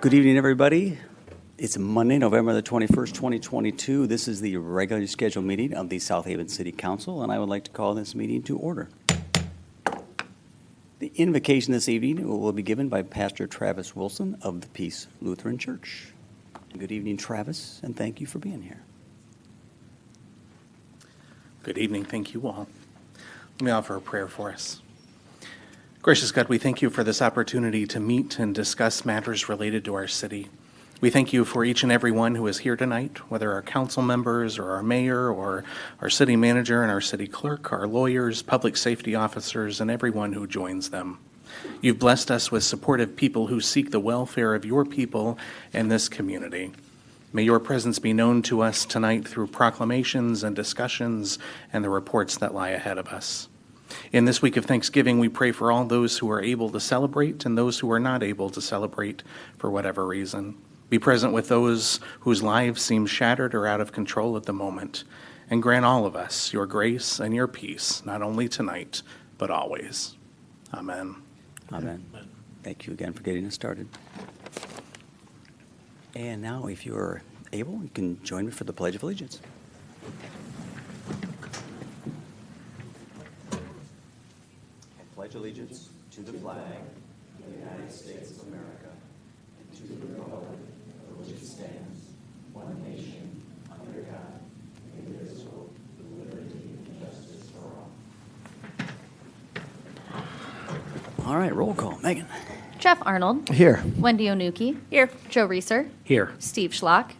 Good evening, everybody. It's Monday, November the 21st, 2022. This is the regularly scheduled meeting of the South Haven City Council, and I would like to call this meeting to order. The invocation this evening will be given by Pastor Travis Wilson of the Peace Lutheran Church. Good evening, Travis, and thank you for being here. Good evening. Thank you all. Let me offer a prayer for us. Gracious God, we thank you for this opportunity to meet and discuss matters related to our city. We thank you for each and every one who is here tonight, whether our council members or our mayor or our city manager and our city clerk, our lawyers, public safety officers, and everyone who joins them. You've blessed us with supportive people who seek the welfare of your people and this community. May your presence be known to us tonight through proclamations and discussions and the reports that lie ahead of us. In this week of Thanksgiving, we pray for all those who are able to celebrate and those who are not able to celebrate for whatever reason. Be present with those whose lives seem shattered or out of control at the moment, and grant all of us your grace and your peace, not only tonight, but always. Amen. Amen. Thank you again for getting us started. And now, if you're able, you can join me for the Pledge of Allegiance. I pledge allegiance to the flag of the United States of America and to the republic for which it stands, one nation, under God, indivisible, with liberty and justice for all. All right, roll call. Megan. Jeff Arnold. Here. Wendy Onuki. Here. Joe Reeser. Here. Steve Schlock.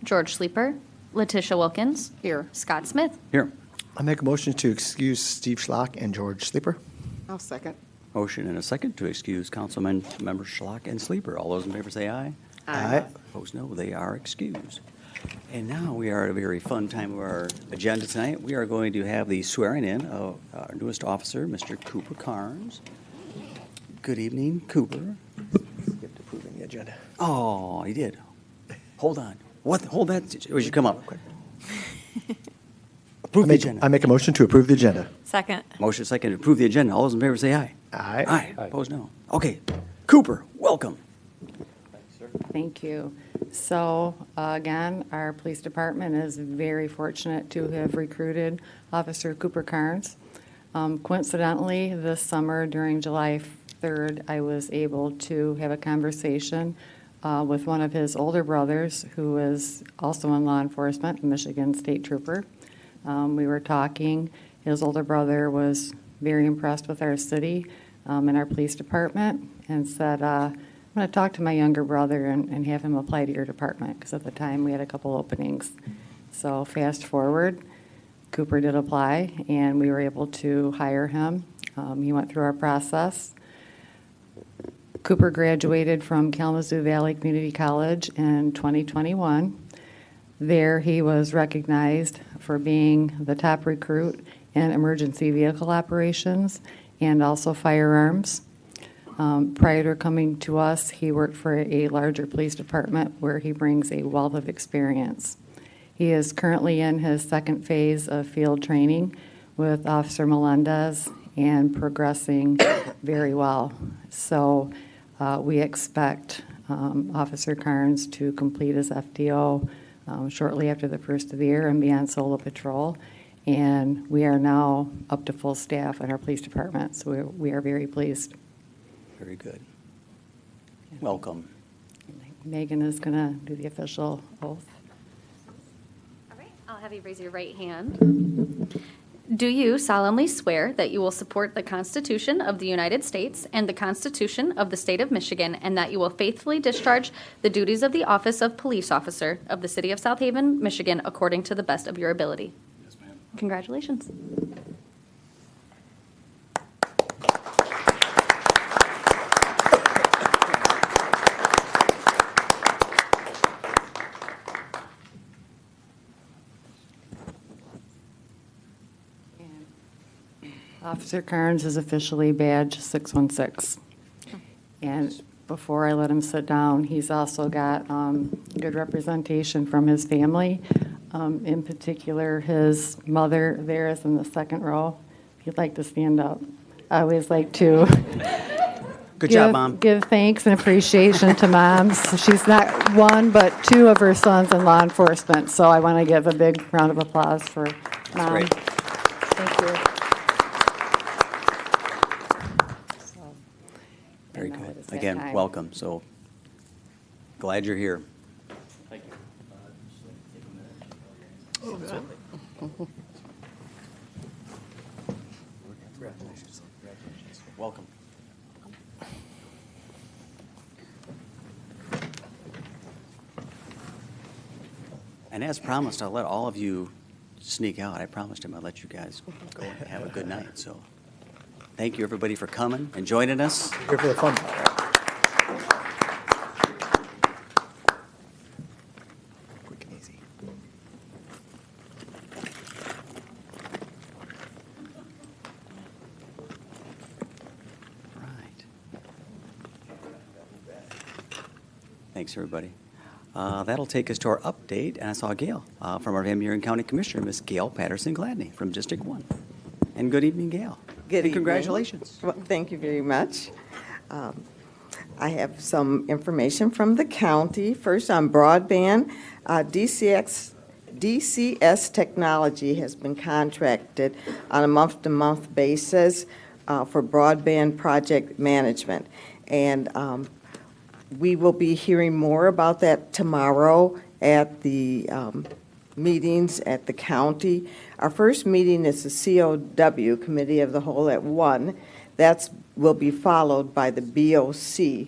George Sleeper. Letitia Wilkins. Here. Scott Smith. Here. I make a motion to excuse Steve Schlock and George Sleeper. I'll second. Motion and a second to excuse Councilman Members Schlock and Sleeper. All those in favor say aye. Aye. Opposed, no. They are excused. And now we are at a very fun time of our agenda tonight. We are going to have the swearing in of our newest officer, Mr. Cooper Carnes. Good evening, Cooper. You have to approve the agenda. Oh, he did. Hold on. What? Hold that. Would you come up? Approve the agenda. I make a motion to approve the agenda. Second. Motion second to approve the agenda. All those in favor say aye. Aye. Aye. Opposed, no. Okay. Cooper, welcome. Thank you. So, again, our police department is very fortunate to have recruited Officer Cooper Carnes. Coincidentally, this summer during July 3rd, I was able to have a conversation with one of his older brothers who is also in law enforcement, a Michigan State Trooper. We were talking. His older brother was very impressed with our city and our police department and said, I'm going to talk to my younger brother and have him apply to your department, because at the time we had a couple openings. So fast forward, Cooper did apply, and we were able to hire him. He went through our process. Cooper graduated from Kalamazoo Valley Community College in 2021. There he was recognized for being the top recruit in emergency vehicle operations and also firearms. Prior to coming to us, he worked for a larger police department where he brings a wealth of experience. He is currently in his second phase of field training with Officer Melendez and progressing very well. So we expect Officer Carnes to complete his FDO shortly after the first of the year and be on solo patrol. And we are now up to full staff in our police department, so we are very pleased. Very good. Welcome. Megan is going to do the official oath. All right. I'll have you raise your right hand. Do you solemnly swear that you will support the Constitution of the United States and the Constitution of the State of Michigan, and that you will faithfully discharge the duties of the office of police officer of the City of South Haven, Michigan, according to the best of your ability? Yes, ma'am. Congratulations. Officer Carnes is officially badge 616. And before I let him sit down, he's also got good representation from his family. In particular, his mother there is in the second row. If you'd like to stand up. I always like to Good job, Mom. Give thanks and appreciation to moms. She's not one, but two of her sons in law enforcement, so I want to give a big round of applause for Mom. great. Thank you. Very And now good. it is that Again, time. welcome. So glad you're here. Thank you. Welcome. And as promised, I'll let all of you sneak out. I promised him I'd let you guys go and have a good night. So thank you, everybody, for coming and joining us. Here for the fun part. Quick and easy. Right. Thanks, everybody. That'll take us to our update, and I saw Gail from our Van Buren County Commissioner, Miss Gail Patterson-Gladney from District 1. And good evening, Gail. Good And evening. congratulations. Well, thank you very much. I have some information from the county. First, on broadband, DCS Technology has been contracted on a month-to-month basis for broadband project management. And we will be hearing more about that tomorrow at the meetings at the county. Our first meeting is the COW, Committee of the Whole, at 1. That will be followed by the BOC.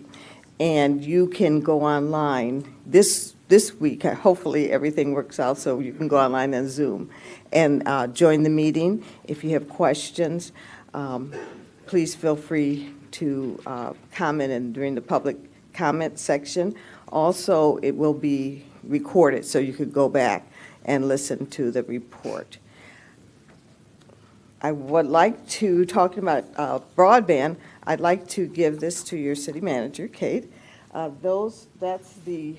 And you can go online this week. Hopefully, everything works out so you can go online and Zoom and join the meeting. If you have questions, please feel free to comment and during the public comment section. Also, it will be recorded, so you could go back and listen to the report. I would like to, talking about broadband, I'd like to give this to your city manager, Kate. That's the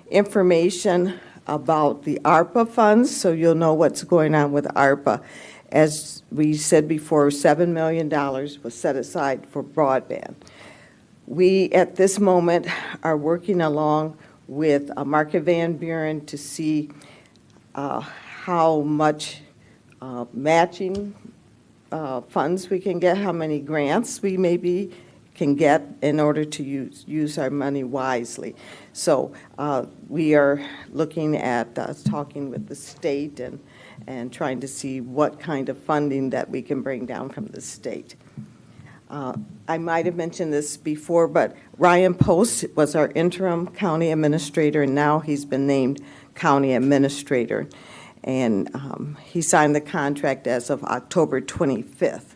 information about the ARPA funds, so you'll know what's going on with ARPA. As we said before, $7 million was set aside for broadband. We, at this moment, are working along with Market Van Buren to see how much matching funds we can get, how many grants we maybe can get in order to use our money wisely. So we are looking at talking with the state and trying to see what kind of funding that we can bring down from the state. I might have mentioned this before, but Ryan Post was our interim county administrator, and now he's been named county administrator. And he signed the contract as of October 25th.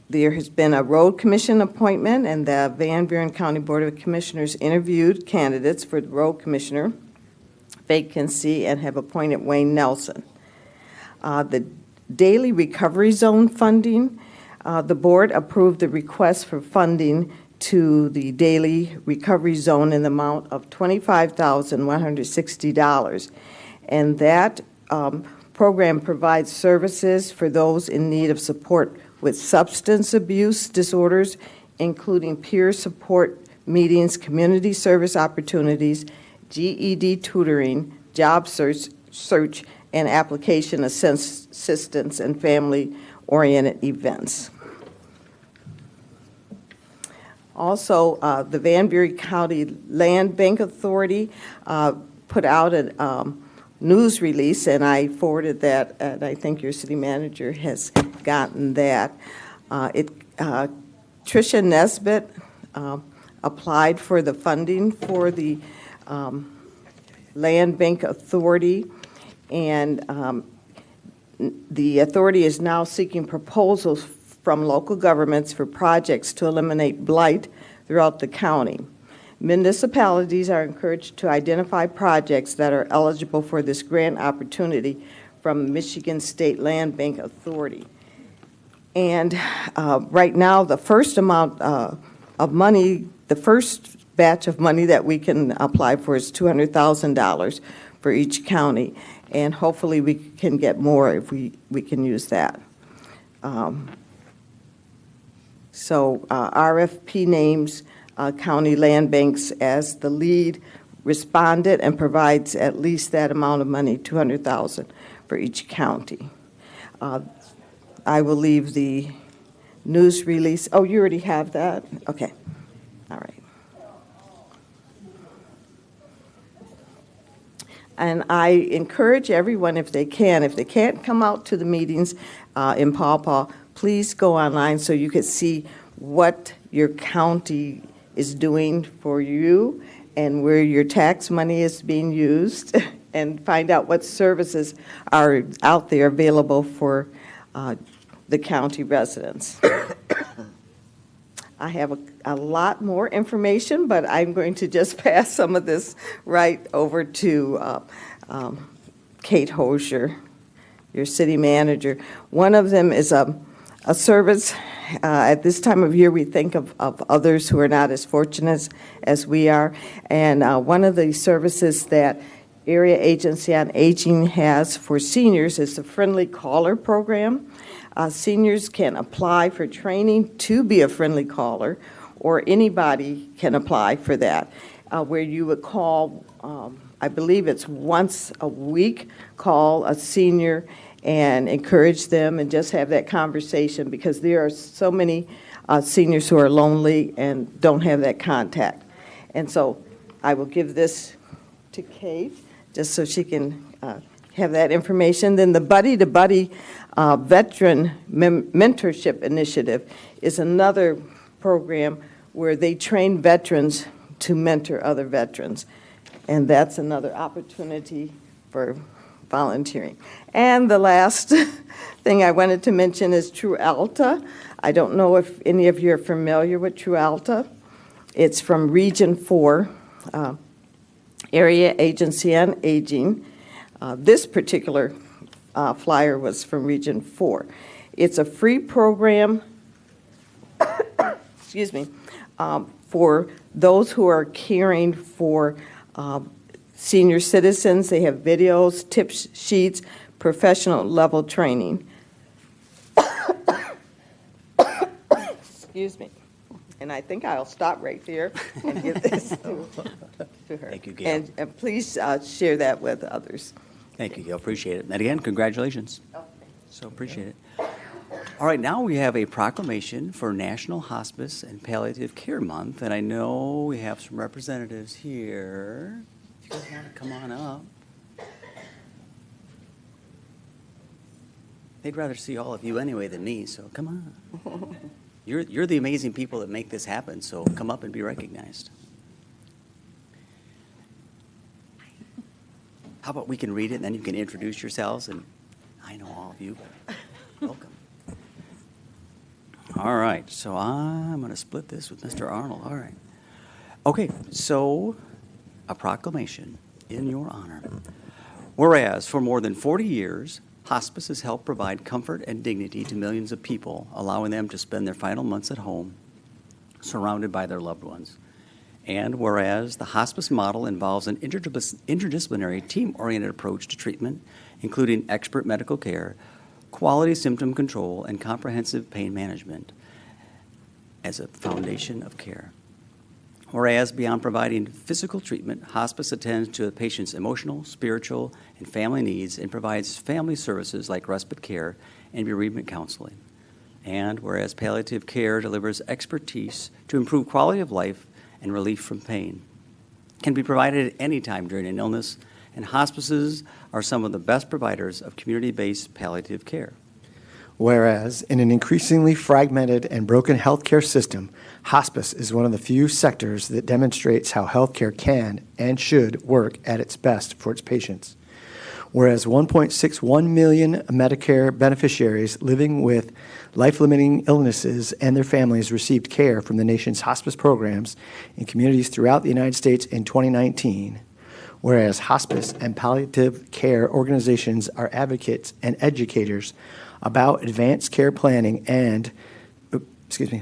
There has been a road commission appointment, and the Van Buren County Board of Commissioners interviewed candidates for the road commissioner vacancy and have appointed Wayne Nelson. The daily recovery zone funding, the board approved the request for funding to the daily recovery zone in the amount of $25,160. And that program provides services for those in need of support with substance abuse disorders, including peer support meetings, community service opportunities, GED tutoring, job search and application assistance, and family-oriented events. Also, the Van Buren County Land Bank Authority put out a news release, and I forwarded that, and I think your city manager has gotten that. Tricia Nesbitt applied for the funding for the Land Bank Authority, and the authority is now seeking proposals from local governments for projects to eliminate blight throughout the county. Municipalities are encouraged to identify projects that are eligible for this grant opportunity from Michigan State Land Bank Authority. And right now, the first amount of money, the first batch of money that we can apply for is $200,000 for each county. And hopefully we can get more if we can use that. So RFP names County Land Banks as the lead respondent and provides at least that amount of money, $200,000 for each county. I will leave the news release. Oh, you already have that? Okay. All right. And I encourage everyone, if they can't come out to the meetings in Paw Paw, please go online so you can see what your county is doing for you and where your tax money is being used, and find out what services are out there available for the county residents. I have a lot more information, but I'm going to just pass some of this right over to Kate Hosier, your city manager. One of them is a service. At this time of year, we think of others who are not as fortunate as we are. And one of the services that Area Agency on Aging has for seniors is the Friendly Caller program. Seniors can apply for training to be a friendly caller, or anybody can apply for that, where you would call, I believe it's once a week, call a senior and encourage them and just have that conversation, because there are so many seniors who are lonely and don't have that contact. And so I will give this to Kate just so she can have that information. Then the Buddy to Buddy Veteran Mentorship Initiative is another program where they train veterans to mentor other veterans. And that's another opportunity for volunteering. And the last thing I wanted to mention is True Alta. I don't know if any of you are familiar with True Alta. It's from Region 4, Area Agency on Aging. This particular flyer was from Region 4. It's a free program, excuse me, for those who are caring for senior citizens. They have videos, tip sheets, professional level training. Excuse me. And I think I'll stop right there and give this to her. Thank you, Gail. And please share that with others. Thank you, Gail. Appreciate it. And again, congratulations. So appreciate it. All right, now we have a proclamation for National Hospice and Palliative Care Month, and I know we have some representatives here. If you guys want to come on up. They'd rather see all of you anyway than me, so come on. You're the amazing people that make this happen, so come up and be recognized. How about we can read it, and then you can introduce yourselves, and I know all of you, but welcome. All right, so I'm going to split this with Mr. Arnold. All right. Okay, so a proclamation in your honor. Whereas for more than 40 years, hospice has helped provide comfort and dignity to millions of people, allowing them to spend their final months at home, surrounded by their loved ones. And whereas the hospice model involves an interdisciplinary, team-oriented approach to treatment, including expert medical care, quality symptom control, and comprehensive pain management as a foundation of care. Whereas beyond providing physical treatment, hospice attends to a patient's emotional, spiritual, and family needs and provides family services like respite care and bereavement counseling. And whereas palliative care delivers expertise to improve quality of life and relief from pain, can be provided at any time during an illness, and hospices are some of the best providers of community-based palliative care. Whereas, in an increasingly fragmented and broken healthcare system, hospice is one of the few sectors that demonstrates how healthcare can and should work at its best for its patients. Whereas 1.61 million Medicare beneficiaries living with life-limiting illnesses and their families received care from the nation's hospice programs in communities throughout the United States in 2019. Whereas hospice and palliative care organizations are advocates and educators about advanced care planning and,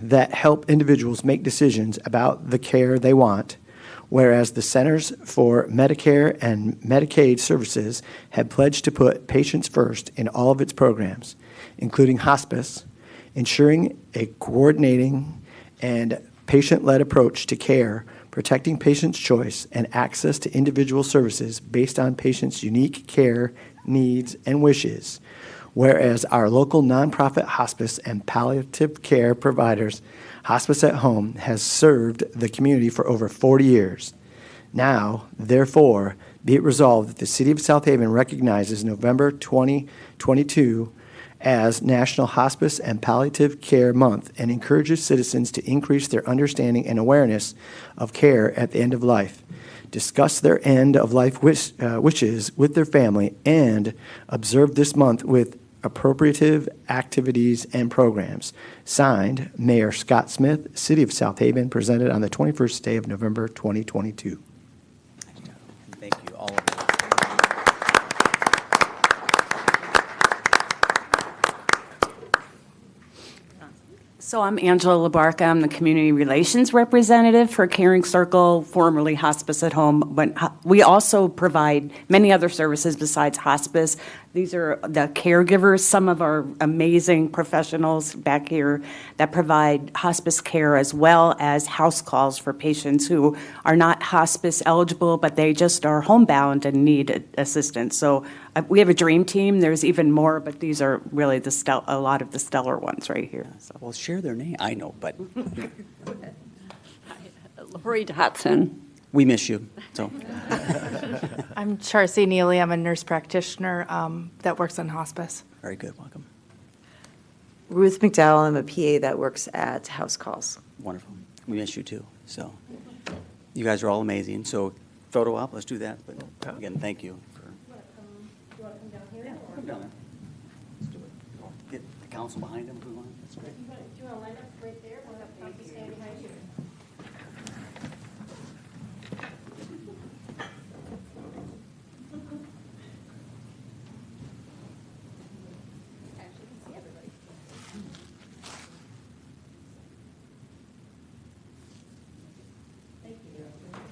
that help individuals make decisions about the care they want. Whereas the Centers for Medicare and Medicaid Services have pledged to put patients first in all of its programs, including hospice, ensuring a coordinating and patient-led approach to care, protecting patients' choice and access to individual services based on patients' unique care, needs, and wishes. Whereas our local nonprofit hospice and palliative care providers, Hospice at Home, has served the community for over 40 years. Now, therefore, be it resolved that the City of South Haven recognizes November 2022 as National Hospice and Palliative Care Month and encourages citizens to increase their understanding and awareness of care at the end of life, discuss their end of life wishes with their family, and observe this month with appropriative activities and programs. Signed, Mayor Scott Smith, City of South Haven, presented on the 21st day of November 2022. Thank you, all of you. So I'm Angela Labarca. I'm the Community Relations Representative for Caring Circle, formerly Hospice at Home. But we also provide many other services besides hospice. These are the caregivers, some of our amazing professionals back here that provide hospice care as well as house calls for patients who are not hospice eligible, but they just are homebound and need assistance. So we have a dream team. There's even more, but these are really a lot of the stellar ones right here. So. Well, share their name. I know, but Lori Dotson. we miss you, so. I'm Charcy Neely. I'm a nurse practitioner that works on hospice. Very good, welcome. Ruth McDowell. I'm a PA that works at House Calls. Wonderful. We miss you too, so. You guys are all amazing, so photo op, let's do that, but again, thank you. You want to come down here? Come down there. Let's do it. Get the council behind him if we want. That's great. Do you want to line up right there? We'll have Poppy stand behind you.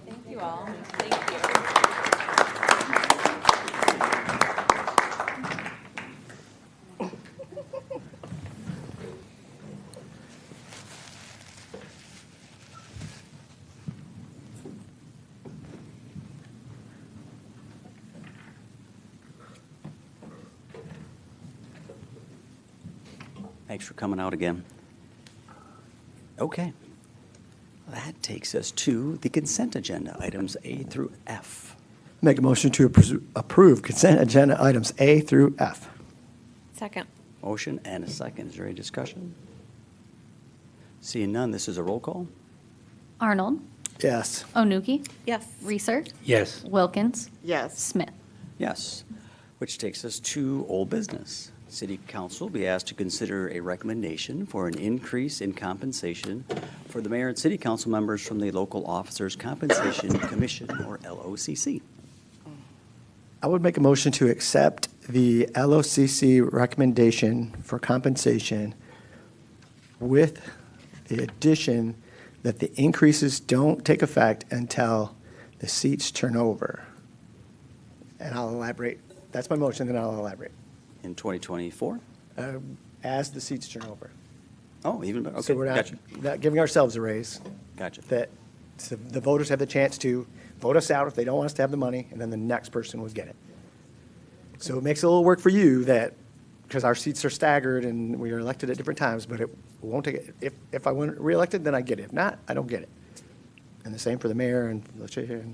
Thank you all. Thank you. Thanks for coming out again. Okay. That takes us to the consent agenda, items A through F. Make a motion to approve consent agenda items A through F. Second. Motion and a second. Is there any discussion? Seeing none, this is a roll call. Arnold, Yes. Onuki, Yes. Reeser, Yes. Wilkins, Yes. Smith. Yes, which takes us to old business. City Council will be asked to consider a recommendation for an increase in compensation for the mayor and city council members from the Local Officers Compensation Commission, or LOCC. I would make a motion to accept the LOCC recommendation for compensation with the addition that the increases don't take effect until the seats turn over. And I'll elaborate. That's my motion, then I'll elaborate. In 2024? As the seats turn over. Oh, even better. Okay, So we're gotcha. not giving ourselves a raise. Gotcha. That so the voters have the chance to vote us out if they don't want us to have the money, and then the next person would get it. So it makes a little work for you that, because our seats are staggered and we are elected at different times, but it won't take it. If I win reelected, then I get it. If not, I don't get it. And the same for the mayor and the chair.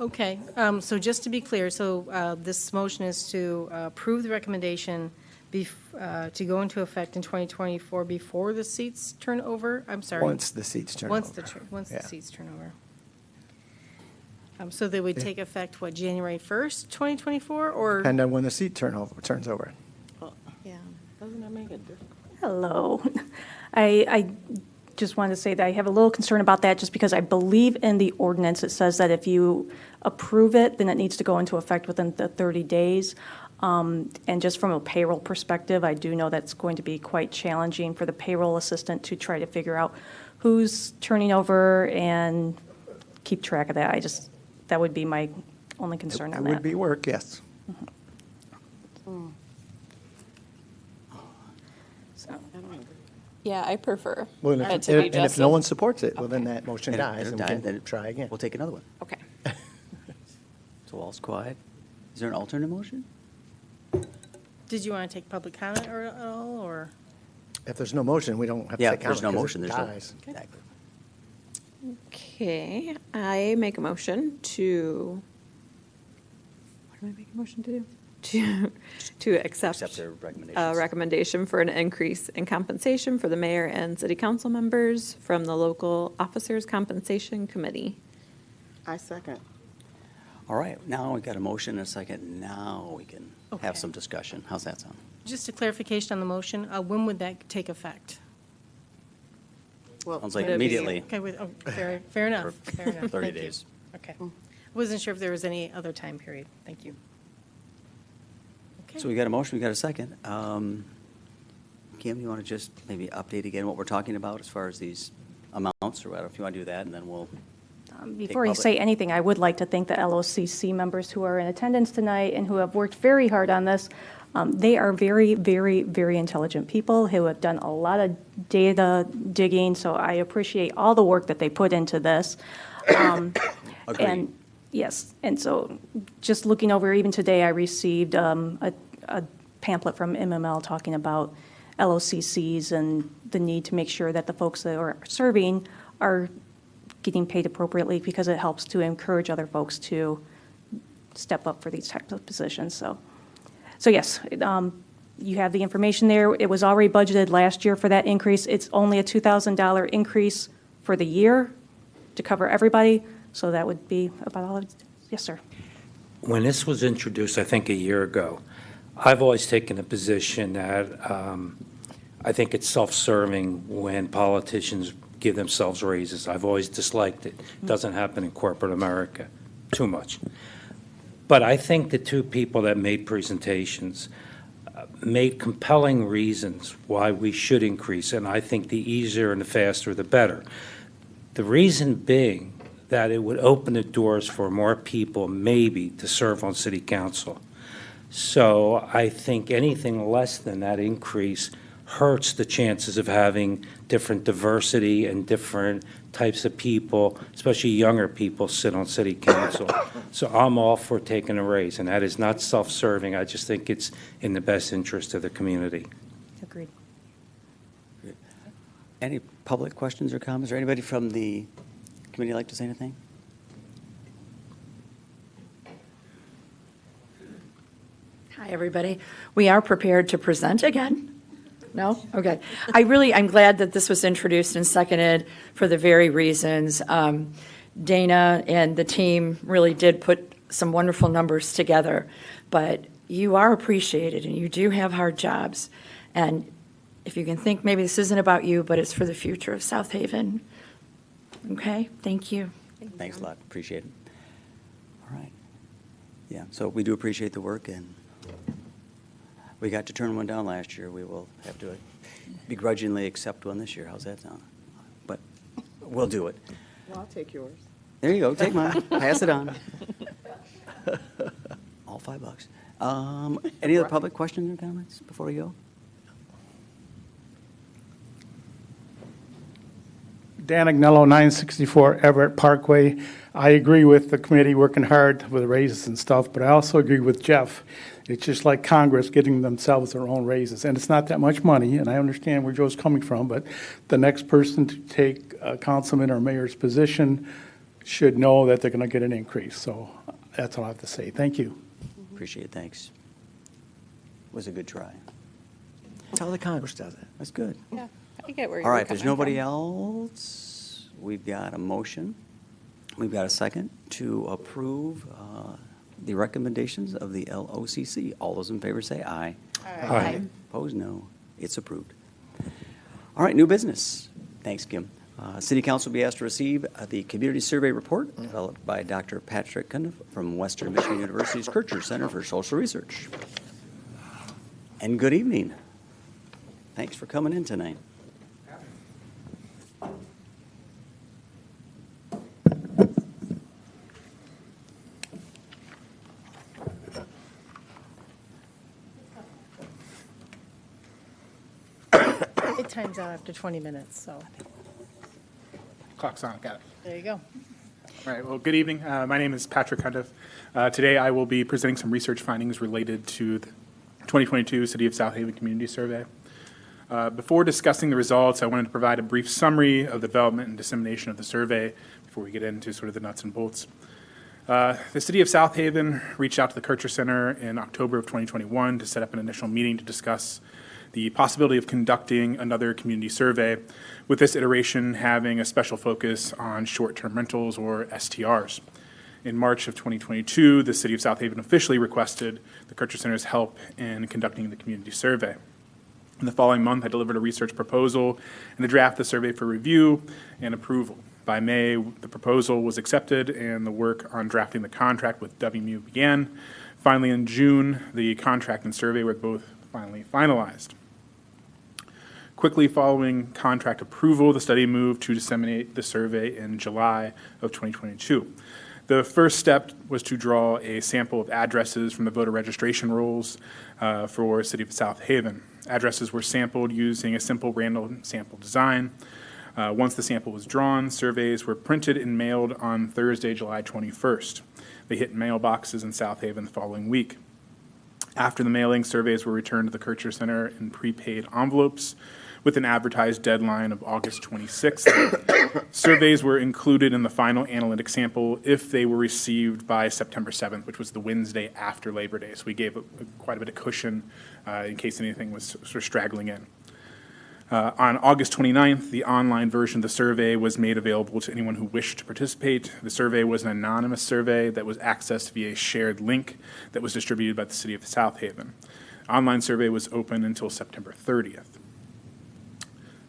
Okay, so just to be clear, so this motion is to approve the recommendation to go into effect in 2024 before the seats turn over? I'm sorry. Once the seats turn over. Once the Yeah. seats turn over. So they would take effect, what, January 1st, 2024, or? Depend on when the seat turns over. Yeah, doesn't that make a difference? Hello. I just wanted to say that I have a little concern about that just because I believe in the ordinance, it says that if you approve it, then it needs to go into effect within the 30 days. And just from a payroll perspective, I do know that's going to be quite challenging for the payroll assistant to try to figure out who's turning over and keep track of that. That would be my only concern on It that. would be work, yes. So, Yeah, I prefer Well, and it to be if no Jessup. one supports it, well, then that motion And if dies, it and dies, we then can try again. We'll take another one. Okay. So all's quiet. Is there an alternate motion? Did you want to take public comment or at all, or? If there's no motion, we don't have to Yeah, take if there's comment, no 'cause it motion, there's no. dies. Exactly. Okay, I make a motion to, what do I make a motion to do? To accept Accept their a recommendations. recommendation for an increase in compensation for the mayor and city council members from the local officers compensation committee. I second. All right, now we've got a motion and a second. Now we can Okay. have some discussion. How's that sound? Just a clarification on the motion, when would that take effect? Sounds like Would it be- immediately. Okay, fair enough, fair enough. 30 Thank you. days. Okay. Wasn't sure if there was any other time period. Thank you. So we got a motion, we got a second. Kim, you want to just maybe update again what we're talking about as far as these amounts, or whatever, if you want to do that, and then we'll. Before you public. say anything, I would like to thank the LOCC members who are in attendance tonight and who have worked very hard on this. They are very, very, very intelligent people who have done a lot of data digging, so I appreciate all the work that they put into this. Agreed. And, yes, and so just looking over, even today, I received a pamphlet from MML talking about LOCCs and the need to make sure that the folks that are serving are getting paid appropriately, because it helps to encourage other folks to step up for these types of positions. So yes, you have the information there. It was already budgeted last year for that increase. It's only a $2,000 increase for the year to cover everybody, so that would be about all of it. Yes, sir. When this was introduced, I think a year ago, I've always taken a position that I think it's self-serving when politicians give themselves raises. I've always disliked it. It doesn't happen in corporate America too much. But I think the two people that made presentations made compelling reasons why we should increase, and I think the easier and the faster, the better. The reason being that it would open the doors for more people, maybe, to serve on city council. So I think anything less than that increase hurts the chances of having different diversity and different types of people, especially younger people, sit on city council. So I'm all for taking a raise, and that is not self-serving. I just think it's in the best interest of the community. Agreed. Any public questions or comments, or anybody from the committee like to say anything? Hi, everybody. We are prepared to present again. No? Okay. I'm glad that this was introduced and seconded for the very reasons. Dana and the team really did put some wonderful numbers together, but you are appreciated and you do have hard jobs. And if you can think maybe this isn't about you, but it's for the future of South Haven. Okay? Thank you. Thanks a lot, appreciate it. All right. Yeah, so we do appreciate the work, and we got to turn one down last year. We will have to begrudgingly accept one this year. How's that sound? But we'll do it. Well, I'll take yours. There you go, take mine, pass it on. All $5. Any other public questions or comments before we go? Dan Agnello, 964 Everett Parkway. I agree with the committee working hard with raises and stuff, but I also agree with Jeff. It's just like Congress getting themselves their own raises, and it's not that much money, and I understand where Joe's coming from, but the next person to take a councilman or mayor's position should know that they're going to get an increase. So that's all I have to say. Thank you. Appreciate it, thanks. Was a good try. That's how the Congress does it. That's good. Yeah, I get where you're All right, if there's coming nobody from. else, we've got a motion. We've got a second to approve the recommendations of the LOCC. All those in favor say aye. Aye. Opposed, no. It's approved. All right, new business. Thanks, Kim. City Council will be asked to receive the community survey report developed by Dr. Patrick Cundiff from Western Michigan University's Kircher Center for Social Research. And good evening. Thanks for coming in tonight. It times out after 20 minutes, so Clock's on, got it. there you go. All right, well, good evening. My name is Patrick Hundiff. Today I will be presenting some research findings related to the 2022 City of South Haven Community Survey. Before discussing the results, I wanted to provide a brief summary of the development and dissemination of the survey before we get into sort of the nuts and bolts. The City of South Haven reached out to the Kircher Center in October of 2021 to set up an initial meeting to discuss the possibility of conducting another community survey, with this iteration having a special focus on short-term rentals, or STRs. In March of 2022, the City of South Haven officially requested the Kircher Center's help in conducting the community survey. In the following month, I delivered a research proposal and a draft of the survey for review and approval. By May, the proposal was accepted and the work on drafting the contract with WMU began. Finally, in June, the contract and survey were both finally finalized. Quickly following contract approval, the study moved to disseminate the survey in July of 2022. The first step was to draw a sample of addresses from the voter registration rolls for City of South Haven. Addresses were sampled using a simple random sample design. Once the sample was drawn, surveys were printed and mailed on Thursday, July 21st. They hit mailboxes in South Haven the following week. After the mailing, surveys were returned to the Kircher Center in prepaid envelopes with an advertised deadline of August 26th. Surveys were included in the final analytic sample if they were received by September 7th, which was the Wednesday after Labor Day. So we gave quite a bit of cushion in case anything was sort of straggling in. On August 29th, the online version of the survey was made available to anyone who wished to participate. The survey was an anonymous survey that was accessed via a shared link that was distributed by the City of South Haven. Online survey was open until September 30th.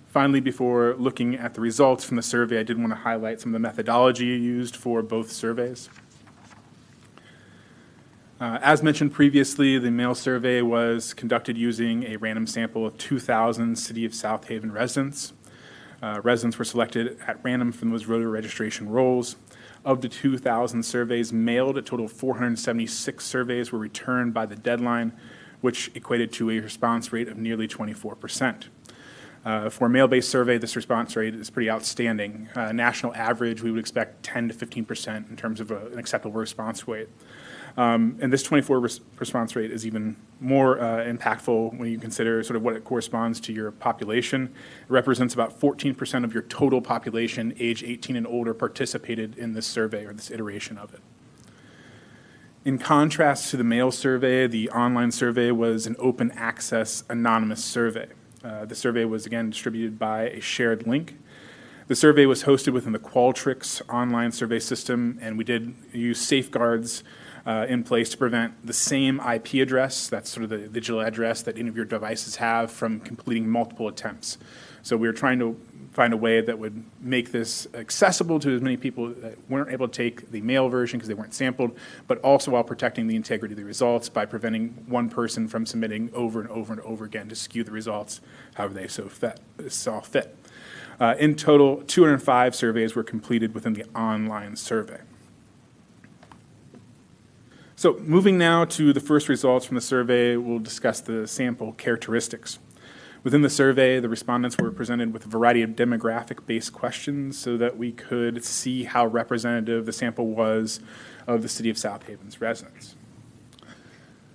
Finally, before looking at the results from the survey, I did want to highlight some of the methodology used for both surveys. As mentioned previously, the mail survey was conducted using a random sample of 2,000 City of South Haven residents. Residents were selected at random from those voter registration rolls. Of the 2,000 surveys mailed, a total of 476 surveys were returned by the deadline, which equated to a response rate of nearly 24%. For a mail-based survey, this response rate is pretty outstanding. National average, we would expect 10 to 15% in terms of an acceptable response rate. And this 24% response rate is even more impactful when you consider sort of what it corresponds to your population. It represents about 14% of your total population age 18 and older participated in this survey or this iteration of it. In contrast to the mail survey, the online survey was an open access anonymous survey. The survey was again distributed by a shared link. The survey was hosted within the Qualtrics online survey system, and we did use safeguards in place to prevent the same IP address, that's sort of the digital address that any of your devices have, from completing multiple attempts. So we were trying to find a way that would make this accessible to as many people that weren't able to take the mail version because they weren't sampled, but also while protecting the integrity of the results by preventing one person from submitting over and over and over again to skew the results however they saw fit. In total, 205 surveys were completed within the online survey. So moving now to the first results from the survey, we'll discuss the sample characteristics. Within the survey, the respondents were presented with a variety of demographic-based questions so that we could see how representative the sample was of the City of South Haven's residents.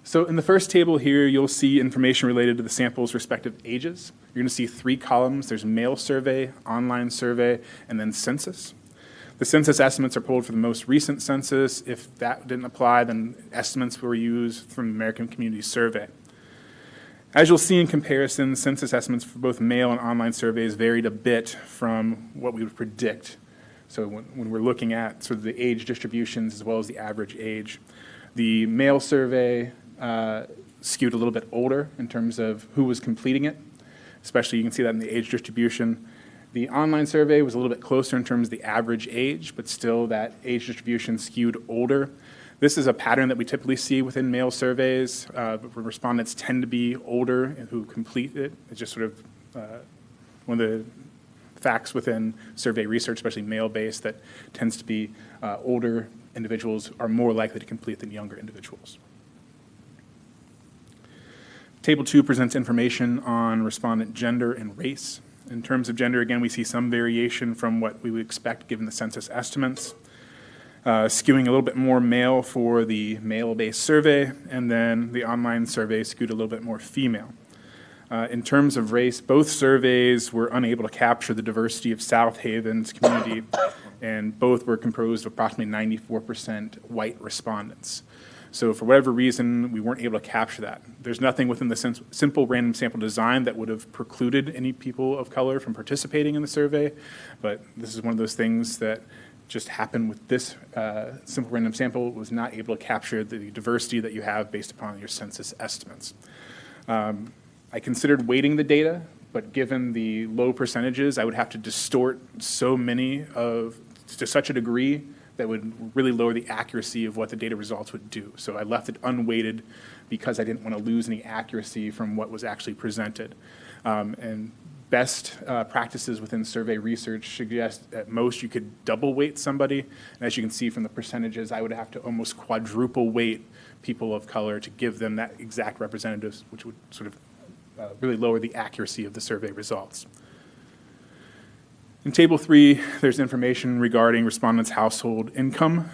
So in the first table here, you'll see information related to the sample's respective ages. You're going to see 3 columns. There's mail survey, online survey, and then census. The census estimates are pulled for the most recent census. If that didn't apply, then estimates were used from the American Community Survey. As you'll see in comparison, census estimates for both mail and online surveys varied a bit from what we would predict. So when we're looking at sort of the age distributions as well as the average age, the mail survey skewed a little bit older in terms of who was completing it, especially you can see that in the age distribution. The online survey was a little bit closer in terms of the average age, but still that age distribution skewed older. This is a pattern that we typically see within mail surveys, where respondents tend to be older who complete it. It's just sort of one of the facts within survey research, especially mail-based, that tends to be older individuals are more likely to complete than younger individuals. Table 2 presents information on respondent gender and race. In terms of gender, again, we see some variation from what we would expect given the census estimates, skewing a little bit more male for the male-based survey, and then the online survey skewed a little bit more female. In terms of race, both surveys were unable to capture the diversity of South Haven's community, and both were composed of approximately 94% white respondents. So for whatever reason, we weren't able to capture that. There's nothing within the simple random sample design that would have precluded any people of color from participating in the survey, but this is one of those things that just happened with this simple random sample. It was not able to capture the diversity that you have based upon your census estimates. I considered weighting the data, but given the low percentages, I would have to distort so many to such a degree that would really lower the accuracy of what the data results would do. So I left it unweighted because I didn't want to lose any accuracy from what was actually presented. And best practices within survey research suggest at most you could double weight somebody. And as you can see from the percentages, I would have to almost quadruple weight people of color to give them that exact representatives, which would sort of really lower the accuracy of the survey results. In Table 3, there's information regarding respondents' household income.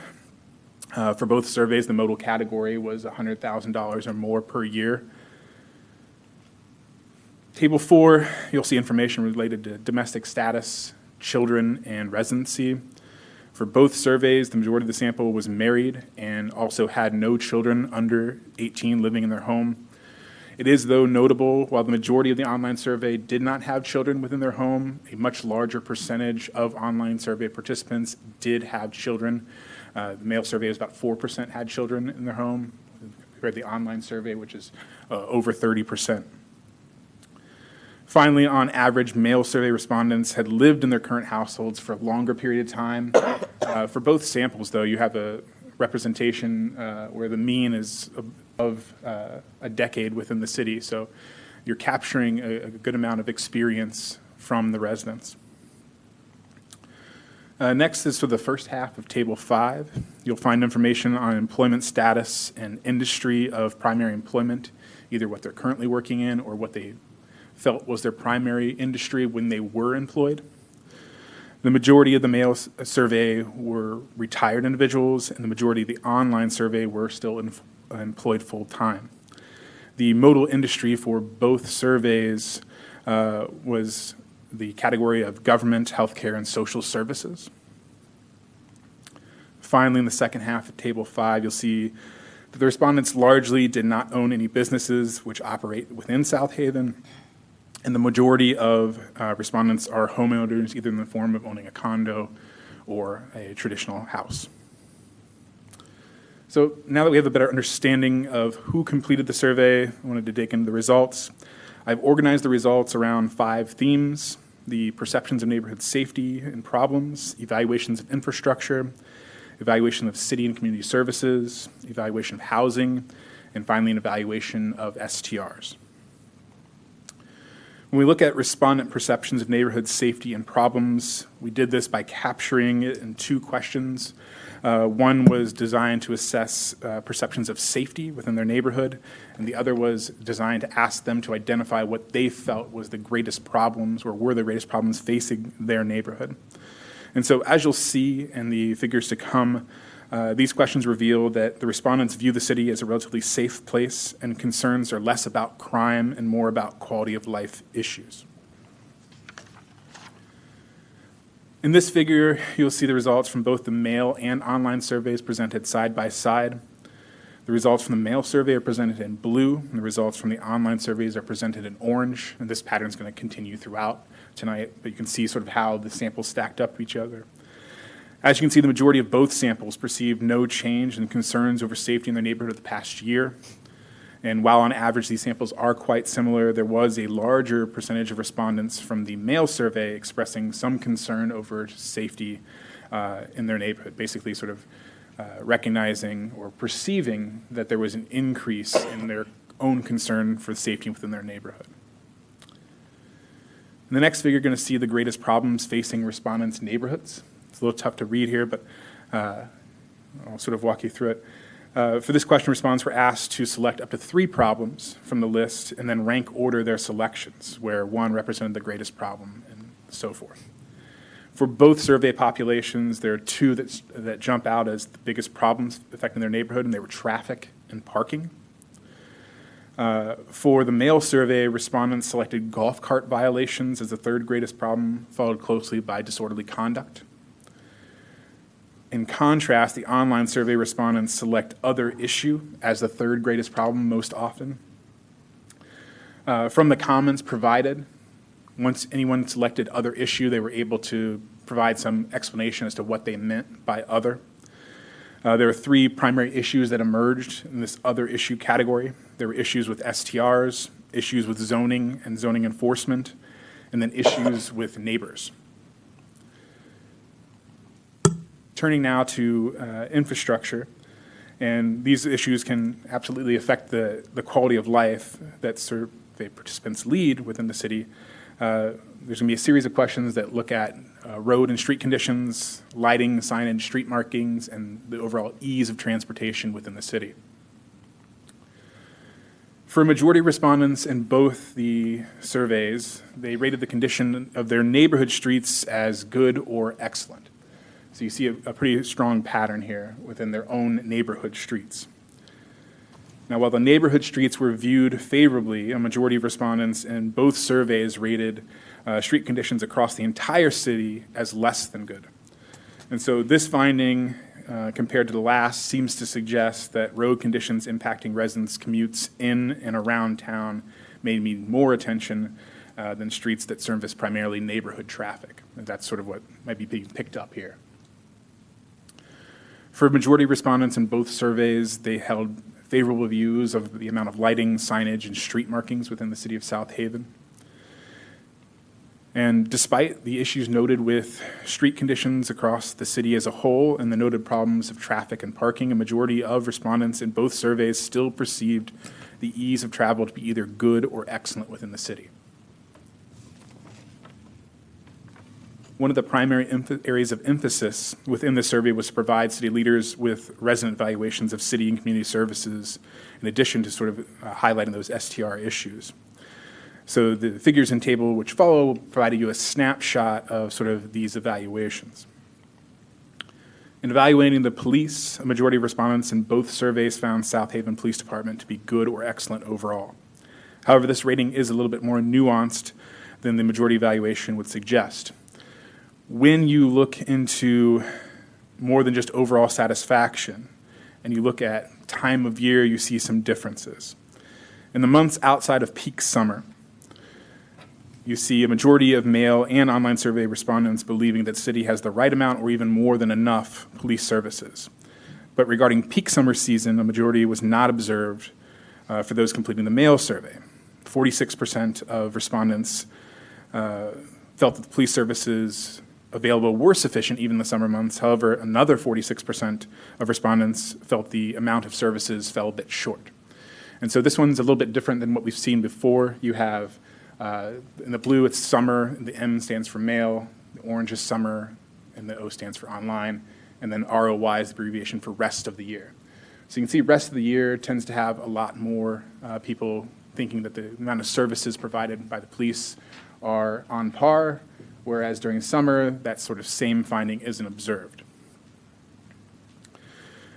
For both surveys, the modal category was $100,000 or more per year. Table 4, you'll see information related to domestic status, children, and residency. For both surveys, the majority of the sample was married and also had no children under 18 living in their home. It is, though, notable, while the majority of the online survey did not have children within their home, a much larger percentage of online survey participants did have children. The male survey was about 4% had children in their home, compared to the online survey, which is over 30%. Finally, on average, male survey respondents had lived in their current households for a longer period of time. For both samples, though, you have a representation where the mean is of a decade within the city. So you're capturing a good amount of experience from the residents. Next is for the first half of Table 5. You'll find information on employment status and industry of primary employment, either what they're currently working in or what they felt was their primary industry when they were employed. The majority of the male survey were retired individuals, and the majority of the online survey were still employed full-time. The modal industry for both surveys was the category of government, healthcare, and social services. Finally, in the second half of Table 5, you'll see that the respondents largely did not own any businesses which operate within South Haven, and the majority of respondents are homeowners, either in the form of owning a condo or a traditional house. So now that we have a better understanding of who completed the survey, I wanted to dig into the results. I've organized the results around 5 themes: the perceptions of neighborhood safety and problems, evaluations of infrastructure, evaluation of city and community services, evaluation of housing, and finally an evaluation of STRs. When we look at respondent perceptions of neighborhood safety and problems, we did this by capturing it in 2 questions. One was designed to assess perceptions of safety within their neighborhood, and the other was designed to ask them to identify what they felt was the greatest problems or were the greatest problems facing their neighborhood. And so as you'll see in the figures to come, these questions reveal that the respondents view the city as a relatively safe place, and concerns are less about crime and more about quality of life issues. In this figure, you'll see the results from both the mail and online surveys presented side by side. The results from the mail survey are presented in blue, and the results from the online surveys are presented in orange, and this pattern is going to continue throughout tonight, but you can see sort of how the samples stacked up to each other. As you can see, the majority of both samples perceived no change in concerns over safety in their neighborhood of the past year. And while on average these samples are quite similar, there was a larger percentage of respondents from the mail survey expressing some concern over safety in their neighborhood, basically sort of recognizing or perceiving that there was an increase in their own concern for safety within their neighborhood. In the next figure, you're going to see the greatest problems facing respondents' neighborhoods. It's a little tough to read here, but I'll sort of walk you through it. For this question, respondents were asked to select up to 3 problems from the list and then rank order their selections, where 1 represented the greatest problem and so forth. For both survey populations, there are 2 that jump out as the biggest problems affecting their neighborhood, and they were traffic and parking. For the male survey, respondents selected golf cart violations as the 3rd greatest problem, followed closely by disorderly conduct. In contrast, the online survey respondents select other issue as the 3rd greatest problem most often. From the comments provided, once anyone selected other issue, they were able to provide some explanation as to what they meant by other. There are 3 primary issues that emerged in this other issue category. There were issues with STRs, issues with zoning and zoning enforcement, and then issues with neighbors. Turning now to infrastructure, and these issues can absolutely affect the quality of life that survey participants lead within the city. There's going to be a series of questions that look at road and street conditions, lighting, signage, street markings, and the overall ease of transportation within the city. For a majority of respondents in both the surveys, they rated the condition of their neighborhood streets as good or excellent. So you see a pretty strong pattern here within their own neighborhood streets. Now, while the neighborhood streets were viewed favorably, a majority of respondents in both surveys rated street conditions across the entire city as less than good. And so this finding, compared to the last, seems to suggest that road conditions impacting residents' commutes in and around town may need more attention than streets that service primarily neighborhood traffic. And that's sort of what might be being picked up here. For a majority of respondents in both surveys, they held favorable views of the amount of lighting, signage, and street markings within the city of South Haven. And despite the issues noted with street conditions across the city as a whole and the noted problems of traffic and parking, a majority of respondents in both surveys still perceived the ease of travel to be either good or excellent within the city. One of the primary areas of emphasis within the survey was to provide city leaders with resident evaluations of city and community services, in addition to sort of highlighting those STR issues. So the figures and table which follow will provide you a snapshot of sort of these evaluations. In evaluating the police, a majority of respondents in both surveys found South Haven Police Department to be good or excellent overall. However, this rating is a little bit more nuanced than the majority evaluation would suggest. When you look into more than just overall satisfaction and you look at time of year, you see some differences. In the months outside of peak summer, you see a majority of male and online survey respondents believing that the city has the right amount or even more than enough police services. But regarding peak summer season, a majority was not observed for those completing the male survey. 46% of respondents felt that the police services available were sufficient even in the summer months. However, another 46% of respondents felt the amount of services fell a bit short. And so this one's a little bit different than what we've seen before. You have, in the blue, it's summer, the M stands for male, the orange is summer, and the O stands for online, and then ROY is the abbreviation for rest of the year. So you can see rest of the year tends to have a lot more people thinking that the amount of services provided by the police are on par, whereas during summer, that sort of same finding isn't observed.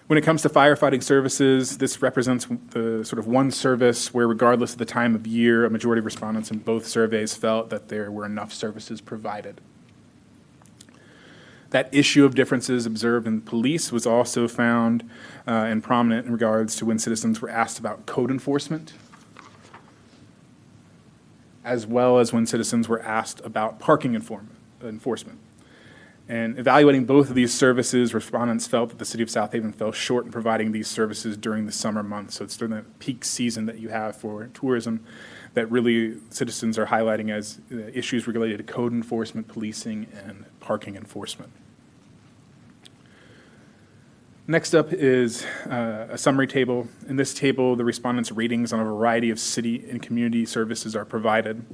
When it comes to firefighting services, this represents the sort of one service where, regardless of the time of year, a majority of respondents in both surveys felt that there were enough services provided. That issue of differences observed in police was also found and prominent in regards to when citizens were asked about code enforcement, as well as when citizens were asked about parking enforcement. And evaluating both of these services, respondents felt that the city of South Haven fell short in providing these services during the summer months. So it's during the peak season that you have for tourism that really citizens are highlighting as issues related to code enforcement, policing, and parking enforcement. Next up is a summary table. In this table, the respondents' ratings on a variety of city and community services are provided.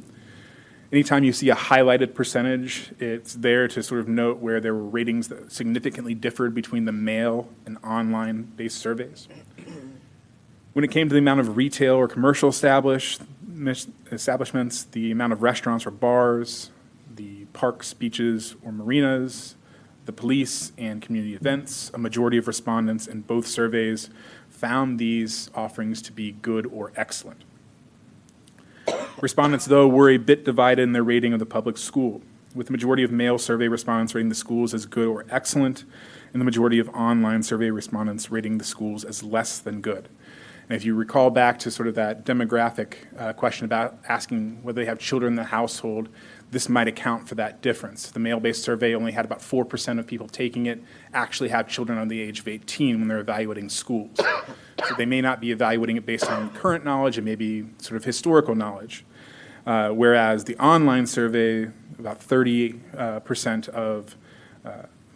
Anytime you see a highlighted percentage, it's there to sort of note where there were ratings that significantly differed between the mail and online-based surveys. When it came to the amount of retail or commercial establishments, the amount of restaurants or bars, the parks, beaches, or marinas, the police, and community events, a majority of respondents in both surveys found these offerings to be good or excellent. Respondents, though, were a bit divided in their rating of the public school, with the majority of male survey respondents rating the schools as good or excellent, and the majority of online survey respondents rating the schools as less than good. And if you recall back to sort of that demographic question about asking whether they have children in the household, this might account for that difference. The male-based survey only had about 4% of people taking it actually have children under the age of 18 when they're evaluating schools. So they may not be evaluating it based on current knowledge, it may be sort of historical knowledge. Whereas the online survey, about 30% of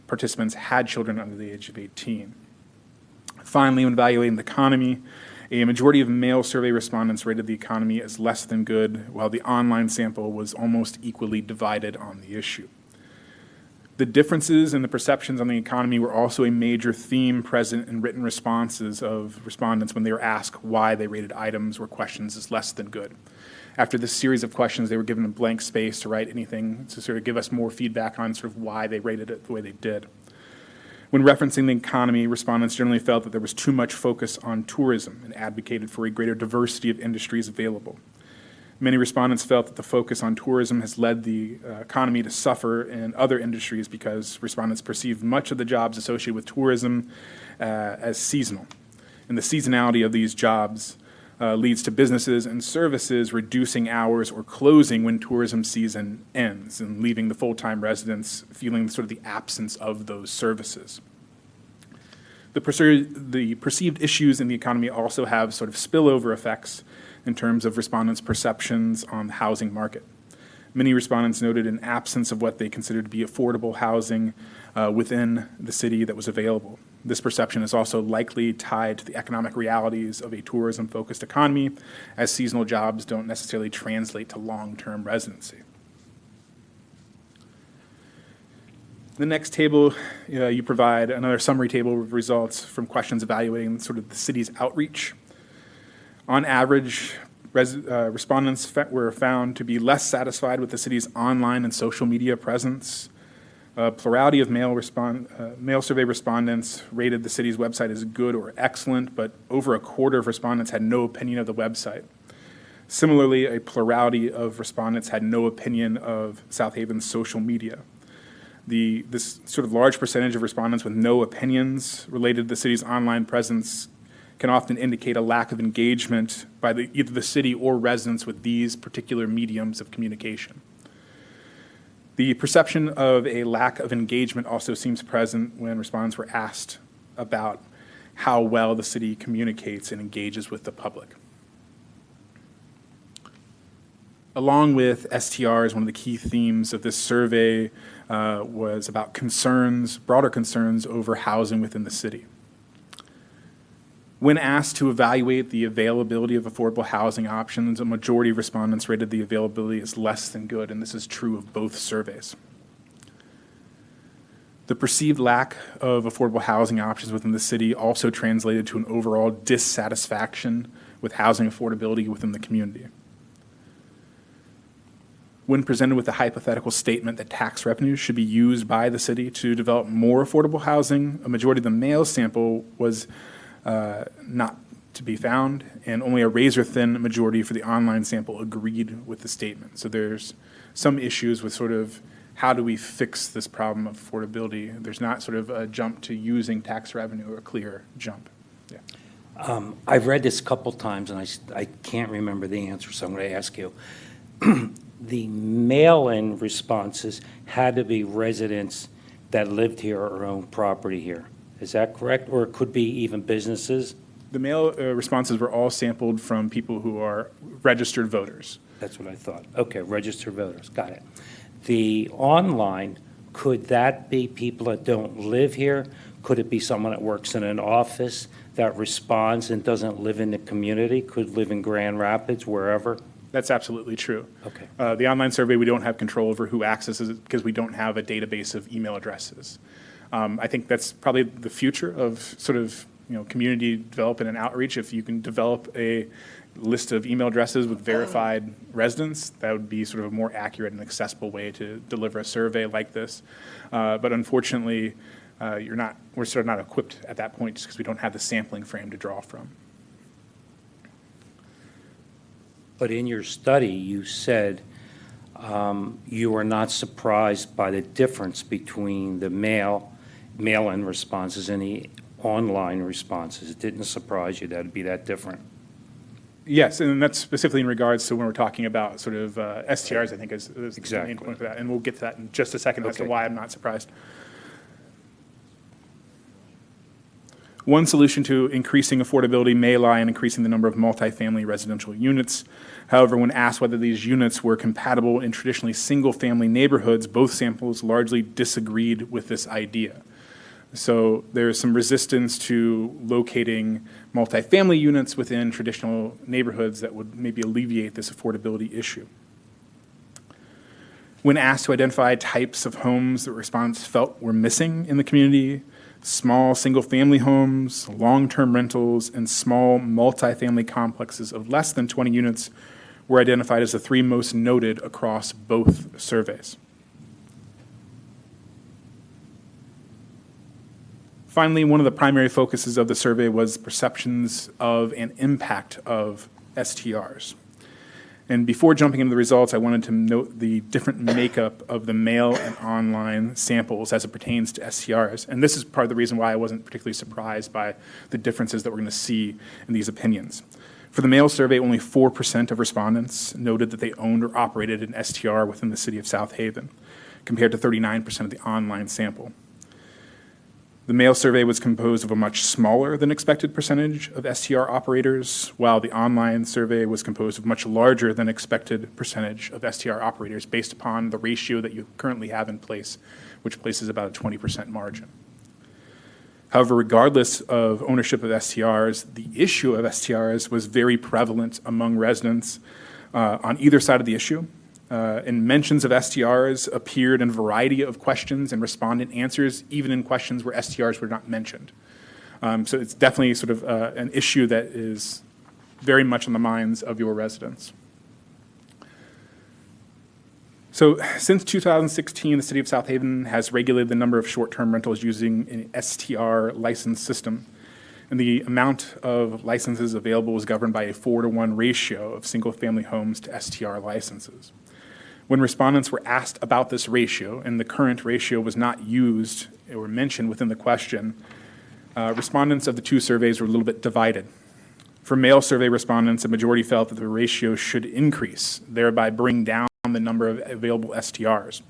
participants had children under the age of 18. Finally, when evaluating the economy, a majority of male survey respondents rated the economy as less than good, while the online sample was almost equally divided on the issue. The differences in the perceptions on the economy were also a major theme present in written responses of respondents when they were asked why they rated items or questions as less than good. After this series of questions, they were given a blank space to write anything to sort of give us more feedback on sort of why they rated it the way they did. When referencing the economy, respondents generally felt that there was too much focus on tourism and advocated for a greater diversity of industries available. Many respondents felt that the focus on tourism has led the economy to suffer in other industries because respondents perceive much of the jobs associated with tourism as seasonal. And the seasonality of these jobs leads to businesses and services reducing hours or closing when tourism season ends and leaving the full-time residents feeling sort of the absence of those services. The perceived issues in the economy also have sort of spillover effects in terms of respondents' perceptions on the housing market. Many respondents noted an absence of what they considered to be affordable housing within the city that was available. This perception is also likely tied to the economic realities of a tourism-focused economy, as seasonal jobs don't necessarily translate to long-term residency. The next table, you provide another summary table of results from questions evaluating sort of the city's outreach. On average, respondents were found to be less satisfied with the city's online and social media presence. A plurality of male survey respondents rated the city's website as good or excellent, but over a quarter of respondents had no opinion of the website. Similarly, a plurality of respondents had no opinion of South Haven's social media. This sort of large percentage of respondents with no opinions related to the city's online presence can often indicate a lack of engagement by either the city or residents with these particular mediums of communication. The perception of a lack of engagement also seems present when respondents were asked about how well the city communicates and engages with the public. Along with STRs, one of the key themes of this survey was about broader concerns over housing within the city. When asked to evaluate the availability of affordable housing options, a majority of respondents rated the availability as less than good, and this is true of both surveys. The perceived lack of affordable housing options within the city also translated to an overall dissatisfaction with housing affordability within the community. When presented with a hypothetical statement that tax revenues should be used by the city to develop more affordable housing, a majority of the male sample was not to be found, and only a razor-thin majority for the online sample agreed with the statement. So there's some issues with sort of how do we fix this problem of affordability. There's not sort of a jump to using tax revenue or a clear jump. Yeah. I've read this a couple times, and I can't remember the answer, so I'm going to ask you. The mail-in responses had to be residents that lived here or owned property here. Is that correct? Or it could be even businesses? The mail responses were all sampled from people who are registered voters. That's what I thought. Okay, registered voters, got it. The online, could that be people that don't live here? Could it be someone that works in an office that responds and doesn't live in the community? Could live in Grand Rapids, wherever? That's absolutely true. Okay. The online survey, we don't have control over who accesses it because we don't have a database of email addresses. I think that's probably the future of sort of community development and outreach, if you can develop a list of email addresses with verified residents, that would be sort of a more accurate and accessible way to deliver a survey like this. But unfortunately, we're sort of not equipped at that point just because we don't have the sampling frame to draw from. But in your study, you said you were not surprised by the difference between the mail-in responses and the online responses. It didn't surprise you that it'd be that different. Yes, and that's specifically in regards to when we're talking about sort of STRs, I think is Exactly. the main point for that. And we'll get to that in just a second as to Okay. why I'm not surprised. One solution to increasing affordability may lie in increasing the number of multifamily residential units. However, when asked whether these units were compatible in traditionally single-family neighborhoods, both samples largely disagreed with this idea. So there's some resistance to locating multifamily units within traditional neighborhoods that would maybe alleviate this affordability issue. When asked to identify types of homes that respondents felt were missing in the community, small single-family homes, long-term rentals, and small multifamily complexes of less than 20 units were identified as the three most noted across both surveys. Finally, one of the primary focuses of the survey was perceptions of and impact of STRs. And before jumping into the results, I wanted to note the different makeup of the mail and online samples as it pertains to STRs. And this is part of the reason why I wasn't particularly surprised by the differences that we're going to see in these opinions. For the mail survey, only 4% of respondents noted that they owned or operated an STR within the city of South Haven, compared to 39% of the online sample. The mail survey was composed of a much smaller than expected percentage of STR operators, while the online survey was composed of a much larger than expected percentage of STR operators based upon the ratio that you currently have in place, which places about a 20% margin. However, regardless of ownership of STRs, the issue of STRs was very prevalent among residents on either side of the issue. And mentions of STRs appeared in a variety of questions and respondent answers, even in questions where STRs were not mentioned. So it's definitely sort of an issue that is very much on the minds of your residents. So since 2016, the City of South Haven has regulated the number of short-term rentals using an STR license system. And the amount of licenses available was governed by a 4-to-1 ratio of single-family homes to STR licenses. When respondents were asked about this ratio, and the current ratio was not used or mentioned within the question, respondents of the two surveys were a little bit divided. For mail survey respondents, a majority felt that the ratio should increase, thereby bring down the number of available STRs.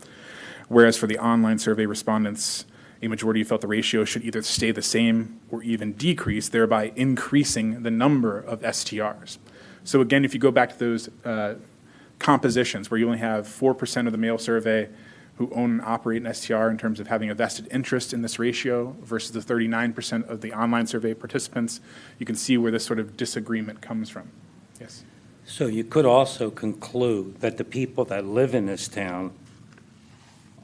Whereas for the online survey respondents, a majority felt the ratio should either stay the same or even decrease, thereby increasing the number of STRs. So again, if you go back to those compositions where you only have 4% of the mail survey who own and operate an STR in terms of having a vested interest in this ratio versus the 39% of the online survey participants, you can see where this sort of disagreement comes from. Yes? So you could also conclude that the people that live in this town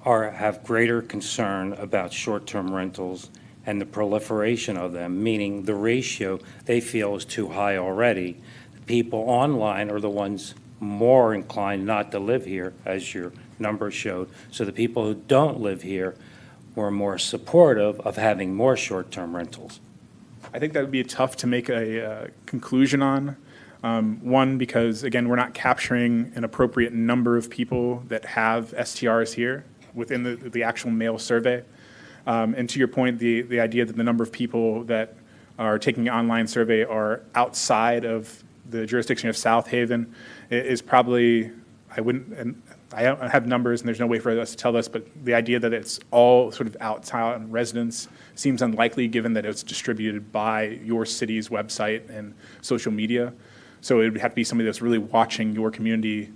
have greater concern about short-term rentals and the proliferation of them, meaning the ratio they feel is too high already. The people online are the ones more inclined not to live here, as your numbers showed. So the people who don't live here were more supportive of having more short-term rentals. I think that would be tough to make a conclusion on. One, because again, we're not capturing an appropriate number of people that have STRs here within the actual mail survey. And to your point, the idea that the number of people that are taking an online survey are outside of the jurisdiction of South Haven is probably, I don't have numbers and there's no way for us to tell this, but the idea that it's all sort of outside residents seems unlikely given that it's distributed by your city's website and social media. So it would have to be somebody that's really watching your community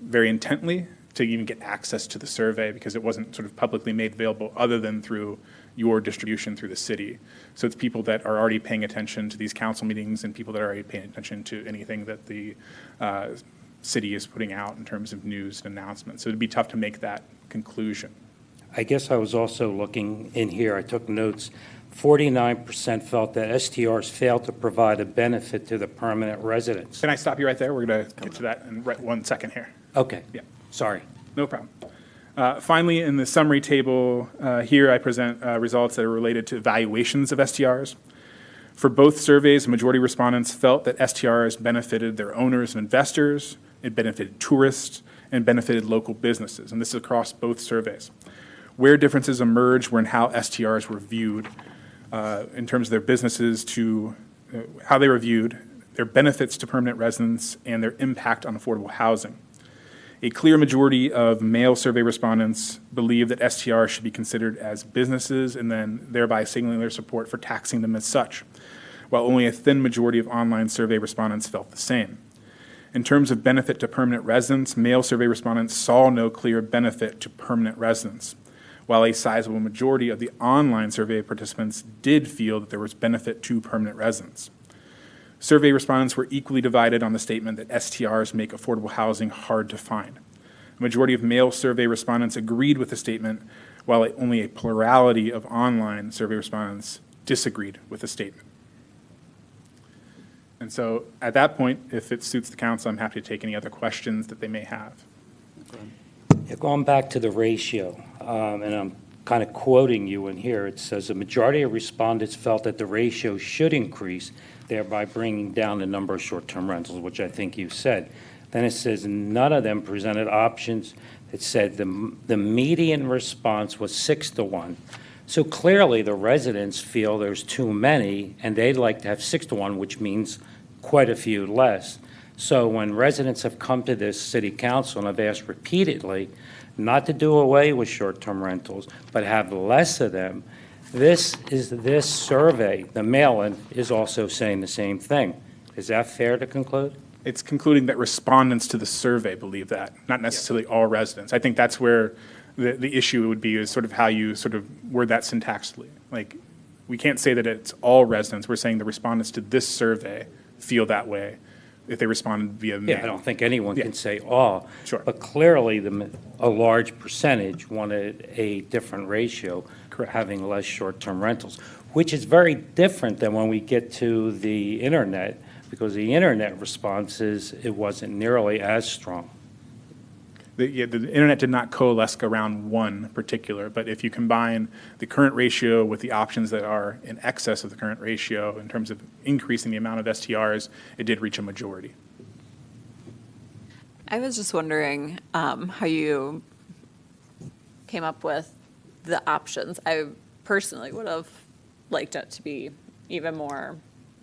very intently to even get access to the survey because it wasn't sort of publicly made available other than through your distribution through the city. So it's people that are already paying attention to these council meetings and people that are already paying attention to anything that the city is putting out in terms of news and announcements. So it'd be tough to make that conclusion. I guess I was also looking in here, I took notes 49% felt that STRs failed to provide a benefit to the permanent residents. Can I stop you right there? We're going to get to that in 1 second here. Okay. Yeah. Sorry. No problem. Finally, in the summary table here, I present results that are related to evaluations of STRs. For both surveys, the majority of respondents felt that STRs benefited their owners and investors, it benefited tourists, and benefited local businesses, and this is across both surveys. Where differences emerged were in how STRs were viewed in terms of their businesses to how they were viewed, their benefits to permanent residents, and their impact on affordable housing. A clear majority of male survey respondents believe that STRs should be considered as businesses and then thereby signaling their support for taxing them as such, while only a thin majority of online survey respondents felt the same. In terms of benefit to permanent residents, male survey respondents saw no clear benefit to permanent residents, while a sizable majority of the online survey participants did feel that there was benefit to permanent residents. Survey respondents were equally divided on the statement that STRs make affordable housing hard to find. A majority of male survey respondents agreed with the statement, while only a plurality of online survey respondents disagreed with the statement. And so at that point, if it suits the council, I'm happy to take any other questions that they may have. Yeah, going back to the ratio, and I'm kind of quoting you in here, it says a majority of respondents felt that the ratio should increase, thereby bringing down the number of short-term rentals, which I think you said. Then it says none of them presented options. It said the median response was 6-1. So clearly the residents feel there's too many, and they'd like to have 6-1, which means quite a few less. So when residents have come to this city council and have asked repeatedly not to do away with short-term rentals, but have less of them, this survey, the mail-in, is also saying the same thing. Is that fair to conclude? It's concluding that respondents to the survey believe that, not necessarily all residents. I think that's where the issue would be, is sort of how you sort of word that syntaxically. Like, we can't say that it's all residents. We're saying the respondents to this survey feel that way if they responded via mail. Yeah, I don't think anyone can say all. Sure. But clearly, a large percentage wanted a different ratio, having less short-term rentals, which is very different than when we get to the internet, because the internet responses, it wasn't nearly as strong. The internet did not coalesce around one particular, but if you combine the current ratio with the options that are in excess of the current ratio in terms of increasing the amount of STRs, it did reach a majority. I was just wondering how you came up with the options. I personally would have liked it to be even more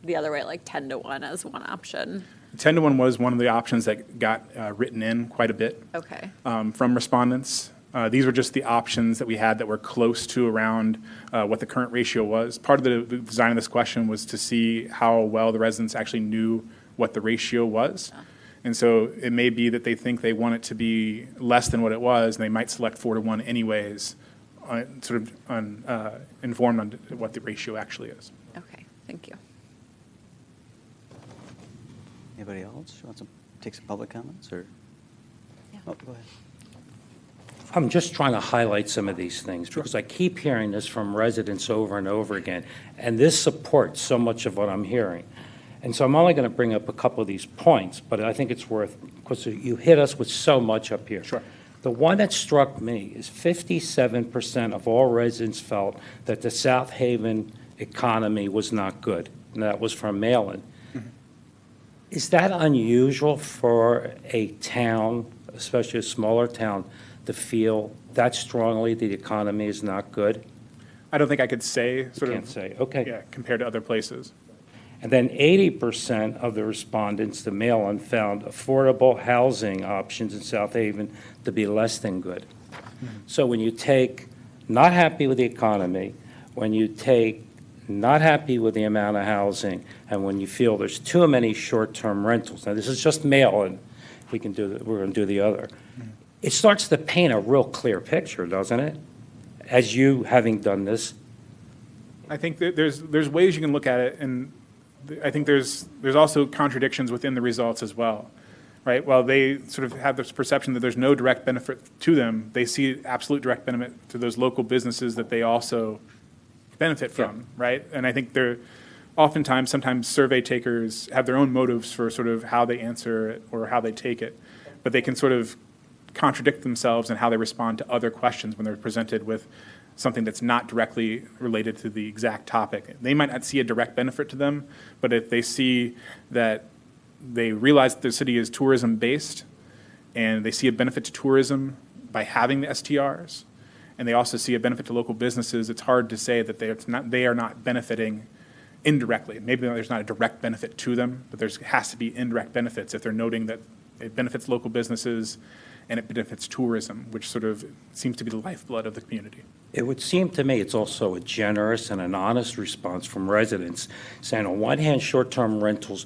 the other way, like 10-1 as one option. 10-1 was one of the options that got written in quite a bit from respondents. These were just the options that we had that were close to around what the current ratio was. Part of the design of this question was to see how well the residents actually knew what the ratio was. And so it may be that they think they want it to be less than what it was, and they might select 4-1 anyways, sort of informed on what the ratio actually is. Okay, thank you. Anybody else wants to take some public comments, or? Yeah. Oh, go ahead. I'm just trying to highlight some of these things because I keep hearing this from residents over and over again, and this supports so much of what I'm hearing. And so I'm only going to bring up a couple of these points, but I think it's worth, because you hit us with so much up here. Sure. The one that struck me is 57% of all residents felt that the South Haven economy was not good, and that was from mail-in. Is that unusual for a town, especially a smaller town, to feel that strongly the economy is not good? I don't think I could say Okay. Yeah, compared to other places. And then 80% of the respondents, the mail-in, found affordable housing options in South Haven to be less than good. So when you take not happy with the economy, when you take not happy with the amount of housing, and when you feel there's too many short-term rentals, now this is just mail-in, we're going to do the other. It starts to paint a real clear picture, doesn't it? As you, having done this. I think that there's ways you can look at it, and I think there's also contradictions within the results as well, right? While they sort of have this perception that there's no direct benefit to them, they see absolute direct benefit to those local businesses that they also benefit from, right? And I think sometimes survey takers have their own motives for sort of how they answer it or how they take it, but they can sort of contradict themselves in how they respond to other questions when they're presented with something that's not directly related to the exact topic. They might not see a direct benefit to them, but if they see that they realize that the city is tourism-based and they see a benefit to tourism by having the STRs, and they also see a benefit to local businesses, it's hard to say that they are not benefiting indirectly. Maybe there's not a direct benefit to them, but there has to be indirect benefits if they're noting that it benefits local businesses and it benefits tourism, which sort of seems to be the lifeblood of the community. It would seem to me it's also a generous and an honest response from residents saying, on one hand, short-term rentals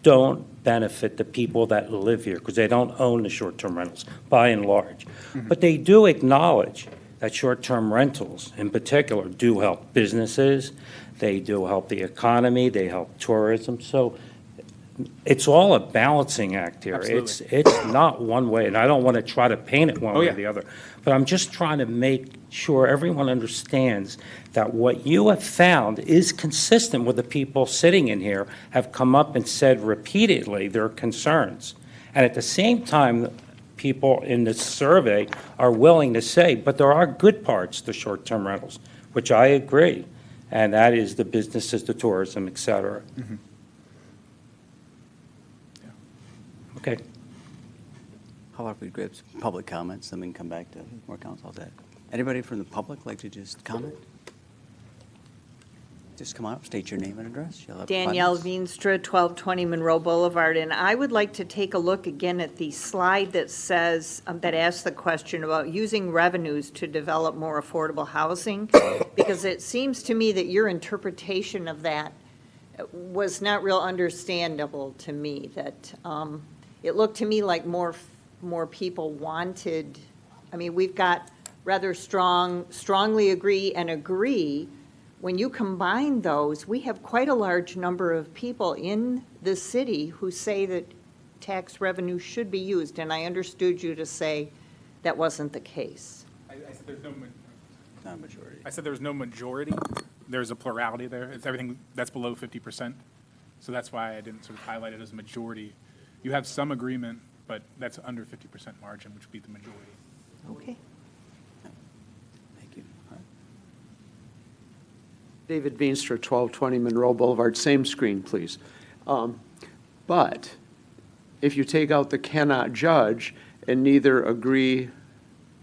don't benefit the people that live here because they don't own the short-term rentals, by and large. But they do acknowledge that short-term rentals, in particular, do help businesses, they do help the economy, they help tourism. So it's all a balancing act here. Absolutely. It's not one way, and I don't want to try to paint it one way or the other. But I'm just trying to make sure everyone understands that what you have found is consistent with the people sitting in here have come up and said repeatedly their concerns. And at the same time, people in this survey are willing to say, but there are good parts to short-term rentals, which I agree, and that is the businesses, the tourism, et cetera. Mm-hmm. Okay. How about if we grab some public comments, then we can come back to more council? That. Anybody from the public like to just comment? Just come on up, state your name and address. You'll have Danielle 5 minutes. Veenstra, 1220 Monroe Boulevard, and I would like to take a look again at the slide that says, that asks the question about using revenues to develop more affordable housing, because it seems to me that your interpretation of that was not real understandable to me, that it looked to me like more people wanted, I mean, we've got rather strongly agree and agree. When you combine those, we have quite a large number of people in the city who say that tax revenue should be used, and I understood you to say that wasn't the case. I said there's no not a majority. I said there was no majority. There's a plurality there. It's everything that's below 50%. So that's why I didn't sort of highlight it as a majority. You have some agreement, but that's under 50% margin, which would be the majority. Okay. Thank you. All right. David Veenstra, 1220 Monroe Boulevard, same screen, please. But if you take out the cannot judge and neither agree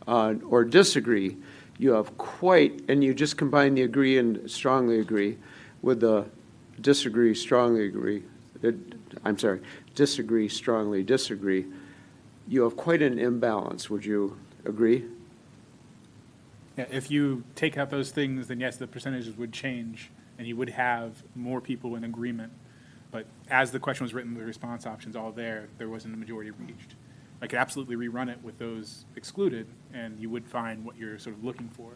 or disagree, you have quite, and you just combine the agree and strongly agree with the disagree, strongly agree, disagree, strongly disagree, you have quite an imbalance. Would you agree? Yeah, if you take out those things, then yes, the percentages would change, and you would have more people in agreement. But as the question was written, the response options all there wasn't a majority reached. I could absolutely rerun it with those excluded, and you would find what you're sort of looking for.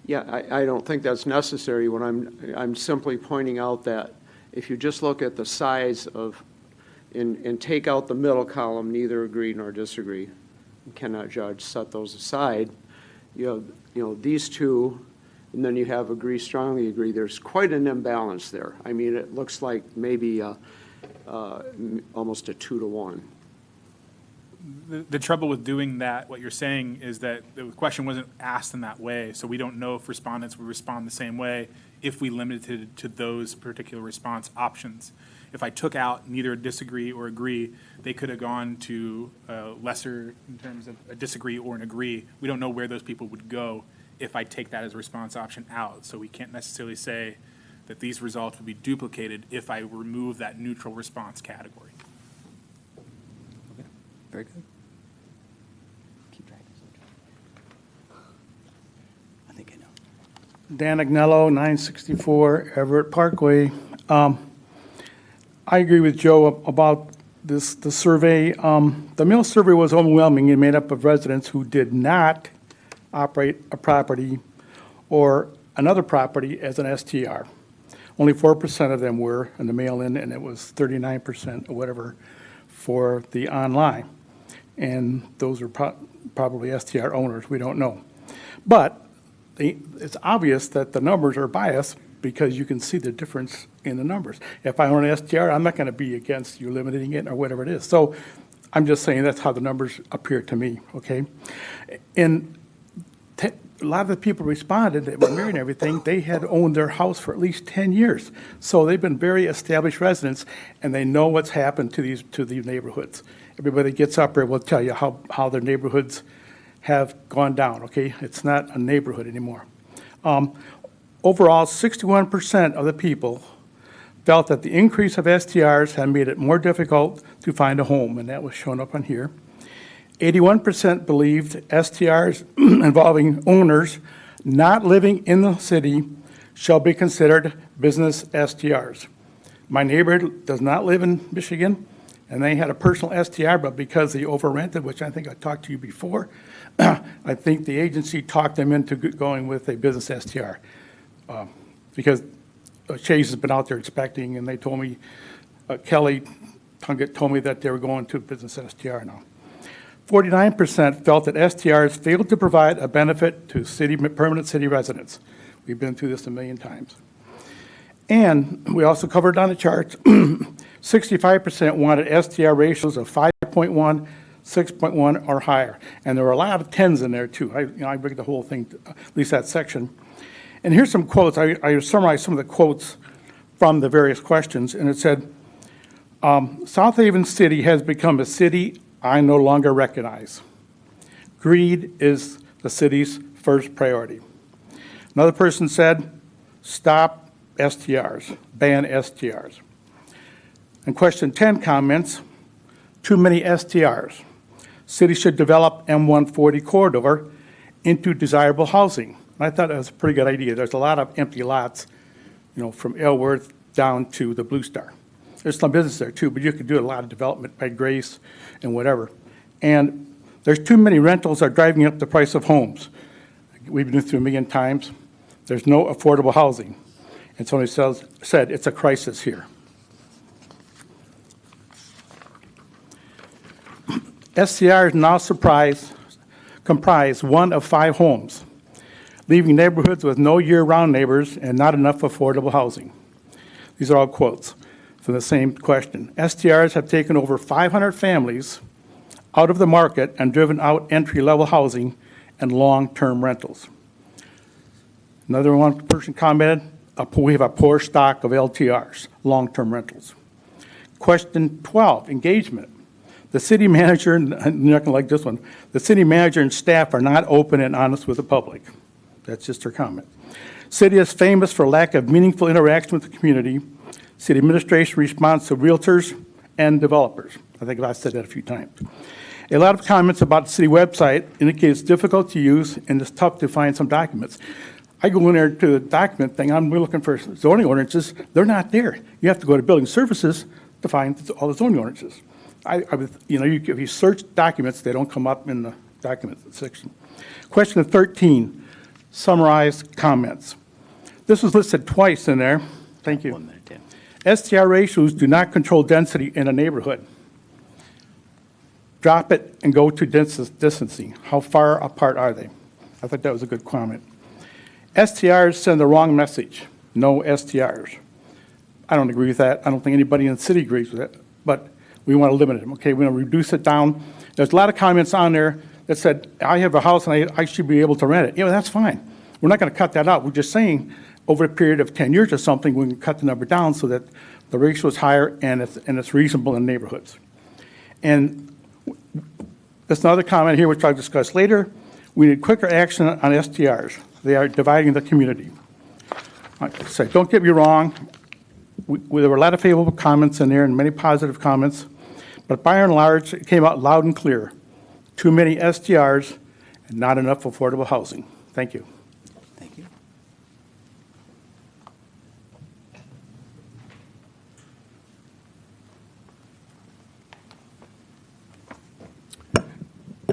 Yeah, I don't think that's necessary. When I'm simply pointing out that if you just look at the size of, and take out the middle column, neither agree nor disagree, you cannot judge, set those aside. You have these two, and then you have agree, strongly agree. There's quite an imbalance there. I mean, it looks like maybe almost a 2-to-1. The trouble with doing that, what you're saying, is that the question wasn't asked in that way, so we don't know if respondents would respond the same way if we limited it to those particular response options. If I took out neither disagree or agree, they could have gone to lesser in terms of a disagree or an agree. We don't know where those people would go if I take that as a response option out, so we can't necessarily say that these results would be duplicated if I remove that neutral response category. Very good. Keep track. I think I know. Dan Agnello, 964 Everett Parkway. I agree with Joe about the survey. The Mill survey was overwhelming and made up of residents who did not operate a property or another property as an STR. Only 4% of them were in the mail-in, and it was 39% or whatever for the online. And those are probably STR owners, we don't know. But it's obvious that the numbers are biased because you can see the difference in the numbers. If I own an STR, I'm not going to be against you limiting it or whatever it is. So I'm just saying that's how the numbers appear to me, okay? And a lot of the people responded that were married and everything, they had owned their house for at least 10 years. So they've been very established residents, and they know what's happened to these neighborhoods. Everybody gets up here will tell you how their neighborhoods have gone down, okay? It's not a neighborhood anymore. Overall, 61% of the people felt that the increase of STRs had made it more difficult to find a home, and that was shown up on here. 81% believed STRs involving owners not living in the city shall be considered business STRs. My neighbor does not live in Michigan, and they had a personal STR, but because they over-rented, which I think I talked to you before, I think the agency talked them into going with a business STR. Because Chase has been out there inspecting, and they told me, Kelly Tunget told me that they were going to business STR now. 49% felt that STRs failed to provide a benefit to permanent city residents. We've been through this a million times. And we also covered on the charts, 65% wanted STR ratios of 5.1, 6.1 or higher. And there were a lot of 10s in there too. I read the whole thing, at least that section. And here's some quotes. I summarized some of the quotes from the various questions, and it said, South Haven City has become a city I no longer recognize. Greed is the city's first priority. Another person said, stop STRs, ban STRs. And question 10 comments, too many STRs. City should develop M140 corridor into desirable housing. I thought that was a pretty good idea. There's a lot of empty lots, from Ellsworth down to the Blue Star. There's some business there too, but you could do a lot of development by Grace and whatever. And there's too many rentals that are driving up the price of homes. We've been through a million times. There's no affordable housing. And somebody said it's a crisis here. STRs now comprise 1 of 5 homes, leaving neighborhoods with no year-round neighbors and not enough affordable housing. These are all quotes from the same question. STRs have taken over 500 families out of the market and driven out entry-level housing and long-term rentals. Another one person commented, we have a poor stock of LTRs, long-term rentals. Question 12, engagement. The city manager, and you're not going to like this one, the city manager and staff are not open and honest with the public. That's just her comment. City is famous for lack of meaningful interaction with the community. City administration responds to realtors and developers. I think I've said that a few times. A lot of comments about the city website indicate it's difficult to use and it's tough to find some documents. I go in there to the document thing, I'm looking for zoning ordinances, they're not there. You have to go to building services to find all the zoning ordinances. If you search documents, they don't come up in the document section. Question 13, summarized comments. This was listed twice in there. Thank you. 1 minute, Tim. STR ratios do not control density in a neighborhood. Drop it and go to distancing. How far apart are they? I thought that was a good comment. STRs send the wrong message. No STRs. I don't agree with that. I don't think anybody in the city agrees with it, but we want to limit them. Okay, we want to reduce it down. There's a lot of comments on there that said, I have a house and I should be able to rent it. That's fine. We're not going to cut that out. We're just saying over a period of 10 years or something, we can cut the number down so that the ratio is higher and it's reasonable in neighborhoods. And there's another comment here, which I'll discuss later. We need quicker action on STRs. They are dividing the community. So don't get me wrong. There were a lot of favorable comments in there and many positive comments, but by and large, it came out loud and clear. Too many STRs and not enough affordable housing. Thank you. Thank you.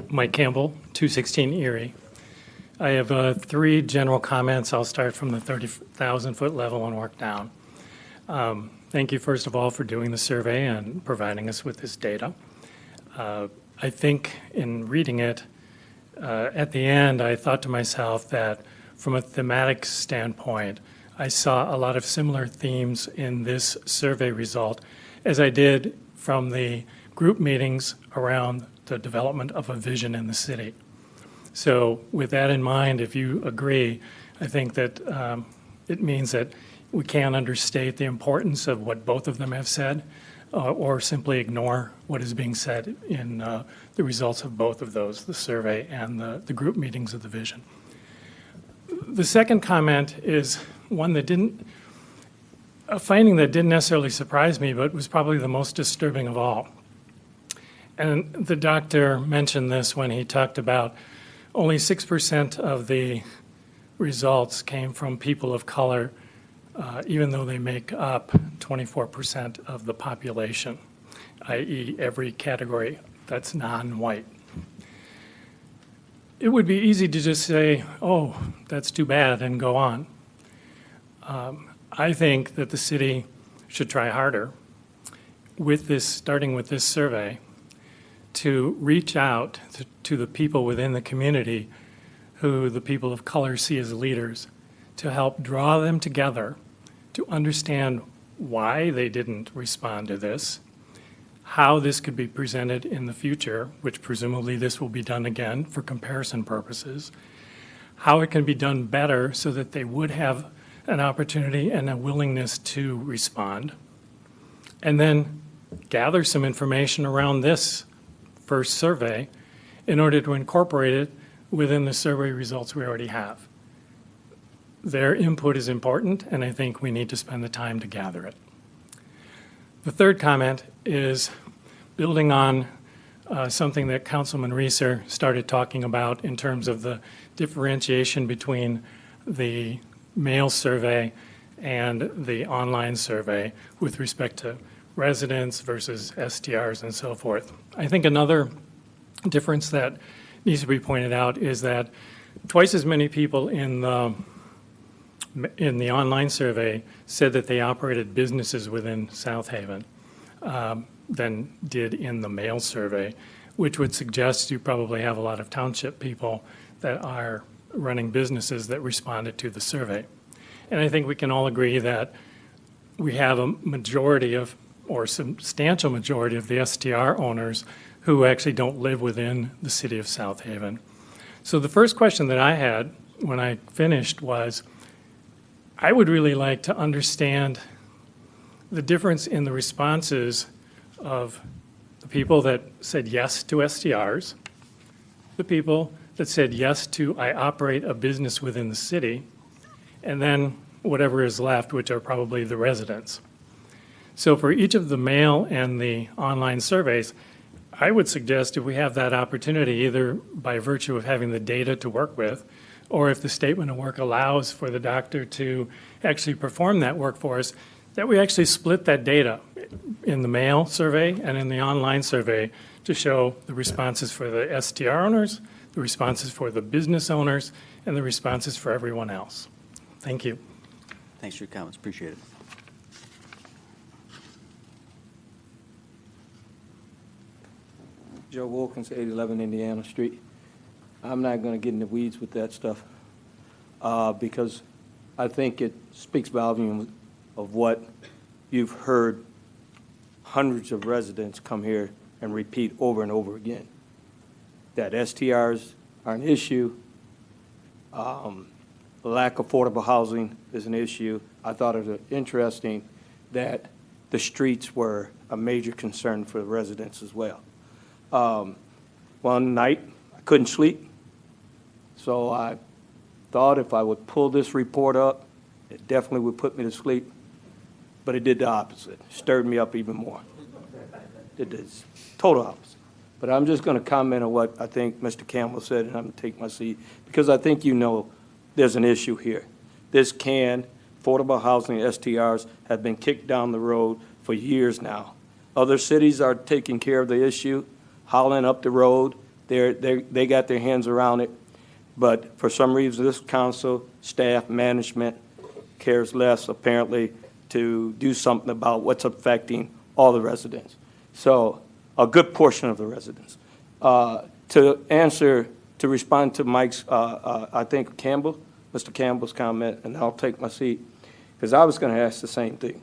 Mike Campbell, 216 Erie. I have 3 general comments. I'll start from the 30,000-foot level and work down. Thank you, first of all, for doing the survey and providing us with this data. I think in reading it, at the end, I thought to myself that from a thematic standpoint, I saw a lot of similar themes in this survey result as I did from the group meetings around the development of a vision in the city. So with that in mind, if you agree, I think that it means that we can't understate the importance of what both of them have said or simply ignore what is being said in the results of both of those, the survey and the group meetings of the vision. The second comment is one that a finding that didn't necessarily surprise me, but was probably the most disturbing of all. And the doctor mentioned this when he talked about only 6% of the results came from people of color, even though they make up 24% of the population, i.e. every category that's non-white. It would be easy to just say, oh, that's too bad, and go on. I think that the city should try harder with this, starting with this survey, to reach out to the people within the community who the people of color see as leaders, to help draw them together to understand why they didn't respond to this, how this could be presented in the future, which presumably this will be done again for comparison purposes, how it can be done better so that they would have an opportunity and a willingness to respond, and then gather some information around this first survey in order to incorporate it within the survey results we already have. Their input is important, and I think we need to spend the time to gather it. The third comment is building on something that Councilman Reeser started talking about in terms of the differentiation between the mail survey and the online survey with respect to residents versus STRs and so forth. I think another difference that needs to be pointed out is that twice as many people in the online survey said that they operated businesses within South Haven than did in the mail survey, which would suggest you probably have a lot of township people that are running businesses that responded to the survey. And I think we can all agree that we have a majority of, or substantial majority of the STR owners who actually don't live within the city of South Haven. So the first question that I had when I finished was, I would really like to understand the difference in the responses of the people that said yes to STRs, the people that said yes to I operate a business within the city, and then whatever is left, which are probably the residents. So for each of the mail and the online surveys, I would suggest if we have that opportunity, either by virtue of having the data to work with, or if the statement of work allows for the doctor to actually perform that work for us, that we actually split that data in the mail survey and in the online survey to show the responses for the STR owners, the responses for the business owners, and the responses for everyone else. Thank you. Thanks for your comments. Appreciate it. Joe Wilkins, 811 Indiana Street. I'm not going to get in the weeds with that stuff because I think it speaks volumes of what you've heard hundreds of residents come here and repeat over and over again. That STRs are an issue. Lack of affordable housing is an issue. I thought it was interesting that the streets were a major concern for the residents as well. One night, I couldn't sleep, so I thought if I would pull this report up, it definitely would put me to sleep, but it did the opposite. It stirred me up even more. It did total opposite. But I'm just going to comment on what I think Mr. Campbell said, and I'm going to take my seat, because I think you know there's an issue here. This affordable housing STRs have been kicked down the road for years now. Other cities are taking care of the issue. Holland up the road, they got their hands around it. But for some reason, this council, staff, management cares less, apparently, to do something about what's affecting all the residents. So a good portion of the residents. To respond to Mike's, I think, Campbell, Mr. Campbell's comment, and I'll take my seat, because I was going to ask the same thing.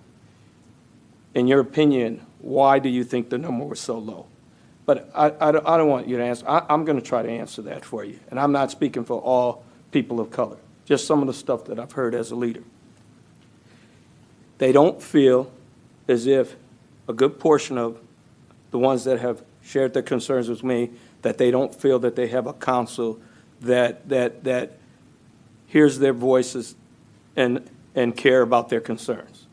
In your opinion, why do you think the number was so low? But I don't want you to answer. I'm going to try to answer that for you. And I'm not speaking for all people of color, just some of the stuff that I've heard as a leader. They don't feel as if a good portion of the ones that have shared their concerns with me, that they don't feel that they have a council that hears their voices and care about their concerns.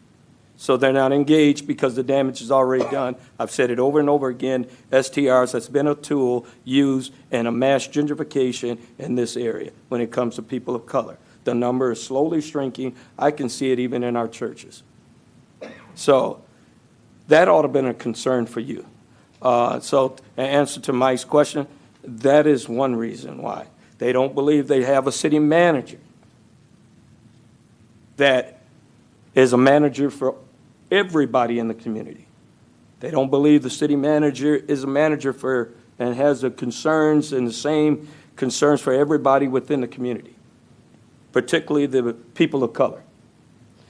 So they're not engaged because the damage is already done. I've said it over and over again, STRs has been a tool used in a mass gentrification in this area when it comes to people of color. The number is slowly shrinking. I can see it even in our churches. So that ought to have been a concern for you. So in answer to Mike's question, that is one reason why. They don't believe they have a city manager that is a manager for everybody in the community. They don't believe the city manager is a manager for and has the concerns and the same concerns for everybody within the community, particularly the people of color.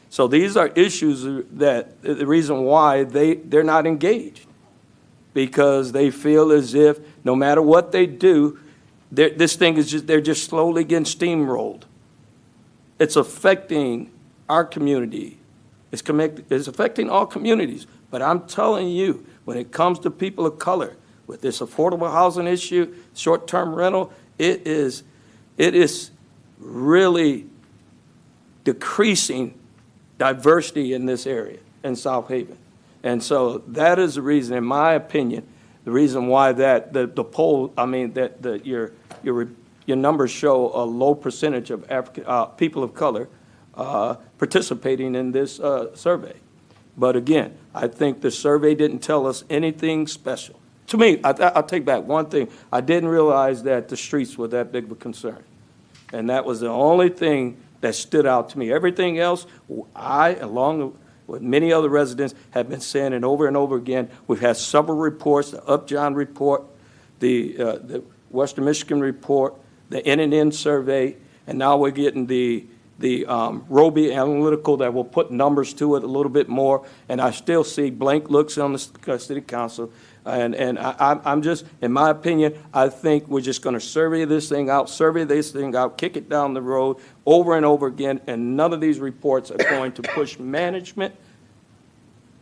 So these are issues that the reason why they're not engaged, because they feel as if no matter what they do, this thing is they're just slowly getting steamrolled. It's affecting our community. It's affecting all communities. But I'm telling you, when it comes to people of color, with this affordable housing issue, short-term rental, it is really decreasing diversity in this area in South Haven. And so that is the reason, in my opinion, the reason why that the poll, I mean, that your numbers show a low percentage of people of color participating in this survey. But again, I think the survey didn't tell us anything special. To me, I'll take back one thing. I didn't realize that the streets were that big of a concern. And that was the only thing that stood out to me. Everything else, I, along with many other residents, have been saying it over and over again. We've had several reports, the Upjohn report, the Western Michigan report, the NNN survey, and now we're getting the Roby Analytical that will put numbers to it a little bit more. And I still see blank looks on the city council. And I'm just, in my opinion, I think we're just going to survey this thing out, kick it down the road over and over again, and none of these reports are going to push management.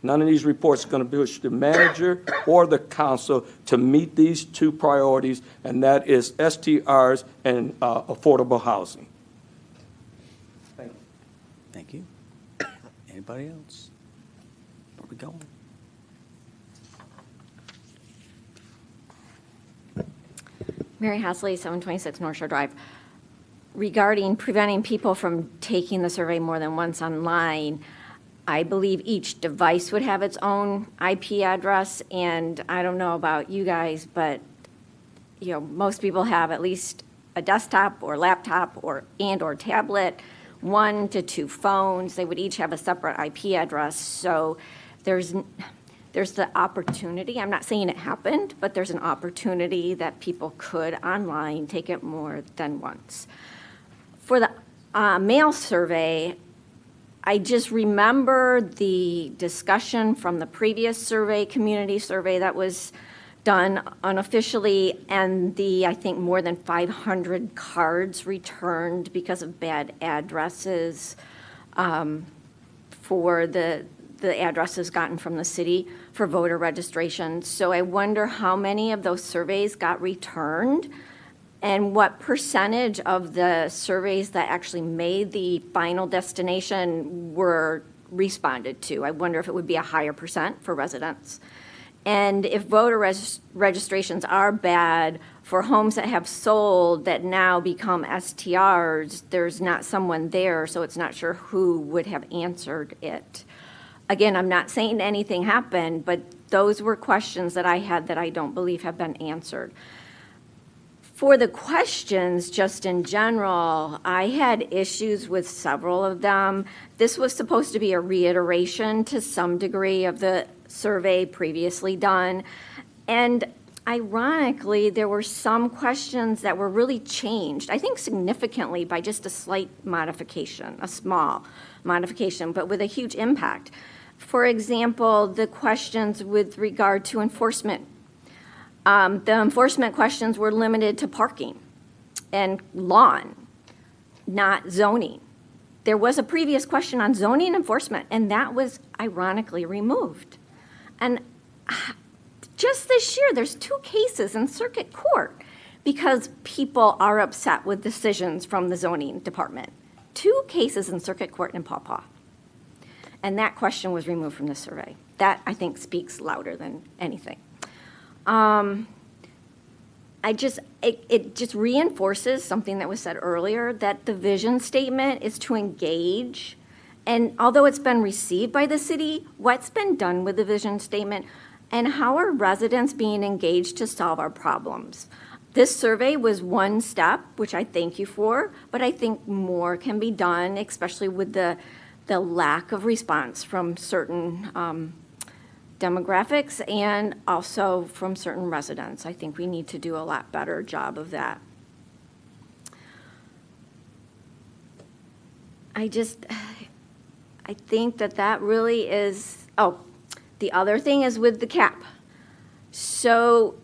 None of these reports are going to push the manager or the council to meet these two priorities, and that is STRs and affordable housing. Thank you. Thank you. Anybody else? Where are we going? Mary Hasley, 726 North Shore Drive. Regarding preventing people from taking the survey more than once online, I believe each device would have its own IP address, and I don't know about you guys, but most people have at least a desktop or laptop or tablet, 1 to 2 phones. They would each have a separate IP address, so there's the opportunity. I'm not saying it happened, but there's an opportunity that people could online take it more than once. For the mail survey, I just remember the discussion from the previous survey, community survey that was done unofficially, and I think more than 500 cards returned because of bad addresses for the addresses gotten from the city for voter registration. So I wonder how many of those surveys got returned and what percentage of the surveys that actually made the final destination were responded to. I wonder if it would be a higher percent for residents. And if voter registrations are bad for homes that have sold that now become STRs, there's not someone there, so it's not sure who would have answered it. Again, I'm not saying anything happened, but those were questions that I had that I don't believe have been answered. For the questions, just in general, I had issues with several of them. This was supposed to be a reiteration to some degree of the survey previously done. And ironically, there were some questions that were really changed, I think significantly by just a slight modification, a small modification, but with a huge impact. For example, the questions with regard to enforcement. The enforcement questions were limited to parking and lawn, not zoning. There was a previous question on zoning enforcement, and that was ironically removed. And just this year, there's 2 cases in circuit court because people are upset with decisions from the zoning department. 2 cases in circuit court in Paw Paw. And that question was removed from the survey. That, I think, speaks louder than anything. It just reinforces something that was said earlier, that the vision statement is to engage. And although it's been received by the city, what's been done with the vision statement, and how are residents being engaged to solve our problems? This survey was one step, which I thank you for, but I think more can be done, especially with the lack of response from certain demographics and also from certain residents. I think we need to do a lot better job of that. I think that really is, the other thing is with the cap. So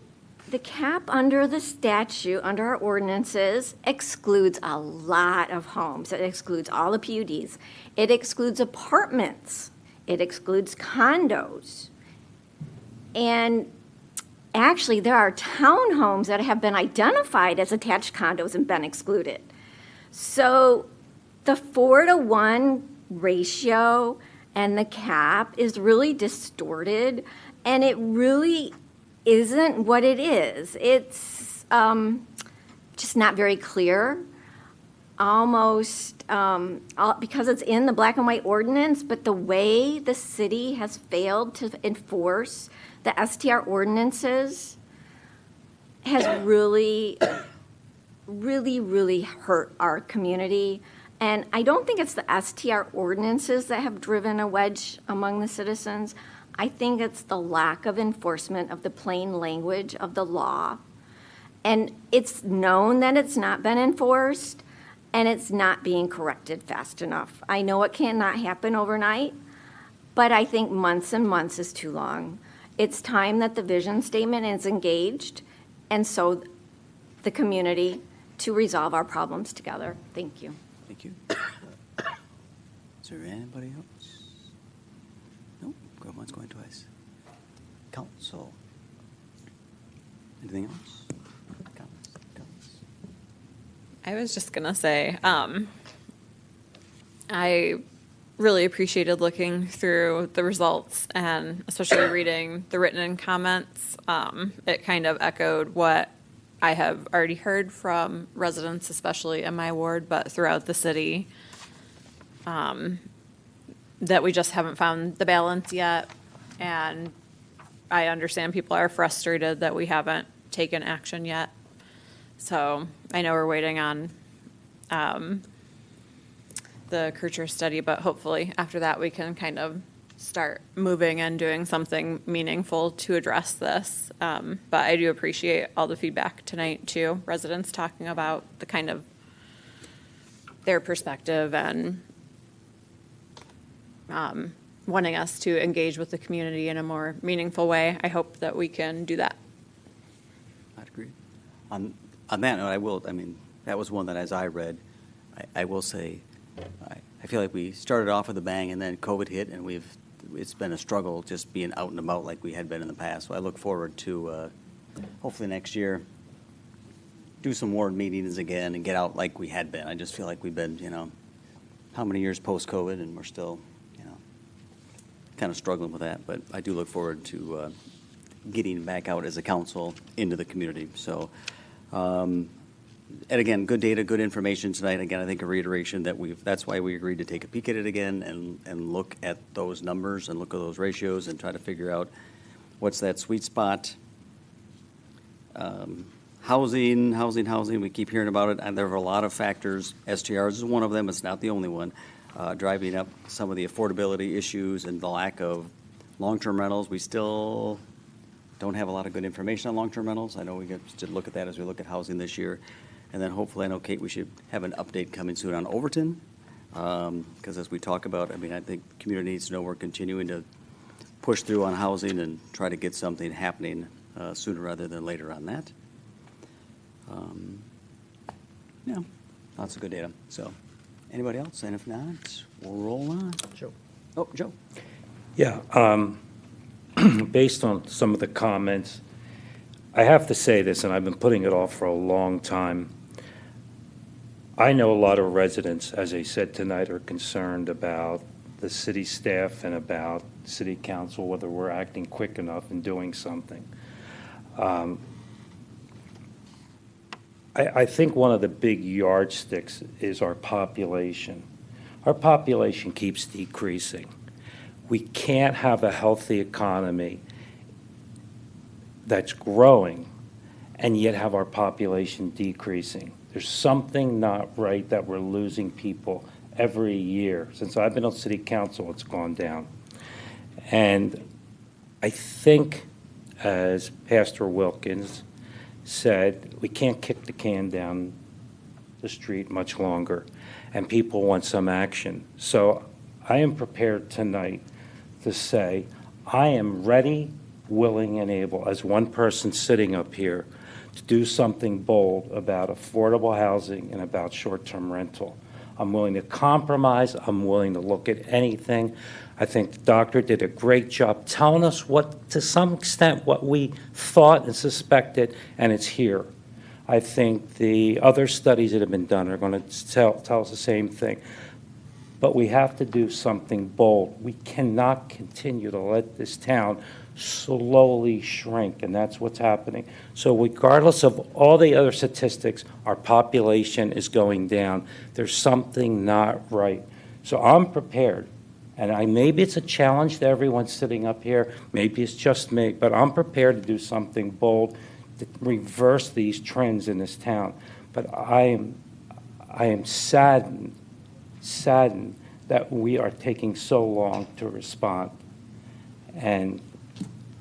the cap under the statute, under our ordinances, excludes a lot of homes. It excludes all the PUDs. It excludes apartments. It excludes condos. And actually, there are townhomes that have been identified as attached condos and been excluded. So the 4-to-1 ratio and the cap is really distorted, and it really isn't what it is. It's just not very clear, almost because it's in the black and white ordinance, but the way the city has failed to enforce the STR ordinances has really, really, really hurt our community. And I don't think it's the STR ordinances that have driven a wedge among the citizens. I think it's the lack of enforcement of the plain language of the law. And it's known that it's not been enforced, and it's not being corrected fast enough. I know it cannot happen overnight, but I think months and months is too long. It's time that the vision statement is engaged, and so the community, to resolve our problems together. Thank you. Thank you. Is there anybody else? Nope, going once, going twice. Council. Anything else? Comments? I was just going to say, I really appreciated looking through the results and especially reading the written comments. It kind of echoed what I have already heard from residents, especially in my ward, but throughout the city, that we just haven't found the balance yet. And I understand people are frustrated that we haven't taken action yet. So I know we're waiting on the Kircher study, but hopefully after that we can kind of start moving and doing something meaningful to address this. But I do appreciate all the feedback tonight too, residents talking about the kind of their perspective and wanting us to engage with the community in a more meaningful way. I hope that we can do that. I'd agree. On that note, that was one that as I read, I will say, I feel like we started off with a bang and then COVID hit, and it's been a struggle just being out and about like we had been in the past. So I look forward to hopefully next year do some ward meetings again and get out like we had been. I just feel like we've been, how many years post-COVID, and we're still, kind of struggling with that. But I do look forward to getting back out as a council into the community. So, and again, good data, good information tonight. Again, I think a reiteration that that's why we agreed to take a peek at it again and look at those numbers and look at those ratios and try to figure out what's that sweet spot. Housing, we keep hearing about it, and there are a lot of factors. STRs is one of them, it's not the only one, driving up some of the affordability issues and the lack of long-term rentals. We still don't have a lot of good information on long-term rentals. I know we get to look at that as we look at housing this year. And then hopefully, I know, Kate, we should have an update coming soon on Overton. Because as we talk about, I mean, I think the community needs to know we're continuing to push through on housing and try to get something happening sooner rather than later on that. Yeah, lots of good data. So, anybody else? And if not, we'll roll on. Joe. Oh, Joe. Yeah, based on some of the comments, I have to say this, and I've been putting it off for a long time. I know a lot of residents, as I said tonight, are concerned about the city staff and about city council, whether we're acting quick enough in doing something. I think one of the big yardsticks is our population. Our population keeps decreasing. We can't have a healthy economy that's growing and yet have our population decreasing. There's something not right that we're losing people every year. Since I've been on city council, it's gone down. And I think, as Pastor Wilkins said, we can't kick the can down the street much longer, and people want some action. So I am prepared tonight to say, I am ready, willing, and able, as one person sitting up here, to do something bold about affordable housing and about short-term rental. I'm willing to compromise. I'm willing to look at anything. I think the doctor did a great job telling us what, to some extent, what we thought and suspected, and it's here. I think the other studies that have been done are going to tell us the same thing. But we have to do something bold. We cannot continue to let this town slowly shrink, and that's what's happening. So regardless of all the other statistics, our population is going down. There's something not right. So I'm prepared, and maybe it's a challenge to everyone sitting up here, maybe it's just me, but I'm prepared to do something bold to reverse these trends in this town. But I am saddened that we are taking so long to respond. And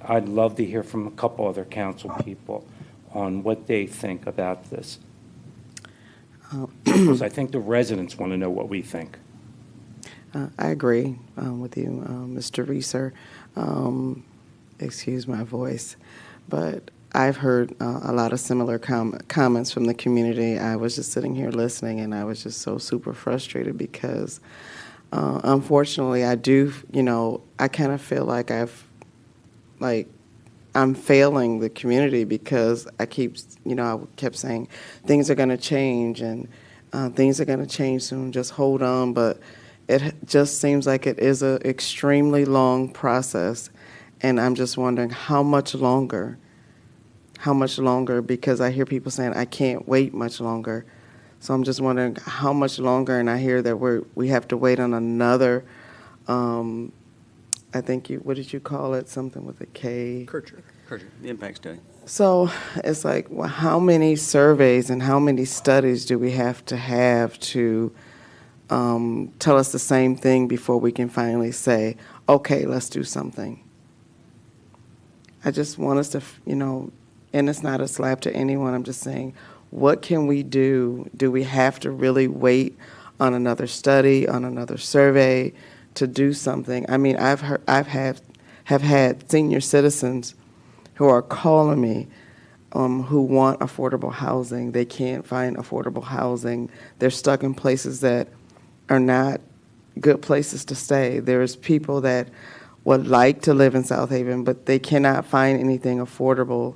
I'd love to hear from a couple other council people on what they think about this. Because I think the residents want to know what we think. I agree with you, Mr. Reeser. Excuse my voice, but I've heard a lot of similar comments from the community. I was just sitting here listening, and I was just so super frustrated because, unfortunately, I do, I kind of feel like I'm failing the community because I kept saying things are going to change and things are going to change soon. Just hold on, but it just seems like it is an extremely long process, and I'm just wondering how much longer. Because I hear people saying I can't wait much longer. So I'm just wondering how much longer, and I hear that we have to wait on another, I think what did you call it? Something with a K? Kircher, the impact study. So it's like, well, how many surveys and how many studies do we have to tell us the same thing before we can finally say, okay, let's do something? I just want us to, and it's not a slap to anyone, I'm just saying, what can we do? Do we have to really wait on another study, on another survey to do something? I mean, have had senior citizens who are calling me who want affordable housing. They can't find affordable housing. They're stuck in places that are not good places to stay. There's people that would like to live in South Haven, but they cannot find anything affordable.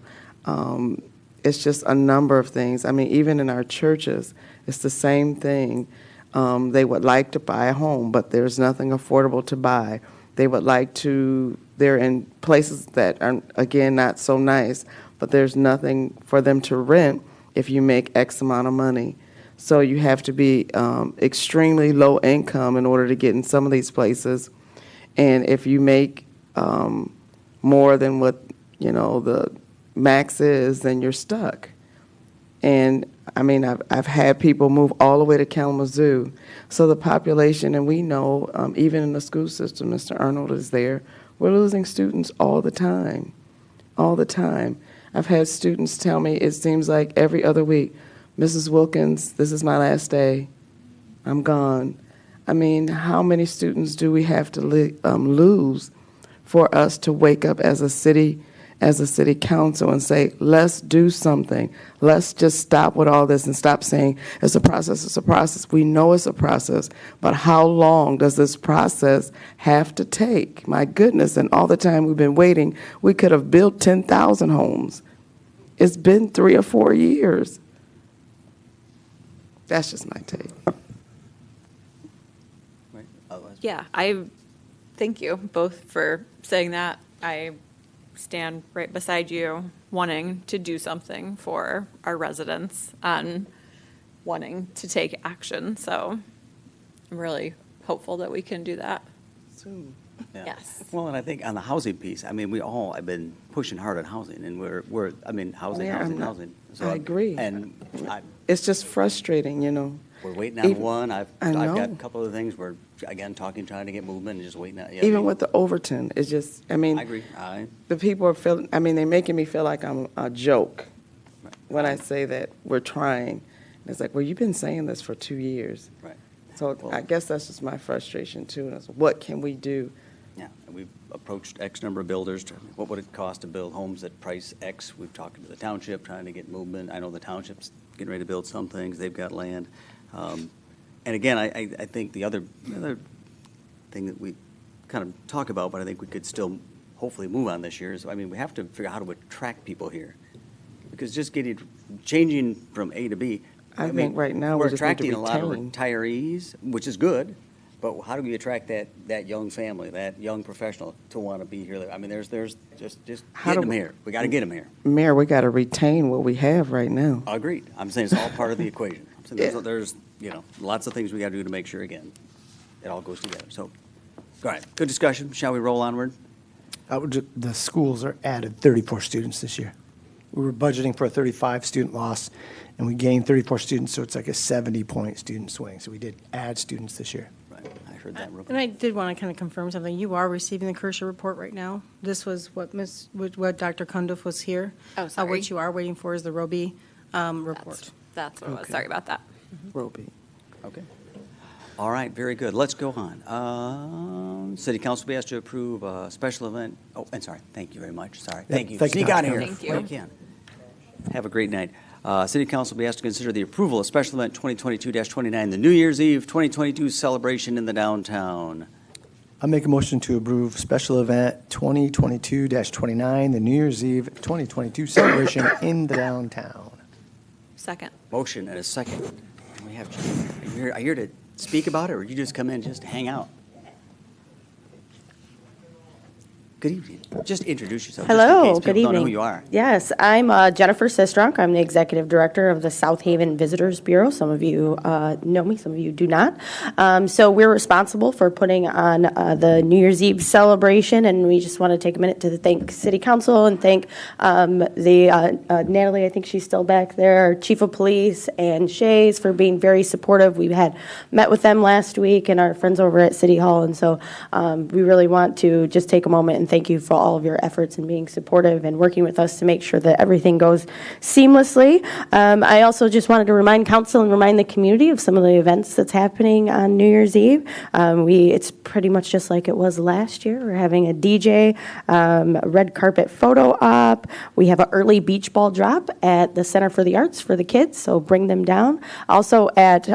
It's just a number of things. I mean, even in our churches, it's the same thing. They would like to buy a home, but there's nothing affordable to buy. They would like to, they're in places that are, again, not so nice, but there's nothing for them to rent if you make X amount of money. So you have to be extremely low income in order to get in some of these places. And if you make more than what, the max is, then you're stuck. And I mean, I've had people move all the way to Kalamazoo. So the population, and we know, even in the school system, Mr. Arnold is there, we're losing students all the time. all the time. I've had students tell me it seems like every other week, Mrs. Wilkins, this is my last day. I'm gone. I mean, how many students do we have to lose for us to wake up as a city council and say, let's do something. Let's just stop with all this and stop saying it's a process, it's a process. We know it's a process, but how long does this process have to take? My goodness, and all the time we've been waiting, we could have built 10,000 homes. It's been 3 or 4 years. That's just my take. Yeah, I thank you both for saying that. I stand right beside you, wanting to do something for our residents and wanting to take action. So I'm really hopeful that we can do that. Soon. Yeah. Yes. Well, and I think on the housing piece, I mean, we all have been pushing hard on housing, and housing. So I agree. And It's just frustrating, we're waiting on one. I've got know. a couple of things. We're, again, trying to get movement and just waiting on. Even with the Overton, it's just, I mean. I agree. The people are feeling, they're making me feel like I'm a joke when I say that we're trying. And it's like, well, you've been saying this for 2 years. Right. So I guess that's just my frustration too. And it's, what can we do? Yeah, and we've approached X number of builders. What would it cost to build homes at price X? We've talked to the township, trying to get movement. I know the township's getting ready to build some things. They've got land. And again, I think the other thing that we kind of talk about, but I think we could still hopefully move on this year is, we have to figure out how to attract people here. Because just changing from A to B, I think right now we're we just need to attracting a lot of retain. retirees, which is good, but how do we attract that young family, that young professional to want to be here? There's just How getting do them we- here. We got to get them here. Mayor, we got to retain what we have right now. Agreed. I'm saying it's all part of the equation. I'm saying Yeah. there's lots of things we got to do to make sure, again, it all goes together. So, all right, good discussion. Shall we roll onward? The schools are added 34 students this year. We were budgeting for a 35-student loss, and we gained 34 students, so it's like a 70-point student swing. So we did add students this year. Right, I heard that. And I did want to kind of confirm something. You are receiving the Kershaw report right now. This was what Dr. Cundiff was here. Oh, sorry. What you are waiting for is the Roby report. That's what it was. Okay. Sorry about that. Roby. Okay. All right, very good. Let's go on. City Council will be asked to approve a special event. Oh, and sorry, thank you very much. Sorry. Yeah, Thank you. thank you, Sneak out Dr. of here. Thank before you. can. Have a great night. City Council will be asked to consider the approval of special event 2022-29, the New Year's Eve 2022 celebration in the downtown. I make a motion to approve special event 2022-29, the New Year's Eve 2022 celebration in the downtown. Second. Motion and a second. Can we have, are you here to speak about it, or you just come in just to hang out? Good evening. Just introduce yourself. just in Hello, case good people don't know evening. who you are. Yes, I'm Jennifer Sistrunk. I'm the Executive Director of the South Haven Visitors Bureau. Some of you know me, some of you do not. So we're responsible for putting on the New Year's Eve celebration, and we just want to take a minute to thank City Council and thank Natalie, I think she's still back there, Chief of Police, and Shays for being very supportive. We had met with them last week and our friends over at City Hall, and so we really want to just take a moment and thank you for all of your efforts in being supportive and working with us to make sure that everything goes seamlessly. I also just wanted to remind council and remind the community of some of the events that's happening on New Year's Eve. It's pretty much just like it was last year. We're having a DJ, a red carpet photo op. We have an early beach ball drop at the Center for the Arts for the kids, so bring them down. Also at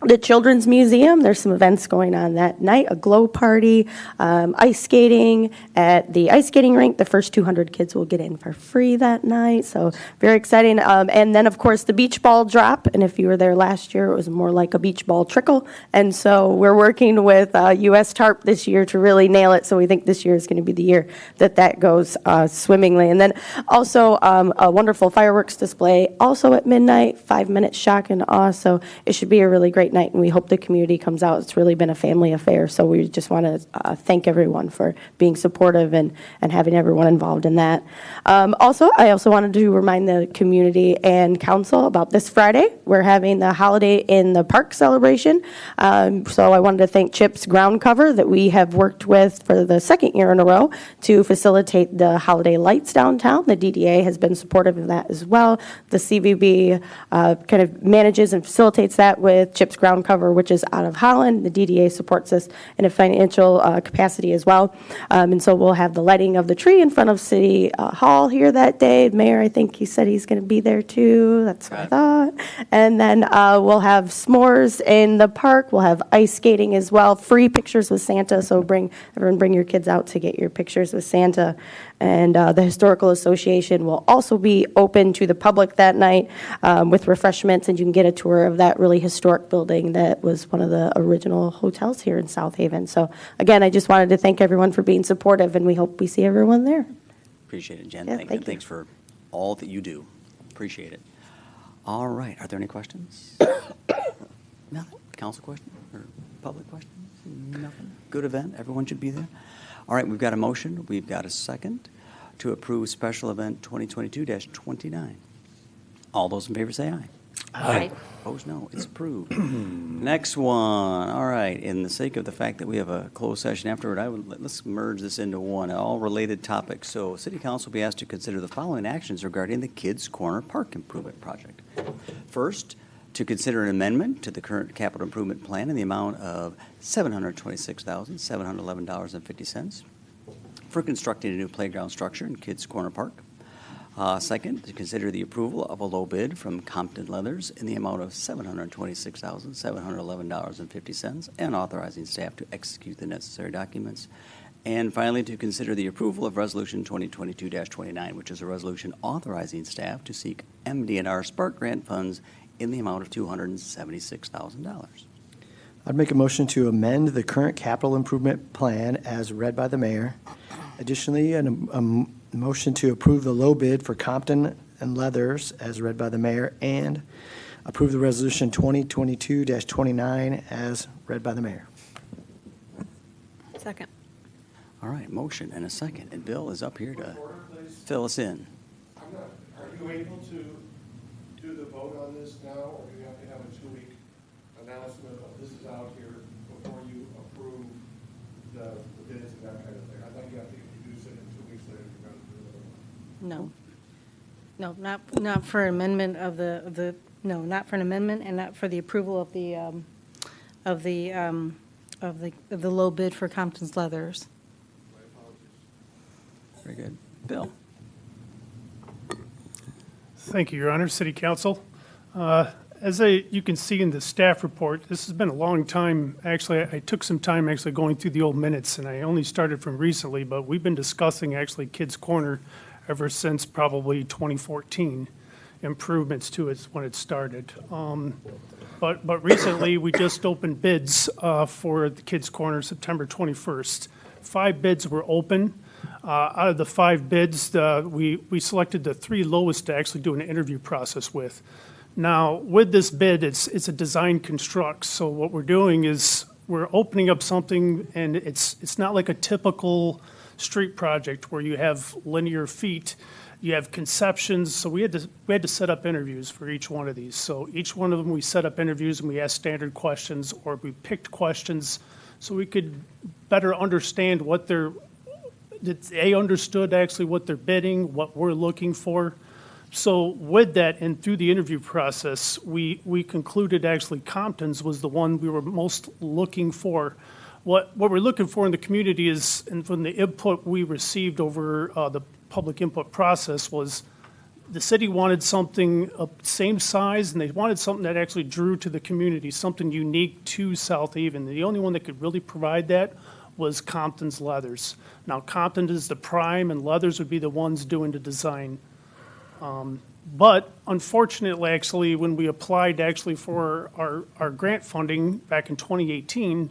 the Children's Museum, there's some events going on that night, a glow party, ice skating at the ice skating rink. The first 200 kids will get in for free that night, so very exciting. And then, of course, the beach ball drop, and if you were there last year, it was more like a beach ball trickle. And so we're working with U.S. TARP this year to really nail it, so we think this year is going to be the year that goes swimmingly. And then also a wonderful fireworks display, also at midnight, 5 minutes shock and awe, so it should be a really great great night, and we hope the community comes out. It's really been a family affair, so we just want to thank everyone for being supportive and having everyone involved in that. I also wanted to remind the community and council about this Friday. We're having the Holiday in the Park celebration. So I wanted to thank Chip's Ground Cover that we have worked with for the second year in a row to facilitate the holiday lights downtown. The DDA has been supportive of that as well. The CVB kind of manages and facilitates that with Chip's Ground Cover, which is out of Holland. The DDA supports us in a financial capacity as well. And so we'll have the lighting of the tree in front of City Hall here that day. The mayor, I think he said he's going to be there too. That's what I thought. And then we'll have s'mores in the park. We'll have ice skating as well. Free pictures with Santa. So everyone bring your kids out to get your pictures with Santa. And the Historical Association will also be open to the public that night with refreshments, and you can get a tour of that really historic building that was one of the original hotels here in South Haven. So again, I just wanted to thank everyone for being supportive, and we hope we see everyone there. Appreciate it, Jen. Yeah, Thank thank you. Thanks for all that you do. Appreciate it. All right, are there any questions? Nothing? Council question or public questions? Nothing? Good event, everyone should be there. All right, we've got a motion, we've got a second to approve special event 2022-29. All those in favor say aye. Aye. Opposed, no. It's approved. Next one. All right. In the sake of the fact that we have a closed session afterward, let's merge this into one. All related topics. So, City Council will be asked to consider the following actions regarding the Kids Corner Park Improvement Project. First, to consider an amendment to the current capital improvement plan in the amount of $726,711.50 for constructing a new playground structure in Kids Corner Park. Second, to consider the approval of a low bid from Compton Leathers in the amount of $726,711.50 and authorizing staff to execute the necessary documents. And finally, to consider the approval of Resolution 2022-29, which is a resolution authorizing staff to seek MD&R Spark Grant funds in the amount of $276,000. I'd make a motion to amend the current capital improvement plan as read by the mayor. Additionally, a motion to approve the low bid for Compton and Leathers as read by the mayor, and approve the resolution 2022-29 as read by the mayor. Second. All right, motion and a second. And Bill is up here to fill us in. Are you able to do the vote on this now, or do you have to have a 2-week announcement of this is out here before you approve the bids and that kind of thing? I think you have to introduce it and 2 weeks later you're going to do it. No. No, not for amendment of not for an amendment and not for the approval of the low bid for Compton's Leathers. Very good. Bill. Thank you, Your Honor, City Council. As you can see in the staff report, this has been a long time. Actually, I took some time actually going through the old minutes, and I only started from recently, but we've been discussing actually Kids Corner ever since probably 2014, improvements to it when it started. But recently, we just opened bids for the Kids Corner September 21st. 5 bids were open. Out of the 5 bids, we selected the 3 lowest to actually do an interview process with. Now, with this bid, it's a design construct. So what we're doing is we're opening up something, and it's not like a typical street project where you have linear feet. You have conceptions. So we had to set up interviews for each one of these. So each one of them, we set up interviews and we asked standard questions, or we picked questions so we could better understand that they understood actually what they're bidding, what we're looking for. So with that, and through the interview process, we concluded actually Compton's was the one we were most looking for. What we're looking for in the community is, and from the input we received over the public input process, was the city wanted something of same size, and they wanted something that actually drew to the community, something unique to South Haven. The only one that could really provide that was Compton's Leathers. Now, Compton is the prime, and Leathers would be the ones doing the design. But unfortunately, actually, when we applied actually for our grant funding back in 2018,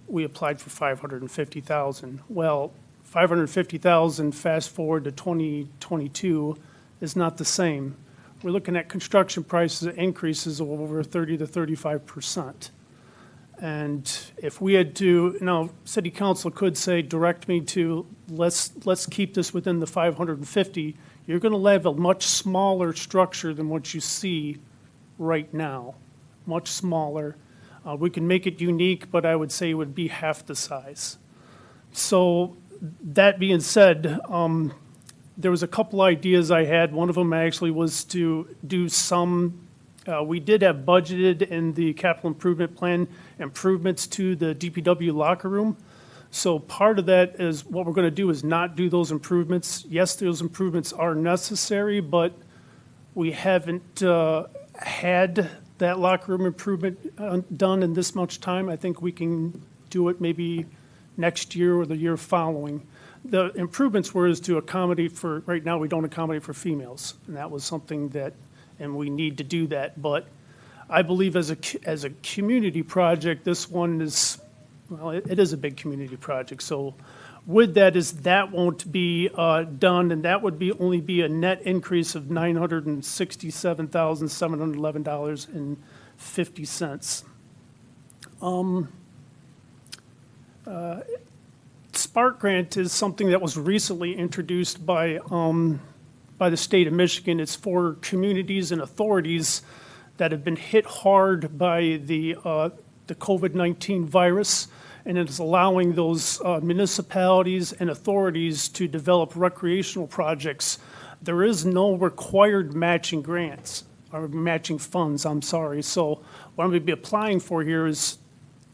we applied for $550,000. Well, $550,000 fast forward to 2022 is not the same. we're looking at construction prices increases of over 30 to 35%. And if we had to, city council could say, direct me to, let's keep this within the 550, you're going to have a much smaller structure than what you see right now, much smaller. We can make it unique, but I would say it would be half the size. So that being said, there was a couple ideas I had. One of them actually was to do some, we did have budgeted in the capital improvement plan improvements to the DPW locker room. So part of that is what we're going to do is not do those improvements. Yes, those improvements are necessary, but we haven't had that locker room improvement done in this much time. I think we can do it maybe next year or the year following. The improvements were is to accommodate for, right now we don't accommodate for females. And that was something that, and we need to do that. But I believe as a community project, this one is, well, it is a big community project. So with that is that won't be done, and that would be only be a net increase of $967,711.50. Spark Grant is something that was recently introduced by the state of Michigan. It's for communities and authorities that have been hit hard by the COVID-19 virus, and it is allowing those municipalities and authorities to develop recreational projects. There is no required matching grants, or matching funds, I'm sorry. So what I'm going to be applying for here is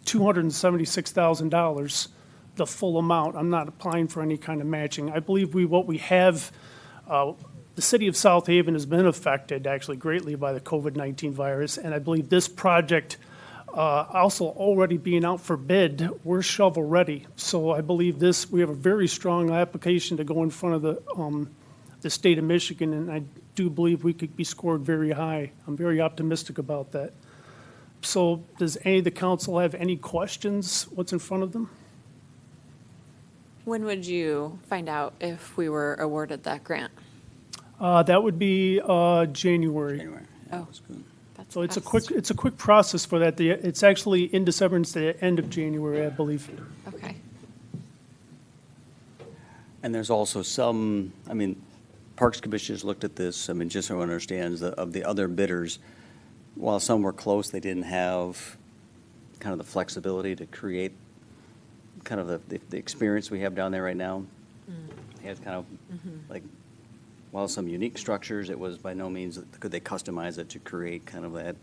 $276,000, the full amount. I'm not applying for any kind of matching. I believe what we have, the city of South Haven has been affected actually greatly by the COVID-19 virus, and I believe this project also already being out for bid, we're shovel ready. So I believe we have a very strong application to go in front of the state of Michigan, and I do believe we could be scored very high. I'm very optimistic about that. So does any of the council have any questions? What's in front of them? When would you find out if we were awarded that grant? That would be January. Oh, So it's a quick process for that. It's actually in December instead of the end of January, I believe. Okay. And there's also some, Parks Commission has looked at this, just so everyone understands, of the other bidders, while some were close, they didn't have kind of the flexibility to create kind of the experience we have down there right now. They had kind of like, while some unique structures, it was by no means could they customize it to create kind of that,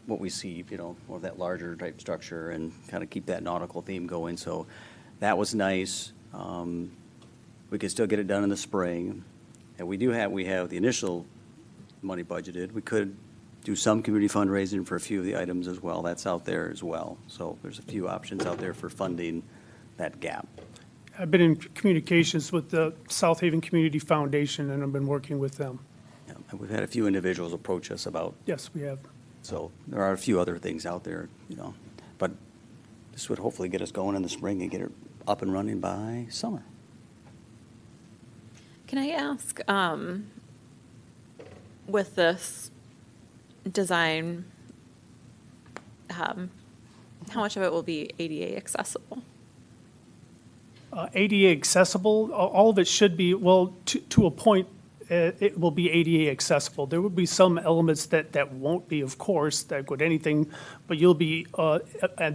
what we see, more of that larger type structure and kind of keep that nautical theme going. So that was nice. We could still get it done in the spring. And we have the initial money budgeted. We could do some community fundraising for a few of the items as well. That's out there as well. So there's a few options out there for funding that gap. I've been in communications with the South Haven Community Foundation, and I've been working with them. Yeah, and we've had a few individuals approach us about. Yes, we have. So there are a few other things out there, but this would hopefully get us going in the spring and get it up and running by summer. Can I ask, with this design, how much of it will be ADA accessible? ADA accessible, all of it should be, well, to a point, it will be ADA accessible. There will be some elements that won't be, of course, that would anything, but you'll be,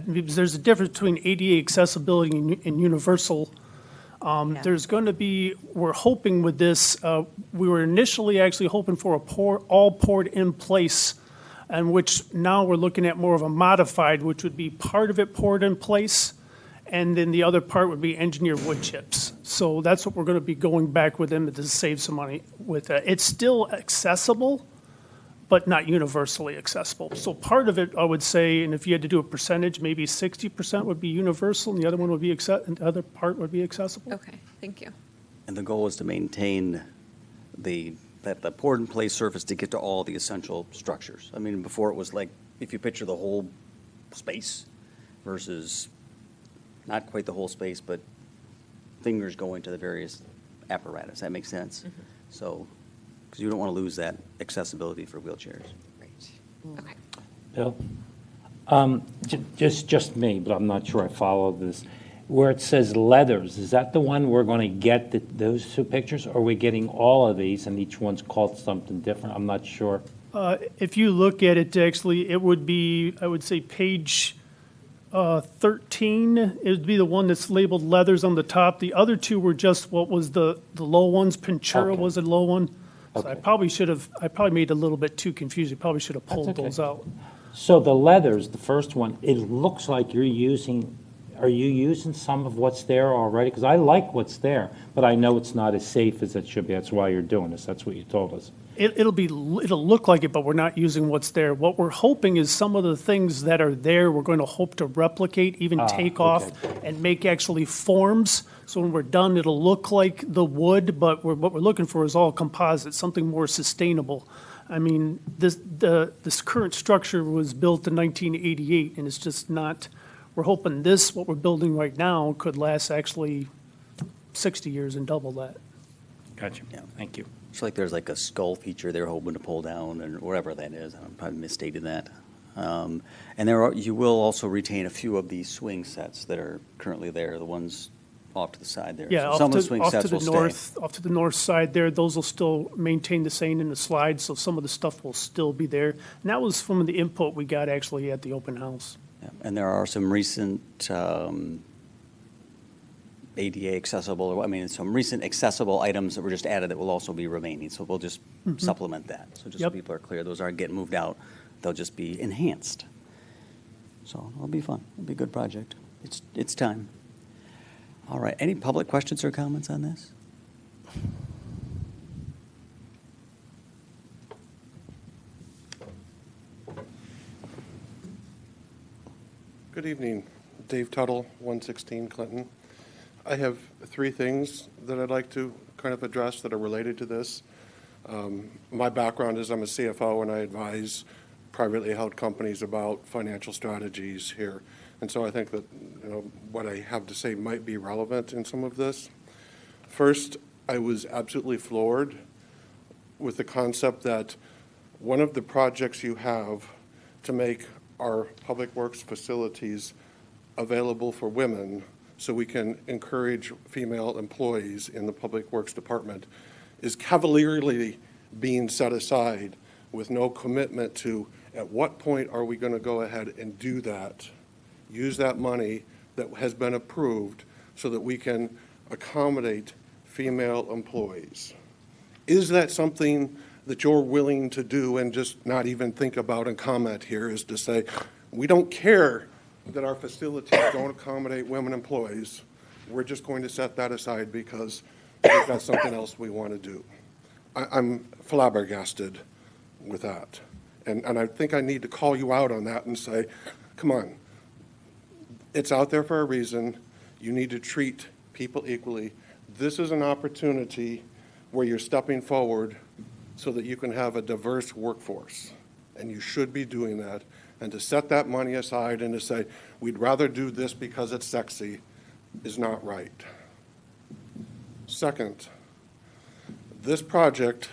there's a difference between ADA accessibility and universal. There's going to be, we're hoping with this, we were initially actually hoping for all poured in place, and which now we're looking at more of a modified, which would be part of it poured in place, and then the other part would be engineered wood chips. So that's what we're going to be going back with them to save some money with that. It's still accessible, but not universally accessible. So part of it, I would say, and if you had to do a percentage, maybe 60% would be universal, and the other one would be and the other part would be accessible. Okay, thank you. And the goal is to maintain the poured in place surface to get to all the essential structures. Before it was like, if you picture the whole space versus not quite the whole space, but fingers going to the various apparatus. That makes sense. So because you don't want to lose that accessibility for wheelchairs. Okay. Bill? Just me, but I'm not sure I follow this. Where it says leathers, is that the one we're going to get, those two pictures? Or are we getting all of these and each one's called something different? I'm not sure. If you look at it, actually, it would be, I would say, page 13. It would be the one that's labeled leathers on the top. The other two were just what was the low ones. Pintura Okay. was a low one. So Okay. I probably made it a little bit too confusing. Probably should have pulled That's okay. those out. So the leathers, the first one, it looks like are you using some of what's there already? Because I like what's there, but I know it's not as safe as it should be. That's why you're doing this. That's what you told us. It'll look like it, but we're not using what's there. What we're hoping is some of the things that are there, we're going to hope to replicate, even take off and make actually forms. So when we're done, it'll look like the wood, but what we're looking for is all composite, something more sustainable. I mean, this current structure was built in 1988, and it's just not, we're hoping what we're building right now could last actually 60 years and double that. Gotcha. Yeah. Thank you. It's like there's like a skull feature they're hoping to pull down, and whatever that is. I probably misstated that. And you will also retain a few of these swing sets that are currently there, the ones off to the side there. Yeah, So some of the swing sets will stay. off to the north side there, those will still maintain the same in the slides, so some of the stuff will still be there. And that was from the input we got actually at the open house. Yeah. And there are some recent ADA accessible, some recent accessible items that were just added that will also be remaining. So we'll just supplement that. So just so Yep. people are clear, those aren't getting moved out. They'll just be enhanced. So it'll be fun. It'll be a good project. It's time. All right. Any public questions or comments on this? Good evening. Dave Tuttle, 116 Clinton. I have three things that I'd like to kind of address that are related to this. My background is I'm a CFO and I advise privately held companies about financial strategies here. And so I think that what I have to say might be relevant in some of this. First, I was absolutely floored with the concept that one of the projects you have to make our public works facilities available for women so we can encourage female employees in the Public Works Department is cavalierly being set aside with no commitment to at what point are we going to go ahead and do that, use that money that has been approved so that we can accommodate female employees. Is that something that you're willing to do and just not even think about and comment here, is to say, we don't care that our facilities don't accommodate women employees. We're just going to set that aside because we've got something else we want to do. I'm flabbergasted with that. And I think I need to call you out on that and say, come on, it's out there for a reason. You need to treat people equally. This is an opportunity where you're stepping forward so that you can have a diverse workforce. And you should be doing that. And to set that money aside and to say, we'd rather do this because it's sexy, is not right. Second, this project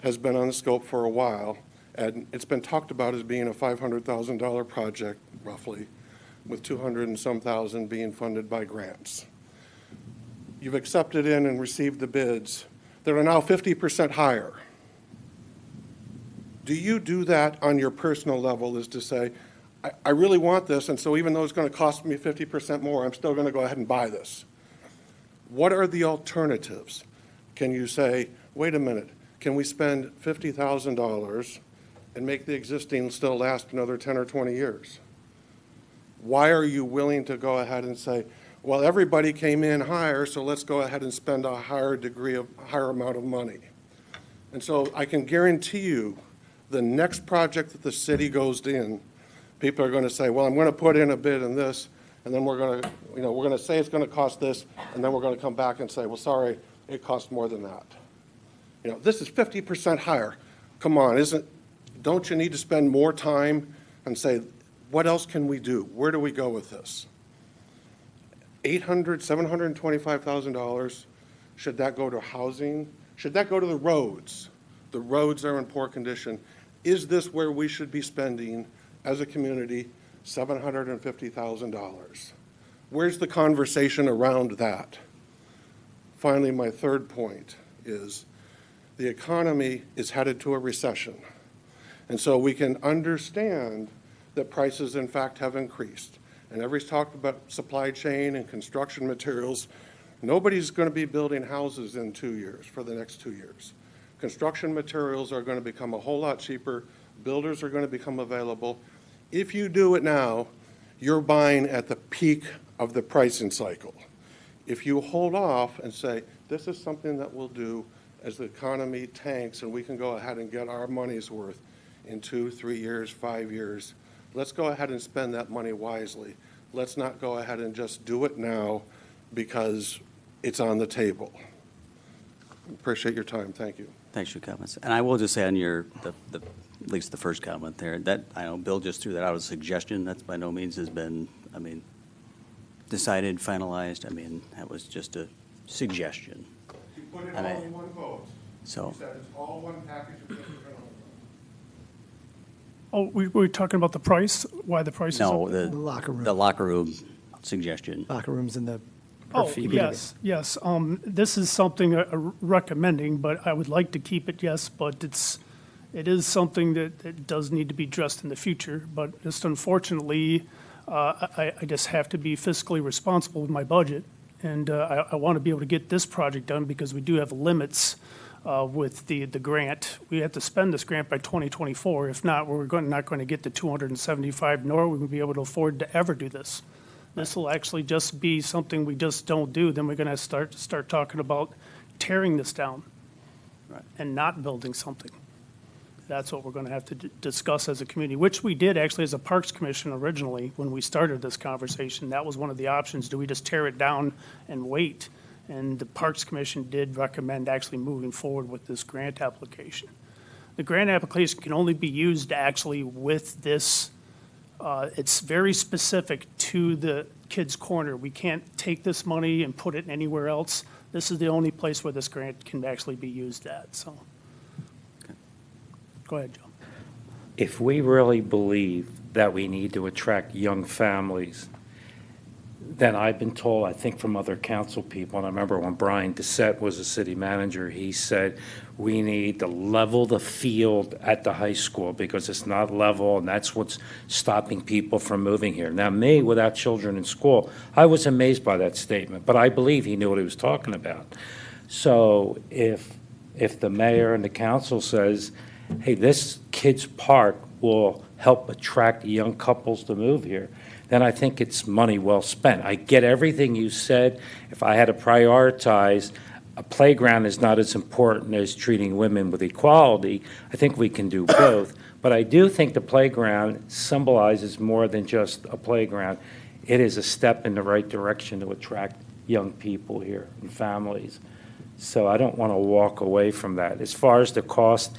has been on the scope for a while, and it's been talked about as being a $500,000 project, roughly, with 200 and some thousand being funded by grants. You've accepted in and received the bids that are now 50% higher. Do you do that on your personal level, is to say, I really want this, and so even though it's going to cost me 50% more, I'm still going to go ahead and buy this? What are the alternatives? Can you say, wait a minute, can we spend $50,000 and make the existing still last another 10 or 20 years? Why are you willing to go ahead and say, well, everybody came in higher, so let's go ahead and spend a higher amount of money? And so I can guarantee you the next project that the city goes in, people are going to say, well, I'm going to put in a bid in this, and then we're going to say it's going to cost this, and then we're going to come back and say, well, sorry, it cost more than that. This is 50% higher. Come on, don't you need to spend more time and say, what else can we do? Where do we go with this? $725,000, should that go to housing? Should that go to the roads? the roads are in poor condition. Is this where we should be spending, as a community, $750,000? Where's the conversation around that? Finally, my third point is the economy is headed to a recession. And so we can understand that prices, in fact, have increased. And everybody's talked about supply chain and construction materials. Nobody's going to be building houses in 2 years, for the next 2 years. Construction materials are going to become a whole lot cheaper. Builders are going to become available. If you do it now, you're buying at the peak of the pricing cycle. If you hold off and say, this is something that we'll do as the economy tanks and we can go ahead and get our money's worth in 2, 3 years, 5 years, let's go ahead and spend that money wisely. Let's not go ahead and just do it now because it's on the table. Appreciate your time. Thank you. Thanks for your comments. And I will just say on your, at least the first comment there, that, I know Bill just threw that out as a suggestion. That's by no means has been, decided, finalized. That was just a suggestion. You put it all in one vote. So. You said it's all one package of different. Oh, we were talking about the price, why the price is up? No, the locker room. The locker room suggestion. Locker rooms in the. Oh, yes, yes. This is something recommending, but I would like to keep it, yes, but it is something that does need to be addressed in the future. But just unfortunately, I just have to be fiscally responsible with my budget. And I want to be able to get this project done because we do have limits with the grant. We have to spend this grant by 2024. If not, we're not going to get the 275, nor will we be able to afford to ever do this. This will actually just be something we just don't do. Then we're going to start talking about tearing this down and not building something. That's what we're going to have to discuss as a community, which we did actually as a Parks Commission originally when we started this conversation. That was one of the options. Do we just tear it down and wait? And the Parks Commission did recommend actually moving forward with this grant application. The grant application can only be used actually with this. It's very specific to the Kids Corner. We can't take this money and put it anywhere else. This is the only place where this grant can actually be used at, so. Go ahead, Joe. If we really believe that we need to attract young families, then I've been told, I think from other council people, and I remember when Brian Doucette was the city manager, he said, we need to level the field at the high school because it's not level, and that's what's stopping people from moving here. Now, me, without children in school, I was amazed by that statement, but I believe he knew what he was talking about. So if the mayor and the council says, hey, this kids' park will help attract young couples to move here, then I think it's money well spent. I get everything you said. If I had to prioritize, a playground is not as important as treating women with equality. I think we can do both. But I do think the playground symbolizes more than just a playground. It is a step in the right direction to attract young people here and families. So I don't want to walk away from that. As far as the cost,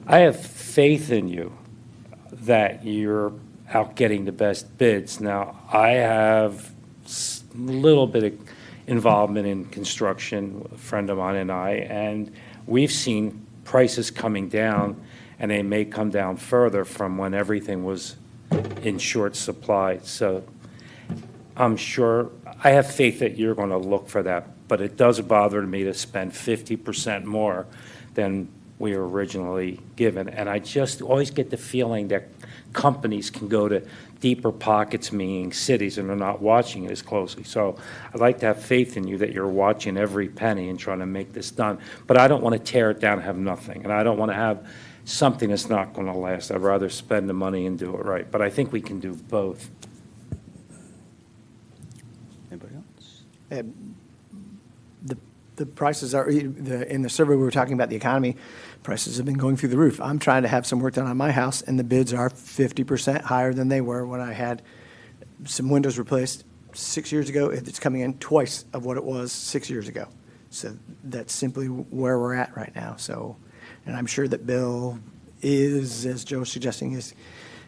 I have faith in you that you're out getting the best bids. Now, I have a little bit of involvement in construction, a friend of mine and I, and we've seen prices coming down, and they may come down further from when everything was in short supply. So I'm sure, I have faith that you're going to look for that, but it does bother me to spend 50% more than we were originally given. And I just always get the feeling that companies can go to deeper pockets, meaning cities, and they're not watching it as closely. So I'd like to have faith in you that you're watching every penny and trying to make this done. But I don't want to tear it down and have nothing. And I don't want to have something that's not going to last. I'd rather spend the money and do it right. But I think we can do both. Anybody else? The prices are, in the survey we were talking about the economy, prices have been going through the roof. I'm trying to have some work done on my house, and the bids are 50% higher than they were when I had some windows replaced 6 years ago. It's coming in twice of what it was 6 years ago. So that's simply where we're at right now. So, and I'm sure that Bill is, as Joe's suggesting, is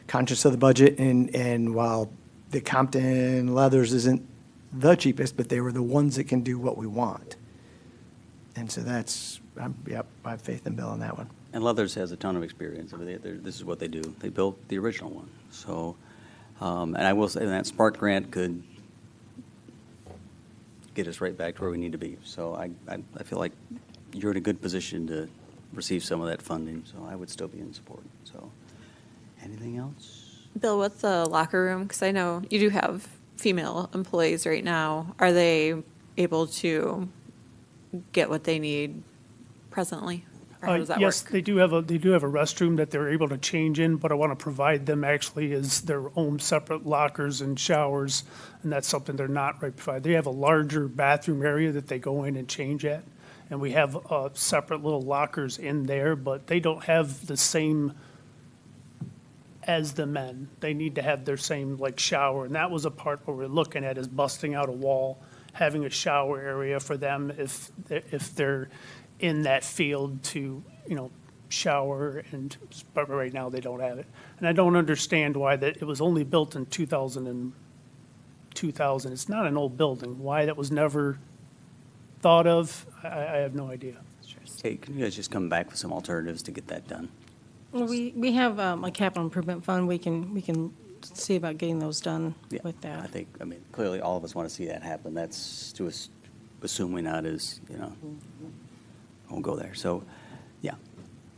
conscious of the budget. And while the Compton Leathers isn't the cheapest, but they were the ones that can do what we want. And so that's Yep, I have faith in Bill on that one. And Leathers has a ton of experience. I mean, this is what they do. They built the original one. So, and I will say that Spark grant could get us right back to where we need to be. So I feel like you're in a good position to receive some of that funding. So I would still be in support. So, anything else? Bill, with the locker room, because I know you do have female employees right now, are they able to get what they need presently? Or how does that Yes, work? they do have a restroom that they're able to change in, but I want to provide them actually as their own separate lockers and showers, and that's something they're not right provided. They have a larger bathroom area that they go in and change at, and we have separate little lockers in there, but they don't have the same as the men. They need to have their same like shower, and that was a part where we're looking at is busting out a wall, having a shower area for them if they're in that field to, shower, but right now they don't have it. And I don't understand why that, it was only built in 2000. It's not an old building. Why that was never thought of, I have no idea. Hey, can you guys just come back with some alternatives to get that done? Well, we have a capital improvement fund. We can see about getting those done with that. I mean, clearly all of us want to see that happen. That's to assume we not as, won't go there. So, yeah,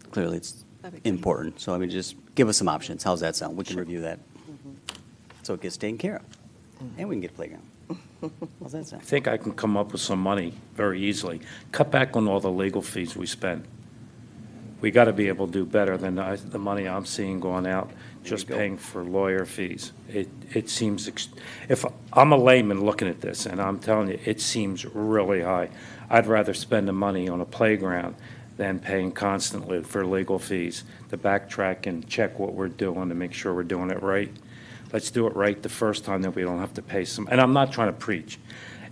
clearly it's important. So, I mean, just give us some options. How's that sound? We can review that. So it gets taken care of. And we can get a playground. How's that sound? I think I can come up with some money very easily. Cut back on all the legal fees we spend. We got to be able to do better than the money I'm seeing going out, just paying for lawyer fees. It seems, if I'm a layman looking at this, and I'm telling you, it seems really high. I'd rather spend the money on a playground than paying constantly for legal fees to backtrack and check what we're doing to make sure we're doing it right. Let's do it right the first time, then we don't have to pay some. And I'm not trying to preach.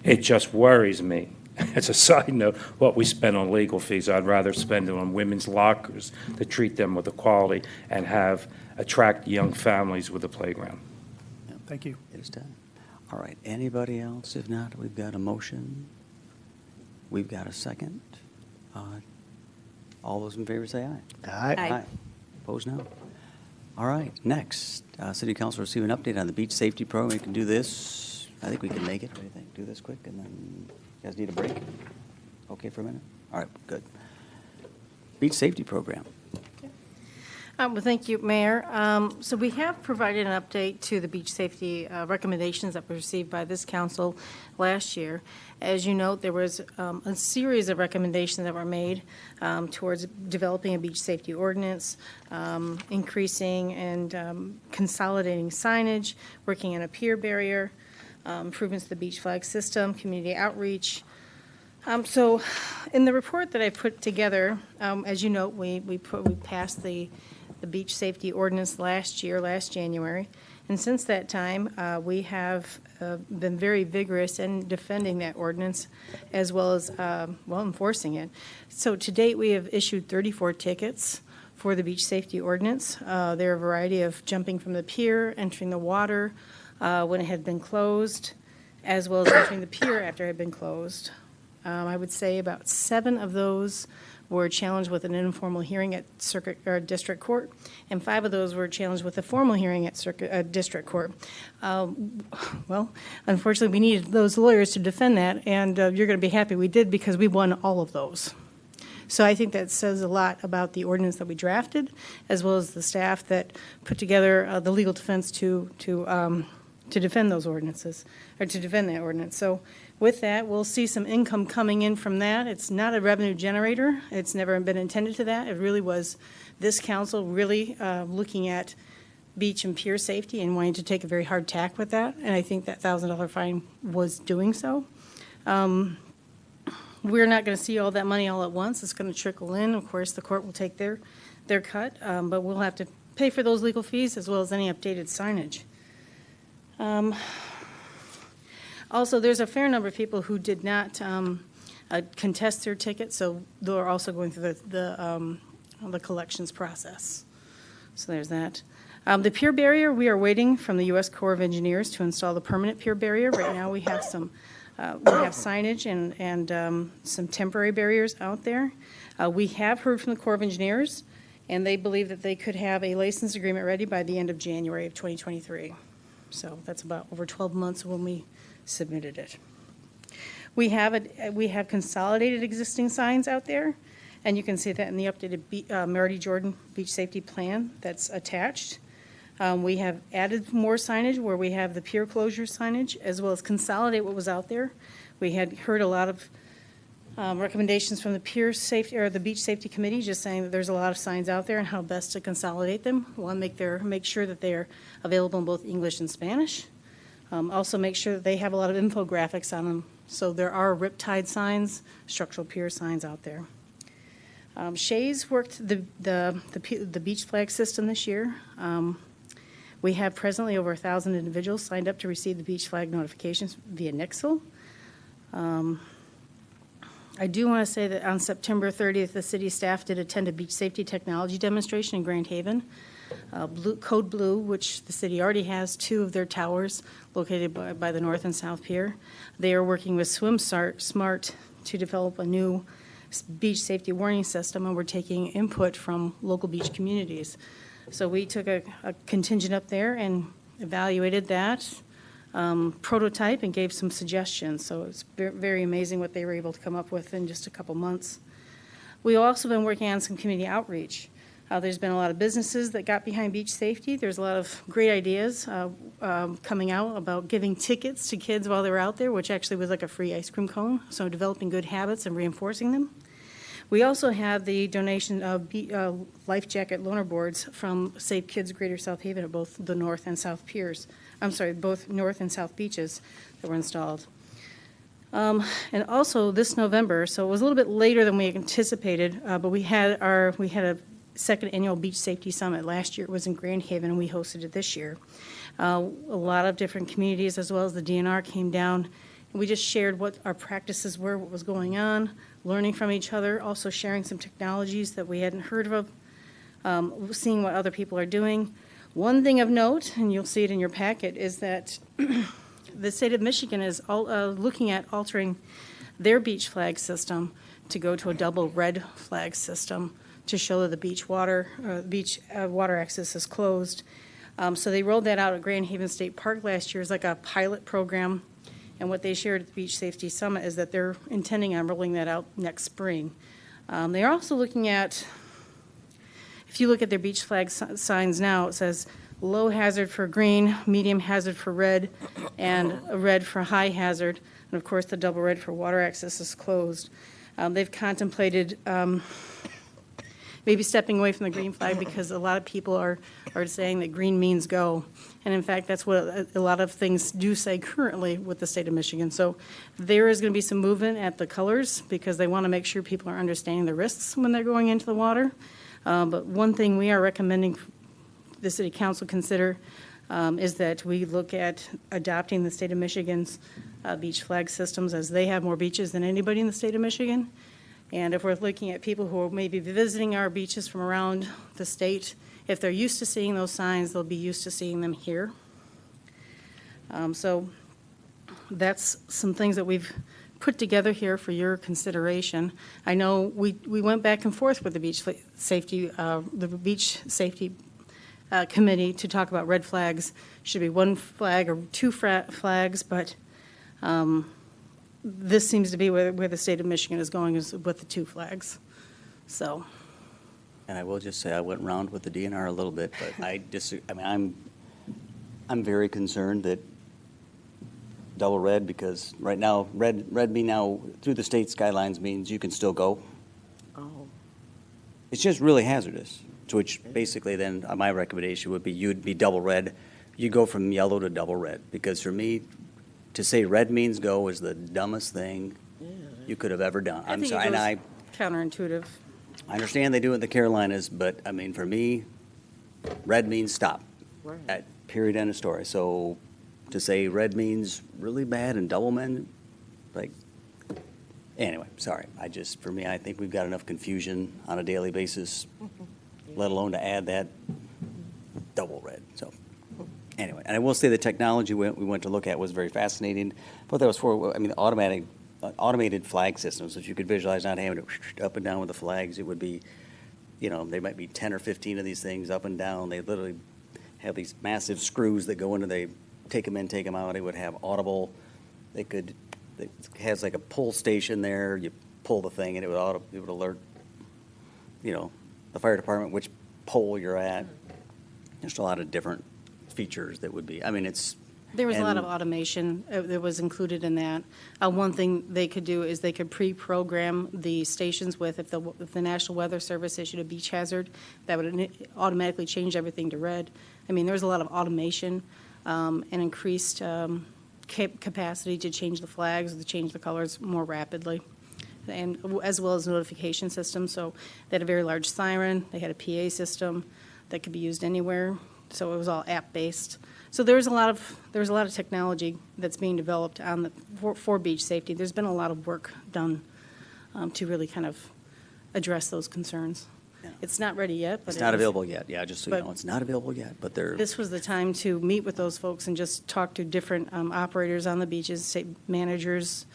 It just worries me. As a side note, what we spend on legal fees, I'd rather spend it on women's lockers to treat them with equality and attract young families with a playground. Thank you. It is done. All right. Anybody else? If not, we've got a motion. We've got a second. All those in favor say aye. Aye. Aye. Opposed, no. All right. Next, City Council will receive an update on the beach safety program. We can do this. I think we can make it. What do you think? Do this quick, and then you guys need a break? Okay for a minute? All right, good. Beach safety program. Well, thank you, Mayor. So we have provided an update to the beach safety recommendations that were received by this council last year. As you note, there was a series of recommendations that were made towards developing a beach safety ordinance, increasing and consolidating signage, working on a pier barrier, improvements to the beach flag system, community outreach. So in the report that I put together, as you note, we passed the beach safety ordinance last January. And since that time, we have been very vigorous in defending that ordinance as well as, enforcing it. So to date, we have issued 34 tickets for the beach safety ordinance. There are a variety of jumping from the pier, entering the water when it had been closed, as well as entering the pier after it had been closed. I would say about 7 of those were challenged with an informal hearing at circuit or district court, and 5 of those were challenged with a formal hearing at district court. Well, unfortunately, we needed those lawyers to defend that, and you're going to be happy we did because we won all of those. So I think that says a lot about the ordinance that we drafted, as well as the staff that put together the legal defense to defend those ordinances, or to defend that ordinance. So with that, we'll see some income coming in from that. It's not a revenue generator. It's never been intended to that. It really was this council really looking at beach and pier safety and wanting to take a very hard tack with that. And I think that $1,000 fine was doing so. We're not going to see all that money all at once. It's going to trickle in. Of course, the court will take their cut, but we'll have to pay for those legal fees as well as any updated signage. Also, there's a fair number of people who did not contest their ticket, so they're also going through the collections process. So there's that. The pier barrier, we are waiting from the U.S. Corps of Engineers to install the permanent pier barrier. Right now, we have some We have signage and some temporary barriers out there. We have heard from the Corps of Engineers, and they believe that they could have a license agreement ready by the end of January of 2023. So that's about over 12 months when we submitted it. We have consolidated existing signs out there, and you can see that in the updated Marty Jordan Beach Safety Plan that's attached. We have added more signage where we have the pier closure signage, as well as consolidate what was out there. We had heard a lot of recommendations from the pier safety or the beach safety committee, just saying that there's a lot of signs out there and how best to consolidate them. We want to make sure that they're available in both English and Spanish. Also make sure that they have a lot of infographics on them. So there are riptide signs, structural pier signs out there. Shays worked the beach flag system this year. We have presently over 1,000 individuals signed up to receive the beach flag notifications via Nixle. I do want to say that on September 30th, the city staff did attend a beach safety technology demonstration in Grand Haven. Code Blue, which the city already has 2 of their towers located by the North and South Pier. They are working with SwimSmart to develop a new beach safety warning system, and we're taking input from local beach communities. So we took a contingent up there and evaluated that prototype and gave some suggestions. So it's very amazing what they were able to come up with in just a couple months. We've also been working on some community outreach. There's been a lot of businesses that got behind beach safety. There's a lot of great ideas coming out about giving tickets to kids while they were out there, which actually was like a free ice cream cone. So developing good habits and reinforcing them. We also had the donation of life jacket loaner boards from Save Kids Greater South Haven at both the North and South Piers. I'm sorry, both North and South beaches that were installed. And also this November, so it was a little bit later than we anticipated, but we had a second annual Beach Safety Summit. Last year it was in Grand Haven, and we hosted it this year. A lot of different communities as well as the DNR came down. And we just shared what our practices were, what was going on, learning from each other, also sharing some technologies that we hadn't heard of, seeing what other people are doing. One thing of note, and you'll see it in your packet, is that the state of Michigan is looking at altering their beach flag system to go to a double red flag system to show that the beach water access is closed. So they rolled that out at Grand Haven State Park last year as like a pilot program. And what they shared at the Beach Safety Summit is that they're intending on rolling that out next spring. They're also looking at, if you look at their beach flag signs now, it says low hazard for green, medium hazard for red, and a red for high hazard. And of course, the double red for water access is closed. They've contemplated maybe stepping away from the green flag because a lot of people are saying that green means go. And in fact, that's what a lot of things do say currently with the state of Michigan. So there is going to be some movement at the colors because they want to make sure people are understanding the risks when they're going into the water. But one thing we are recommending the City Council consider is that we look at adopting the state of Michigan's beach flag systems, as they have more beaches than anybody in the state of Michigan. And if we're looking at people who are maybe visiting our beaches from around the state, if they're used to seeing those signs, they'll be used to seeing them here. So that's some things that we've put together here for your consideration. I know we went back and forth with the beach safety committee to talk about red flags. Should be one flag or two flags, but this seems to be where the state of Michigan is going, is with the 2 flags. So. And I will just say I went around with the DNR a little bit, but I disagree. I mean, I'm very concerned that double red, because right now red being now through the state skylines means you can still go. Oh. It's just really hazardous. To which basically then my recommendation would be you'd be double red. You go from yellow to double red, because for me, to say red means go is the dumbest thing you could have ever done. I'm sorry, and I counterintuitive. I understand they do it in the Carolinas, but I mean, for me, red means stop. Right. At period, end of story. So to say red means really bad and double men, like, anyway, sorry. For me, I think we've got enough confusion on a daily basis, let alone to add that double red. So Anyway, and I will say the technology we went to look at was very fascinating. What that was for, I mean, automated flag systems, if you could visualize not having to up and down with the flags, it would be, there might be 10 or 15 of these things up and down. They literally have these massive screws that go into, they take them in, take them out. It would have audible, it has like a pull station there. You pull the thing and it would alert, the fire department which pole you're at. Just a lot of different features that would be, There was a lot of automation that was included in that. One thing they could do is they could pre-program the stations with, if the National Weather Service issued a beach hazard, that would automatically change everything to red. There was a lot of automation and increased capacity to change the flags, to change the colors more rapidly, and as well as notification systems. So they had a very large siren. They had a PA system that could be used anywhere. So it was all app-based. So there's a lot of technology that's being developed for beach safety. There's been a lot of work done to really kind of address those concerns. Yeah. It's not ready yet, but it's not available yet. Yeah, just so you know, it's not available yet. But this was the time to meet with those folks and just talk to different operators on the beaches, state managers,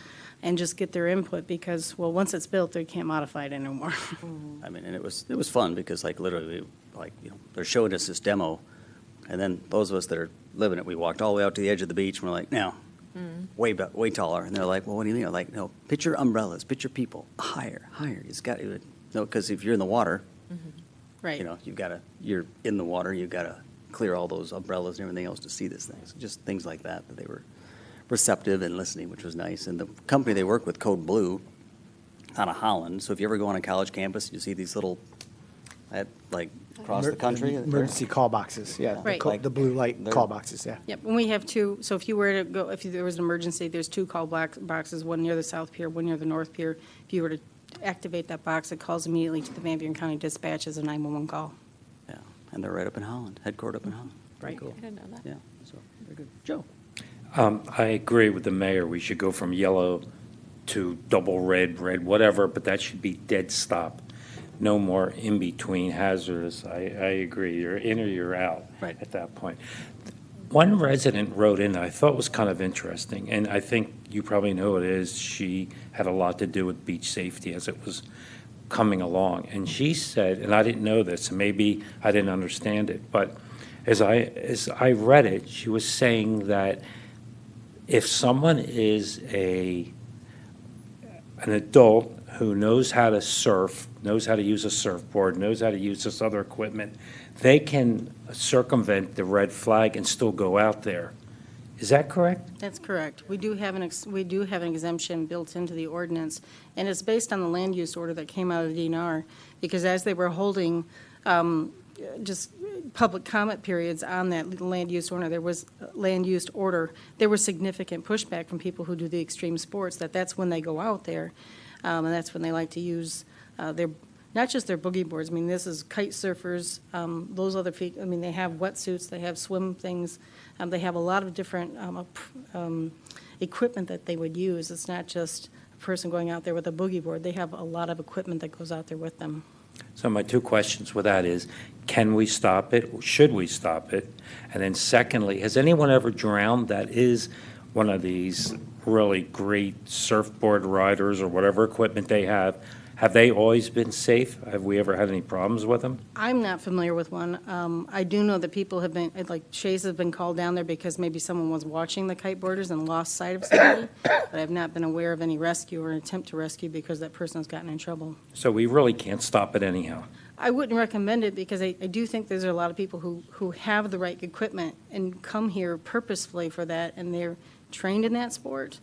and just get their input because, well, once it's built, they can't modify it anymore. And it was fun because, literally, they're showing us this demo. And then those of us that are living it, we walked all the way out to the edge of the beach, and we're like, now, way taller. And they're like, well, what do you mean? I'm like, no, picture umbrellas, picture people, higher. It's got to, because if you're in the water, right? You're in the water, you've got to clear all those umbrellas and everything else to see this thing. So just things like that they were receptive and listening, which was nice. And the company they work with, Code Blue, out of Holland. So if you ever go on a college campus, you see these little, across the country. Emergency call boxes, yeah. Right. The blue light call boxes, yeah. Yep, and we have two. So if you were to go, if there was an emergency, there's two call boxes, one near the South Pier, one near the North Pier. If you were to activate that box, it calls immediately to the Van Buren County Dispatch as a 911 call. Yeah, and they're right up in Holland, headquartered up in Holland. Right. Cool. I didn't know that. Yeah, so very good. Joe? I agree with the mayor. We should go from yellow to double red, whatever, but that should be dead stop. No more in-between hazardous. I agree. You're in or you're out at that point. One resident wrote in that I thought was kind of interesting, and I think you probably know who it is. She had a lot to do with beach safety as it was coming along. And she said, and I didn't know this, and maybe I didn't understand it, but as I read it, she was saying that if someone is an adult who knows how to surf, knows how to use a surfboard, knows how to use this other equipment, they can circumvent the red flag and still go out there. Is that correct? That's correct. We do have an exemption built into the ordinance, and it's based on the land use order that came out of the DNR, because as they were holding just public comment periods on that land use order, there was significant pushback from people who do the extreme sports, that's when they go out there. And that's when they like to use not just their boogie boards. This is kite surfers, those other feet. They have wetsuits, they have swim things. They have a lot of different equipment that they would use. It's not just a person going out there with a boogie board. They have a lot of equipment that goes out there with them. So my two questions with that is, can we stop it? Should we stop it? And then secondly, has anyone ever drowned that is one of these really great surfboard riders or whatever equipment they have? Have they always been safe? Have we ever had any problems with them? I'm not familiar with one. I do know that people have been, like Shays have been called down there because maybe someone was watching the kiteboarders and lost sight of somebody, but I've not been aware of any rescue or an attempt to rescue because that person has gotten in trouble. So we really can't stop it anyhow. I wouldn't recommend it because I do think there's a lot of people who have the right equipment and come here purposefully for that, and they're trained in that sport.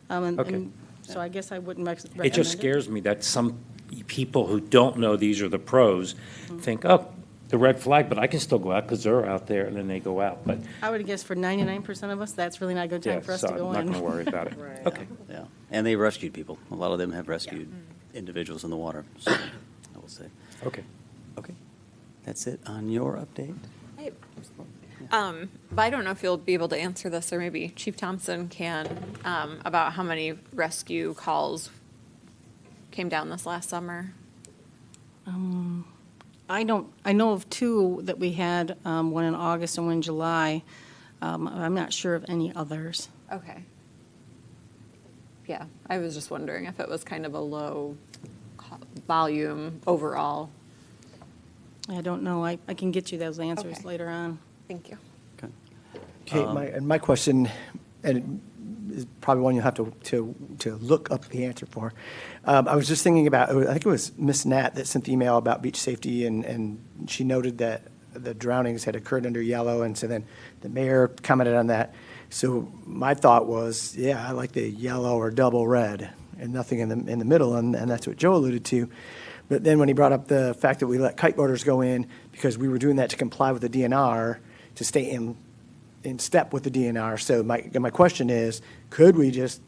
And so I guess I wouldn't recommend it. It just scares me that some people who don't know these are the pros think, oh, the red flag, but I can still go out because they're out there, and then they go out. But I would guess for 99% of us, that's really not a good time for us to go in. I'm not going to worry about it. Right. Okay. Yeah, and they rescued people. A lot of them have rescued individuals in the water, so I will say. Okay. Okay. That's it on your update? But I don't know if you'll be able to answer this, or maybe Chief Thompson can, about how many rescue calls came down this last summer. I know of two that we had, one in August and one in July. I'm not sure of any others. Okay. Yeah, I was just wondering if it was kind of a low volume overall. I don't know. I can get you those answers Okay. later on. Thank you. Okay, my question, and it is probably one you'll have to look up the answer for. I was just thinking about, I think it was Miss Nat that sent the email about beach safety, and she noted that the drownings had occurred under yellow, and so then the mayor commented on that. So my thought was, yeah, I like the yellow or double red, and nothing in the middle, and that's what Joe alluded to. But then when he brought up the fact that we let kiteboarders go in because we were doing that to comply with the DNR, to stay in step with the DNR. So my question is, could we just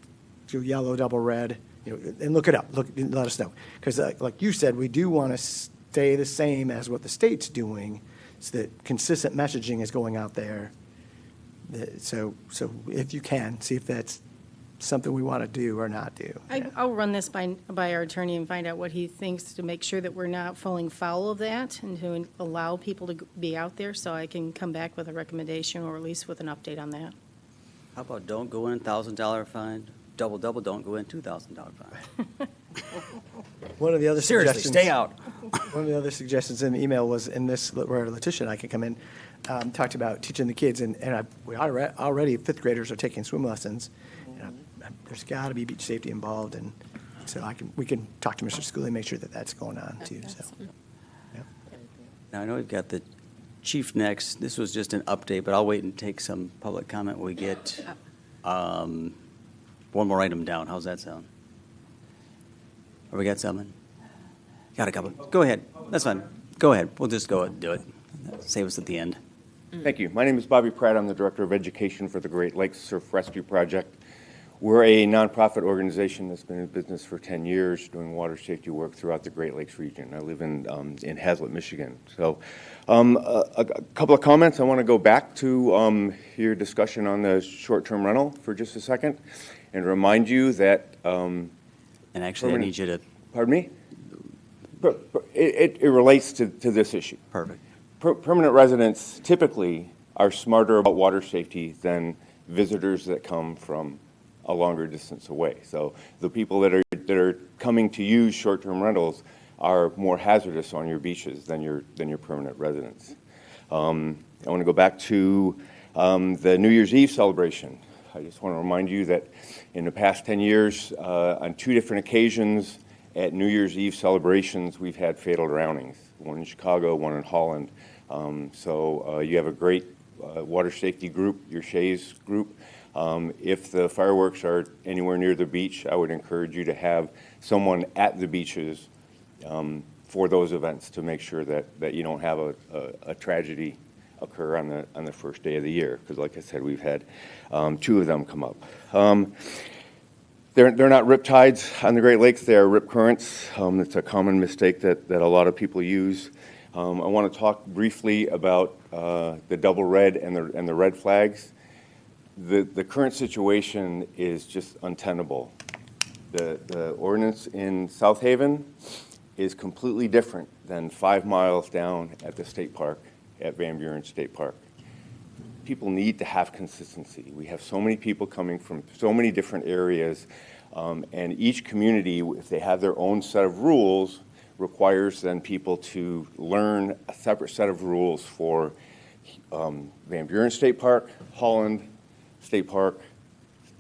do yellow, double red, and look it up, let us know. Because like you said, we do want to stay the same as what the state's doing, so that consistent messaging is going out there. So if you can, see if that's something we want to do or not do. I'll run this by our attorney and find out what he thinks to make sure that we're not falling foul of that and to allow people to be out there, so I can come back with a recommendation or at least with an update on that. How about don't go in, $1,000 fine, double, don't go in, $2,000 fine. One of the other Seriously, suggestions. stay out. One of the other suggestions in the email was in this, where Letitia and I can come in, talked about teaching the kids, and we already, fifth graders are taking swim lessons. There's got to be beach safety involved, and so we can talk to Mr. Schooley and make sure that that's going on too. So, yep. Now, I know we've got the chief next. This was just an update, but I'll wait and take some public comment when we get one more item down. How's that sound? Have we got something? Got a couple. Go ahead. That's fine. Go ahead. We'll just go ahead and do it. Save us at the end. Thank you. My name is Bobby Pratt. I'm the Director of Education for the Great Lakes Surf Rescue Project. We're a nonprofit organization that's been in business for 10 years doing water safety work throughout the Great Lakes region. I live in Hazlet, Michigan. So a couple of comments. I want to go back to your discussion on the short-term rental for just a second and remind you that... and actually, I need you to... Pardon me? It relates to this issue. Perfect. Permanent residents typically are smarter about water safety than visitors that come from a longer distance away. So the people that are coming to use short-term rentals are more hazardous on your beaches than your permanent residents. I want to go back to the New Year's Eve celebration. I just want to remind you that in the past 10 years, on 2 different occasions at New Year's Eve celebrations, we've had fatal drownings, one in Chicago, one in Holland. So you have a great water safety group, your Shays group. If the fireworks are anywhere near the beach, I would encourage you to have someone at the beaches for those events to make sure that you don't have a tragedy occur on the first day of the year. Because like I said, we've had 2 of them come up. They're not rip tides on the Great Lakes, they are rip currents. It's a common mistake that a lot of people use. I want to talk briefly about the double red and the red flags. The current situation is just untenable. The ordinance in South Haven is completely different than 5 miles down at the state park, at Van Buren State Park. People need to have consistency. We have so many people coming from so many different areas, and each community, if they have their own set of rules, requires then people to learn a separate set of rules for Van Buren State Park, Holland State Park,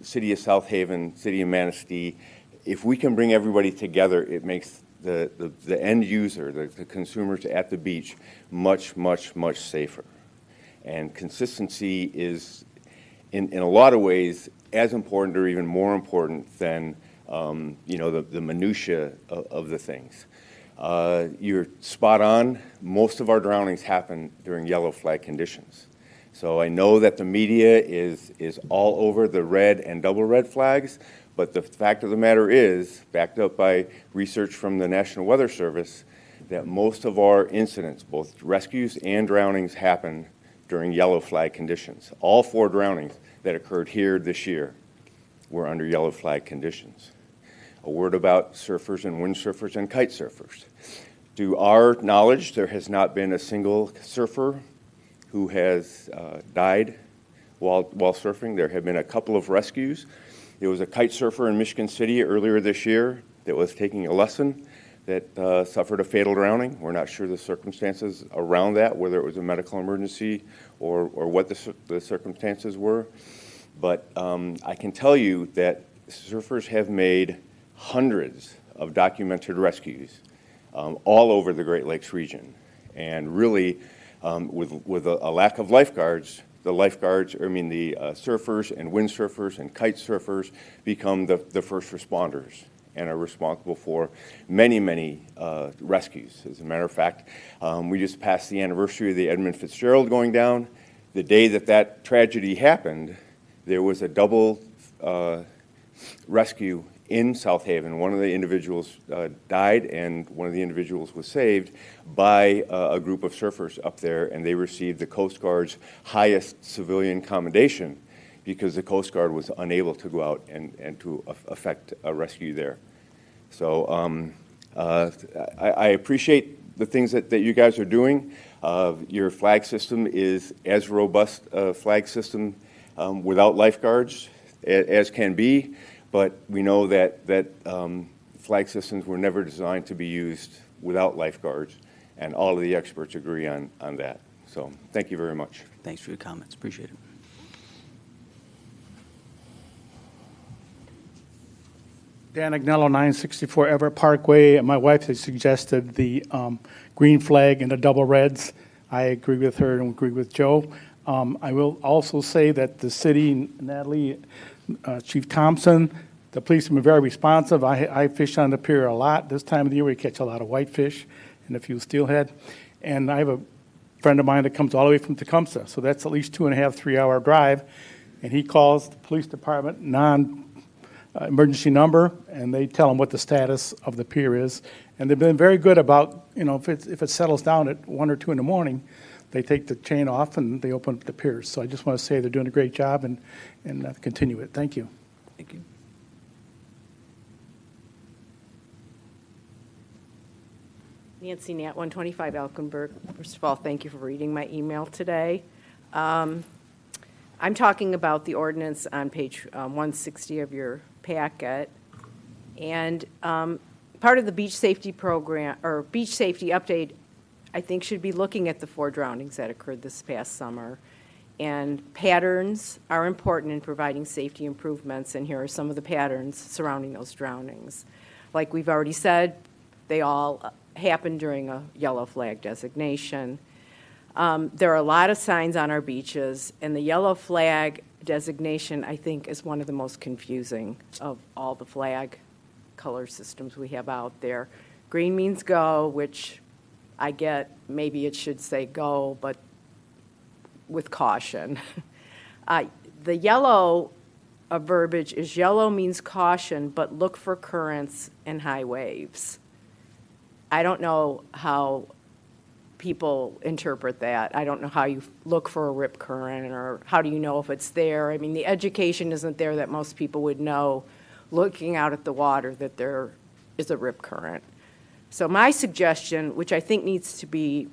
City of South Haven, City of Manistee. If we can bring everybody together, it makes the end user, the consumers at the beach, much, much, much safer. And consistency is, in a lot of ways, as important or even more important than the minutia of the things. You're spot on. Most of our drownings happen during yellow flag conditions. So I know that the media is all over the red and double red flags, but the fact of the matter is, backed up by research from the National Weather Service, that most of our incidents, both rescues and drownings, happen during yellow flag conditions. All 4 drownings that occurred here this year were under yellow flag conditions. A word about surfers and windsurfers and kite surfers. To our knowledge, there has not been a single surfer who has died while surfing. There have been a couple of rescues. There was a kite surfer in Michigan City earlier this year that was taking a lesson that suffered a fatal drowning. We're not sure the circumstances around that, whether it was a medical emergency or what the circumstances were. But I can tell you that surfers have made hundreds of documented rescues all over the Great Lakes region. And really, with a lack of lifeguards, the surfers and windsurfers and kite surfers become the first responders and are responsible for many, many rescues. As a matter of fact, we just passed the anniversary of the Edmund Fitzgerald going down. The day that tragedy happened, there was a double rescue in South Haven. One of the individuals died, and one of the individuals was saved by a group of surfers up there, and they received the Coast Guard's highest civilian commendation because the Coast Guard was unable to go out and to effect a rescue there. So I appreciate the things that you guys are doing. Your flag system is as robust a flag system without lifeguards as can be, but we know that flag systems were never designed to be used without lifeguards, and all of the experts agree on that. So thank you very much. Thanks for your comments. Appreciate it. Dan Agnello, 964 Everett Parkway. My wife has suggested the green flag and the double reds. I agree with her and agree with Joe. I will also say that the city, Natalie, Chief Thompson, the police have been very responsive. I fish on the pier a lot. This time of the year, we catch a lot of whitefish and a few steelhead. And I have a friend of mine that comes all the way from Tecumseh, so that's at least 2.5, 3-hour drive. And he calls the police department, emergency number, and they tell him what the status of the pier is. And they've been very good about, if it settles down at 1 or 2 in the morning, they take the chain off and they open up the piers. So I just want to say they're doing a great job and continue it. Thank you. Thank you. Nancy Nat, 125 Elkenberg. First of all, thank you for reading my email today. I'm talking about the ordinance on page 160 of your packet. And part of the beach safety program, or beach safety update, I think should be looking at the 4 drownings that occurred this past summer. And patterns are important in providing safety improvements, and here are some of the patterns surrounding those drownings. Like we've already said, they all happened during a yellow flag designation. There are a lot of signs on our beaches, and the yellow flag designation, I think, is one of the most confusing of all the flag color systems we have out there. Green means go, which I get, maybe it should say go, but with caution. The yellow verbiage is yellow means caution, but look for currents and high waves. I don't know how people interpret that. I don't know how you look for a rip current, or how do you know if it's there. I mean, the education isn't there that most people would know, looking out at the water, that there is a rip current. So my suggestion, which I think needs to be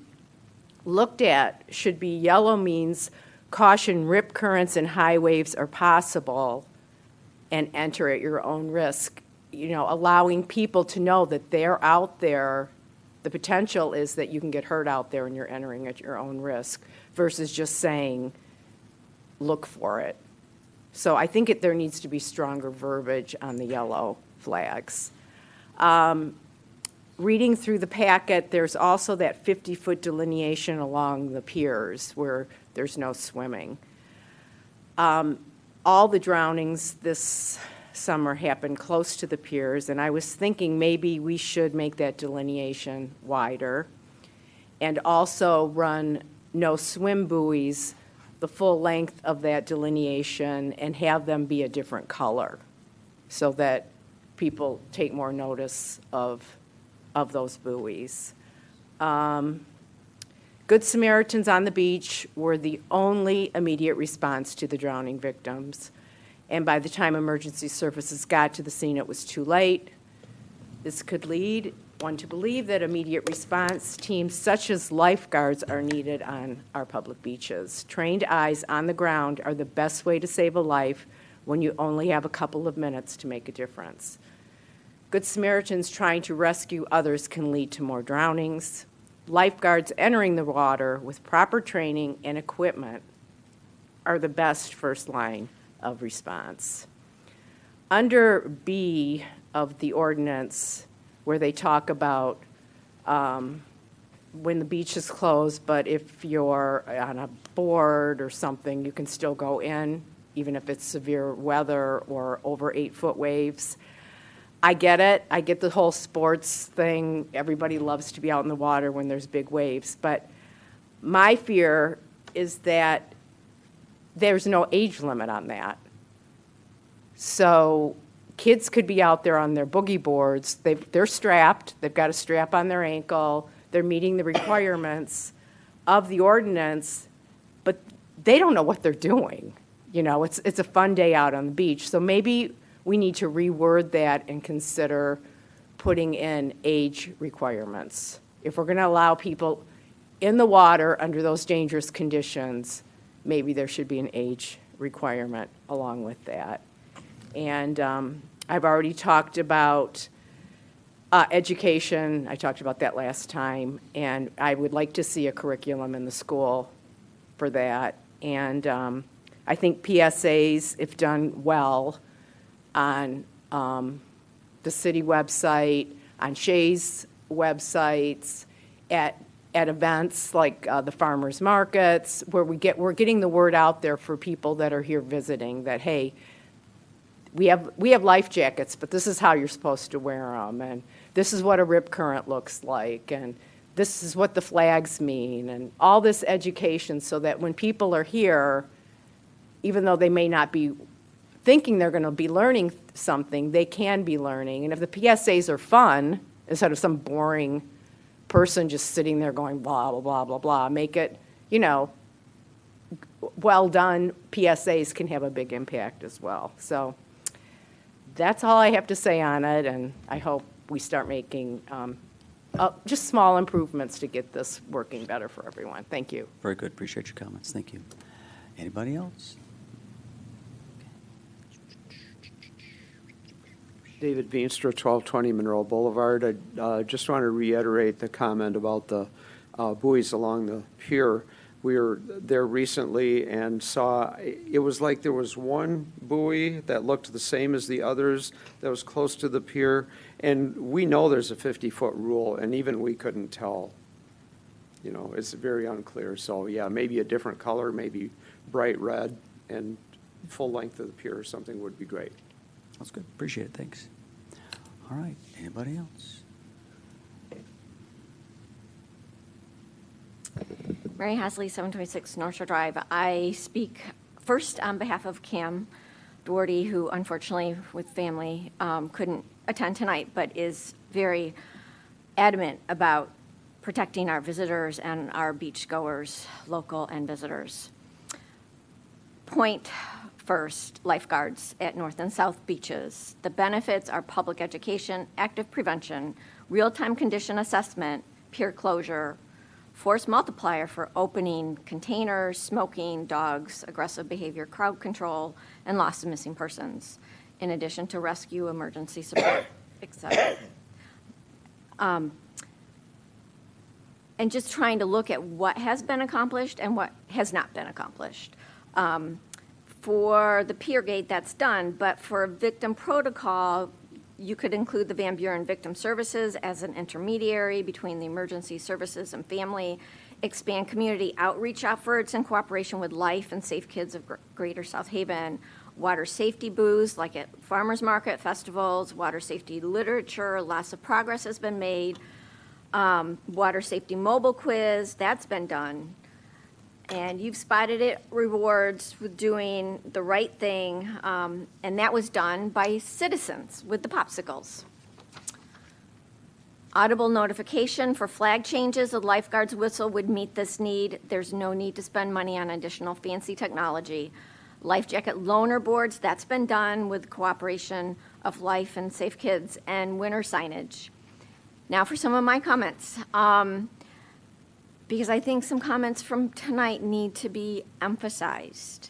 looked at, should be yellow means caution, rip currents and high waves are possible, and enter at your own risk. Allowing people to know that they're out there. The potential is that you can get hurt out there and you're entering at your own risk, versus just saying, look for it. So I think there needs to be stronger verbiage on the yellow flags. Reading through the packet, there's also that 50-foot delineation along the piers where there's no swimming. All the drownings this summer happened close to the piers, and I was thinking maybe we should make that delineation wider, and also run no swim buoys the full length of that delineation, and have them be a different color so that people take more notice of those buoys. Good Samaritans on the beach were the only immediate response to the drowning victims. And by the time emergency services got to the scene, it was too late. This could lead one to believe that immediate response teams such as lifeguards are needed on our public beaches. Trained eyes on the ground are the best way to save a life when you only have a couple of minutes to make a difference. Good Samaritans trying to rescue others can lead to more drownings. Lifeguards entering the water with proper training and equipment are the best first line of response. Under B of the ordinance, where they talk about when the beach is closed, but if you're on a board or something, you can still go in, even if it's severe weather or over 8-foot waves. I get it. I get the whole sports thing. Everybody loves to be out in the water when there's big waves. But my fear is that there's no age limit on that. So kids could be out there on their boogie boards. They're strapped. They've got a strap on their ankle. They're meeting the requirements of the ordinance, but they don't know what they're doing. You know, it's a fun day out on the beach. So maybe we need to reword that and consider putting in age requirements. If we're going to allow people in the water under those dangerous conditions, maybe there should be an age requirement along with that. And I've already talked about education. I talked about that last time, and I would like to see a curriculum in the school for that. And I think PSAs, if done well, on the city website, on Shay's websites, at events like the farmers markets, where we're getting the word out there for people that are here visiting that, hey, we have life jackets, but this is how you're supposed to wear them, and this is what a rip current looks like, and this is what the flags mean, and all this education so that when people are here, even though they may not be thinking they're going to be learning something, they can be learning. And if the PSAs are fun, instead of some boring person just sitting there going blah, blah, blah, blah, blah, make it, well done PSAs can have a big impact as well. So that's all I have to say on it, and I hope we start making just small improvements to get this working better for everyone. Thank you. Very good. Appreciate your comments. Thank you. Anybody else? David Veenstra, 1220 Monroe Boulevard. I just want to reiterate the comment about the buoys along the pier. We were there recently and saw, it was like there was one buoy that looked the same as the others that was close to the pier. And we know there's a 50-foot rule, and even we couldn't tell. It's very unclear. So, yeah, maybe a different color, maybe bright red, and full length of the pier or something would be great. That's good. Appreciate it. Thanks. All right. Anybody else? Mary Hasley, 726 North Shore Drive. I speak first on behalf of Cam Doherty, who unfortunately with family couldn't attend tonight, but is very adamant about protecting our visitors and our beachgoers, local and visitors. Point first, lifeguards at North and South beaches. The benefits are public education, active prevention, real-time condition assessment, peer closure, force multiplier for opening containers, smoking, dogs, aggressive behavior, crowd control, and loss of missing persons, in addition to rescue, emergency support, etc. And just trying to look at what has been accomplished and what has not been accomplished. For the pier gate, that's done, but for victim protocol, you could include the Van Buren Victim Services as an intermediary between the emergency services and family, expand community outreach efforts in cooperation with Life and Safe Kids of Greater South Haven, water safety booths like at farmers market, festivals, water safety literature, lots of progress has been made, water safety mobile quiz, that's been done. And you've spotted it, rewards with doing the right thing, and that was done by citizens with the popsicles. Audible notification for flag changes, a lifeguard's whistle would meet this need. There's no need to spend money on additional fancy technology. Life jacket loaner boards, that's been done with cooperation of Life and Safe Kids, and winter signage. Now for some of my comments, because I think some comments from tonight need to be emphasized.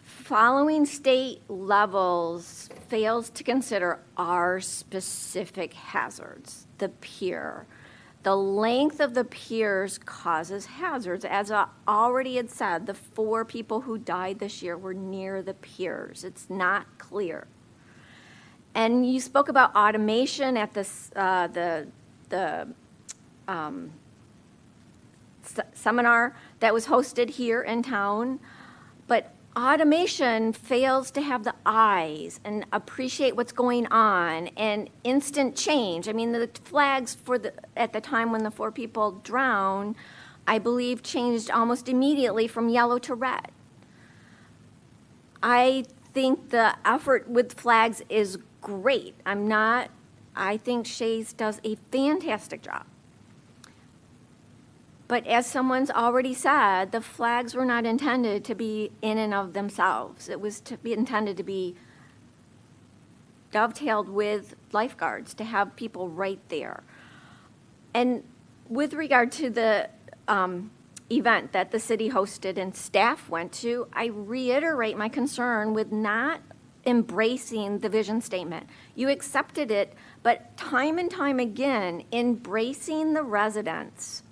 Following state levels fails to consider our specific hazards, the pier. The length of the piers causes hazards. As I already had said, the 4 people who died this year were near the piers. It's not clear. And you spoke about automation at the seminar that was hosted here in town, but automation fails to have the eyes and appreciate what's going on and instant change. I mean, the flags at the time when the 4 people drowned, I believe changed almost immediately from yellow to red. I think the effort with flags is great. I think Shays does a fantastic job. But as someone's already said, the flags were not intended to be in and of themselves. It was intended to be dovetailed with lifeguards, to have people right there. And with regard to the event that the city hosted and staff went to, I reiterate my concern with not embracing the vision statement. You accepted it, but time and time again, embracing the residents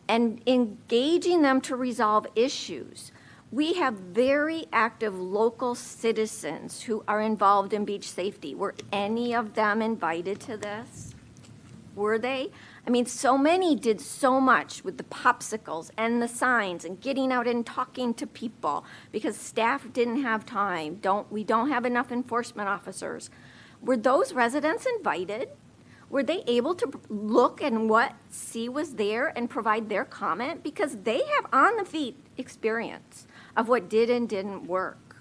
and engaging them to resolve issues. We have very active local citizens who are involved in beach safety. Were any of them invited to this? Were they? I mean, so many did so much with the popsicles and the signs and getting out and talking to people because staff didn't have time. We don't have enough enforcement officers. Were those residents invited? Were they able to look and see was there and provide their comment? Because they have on-the-feet experience of what did and didn't work.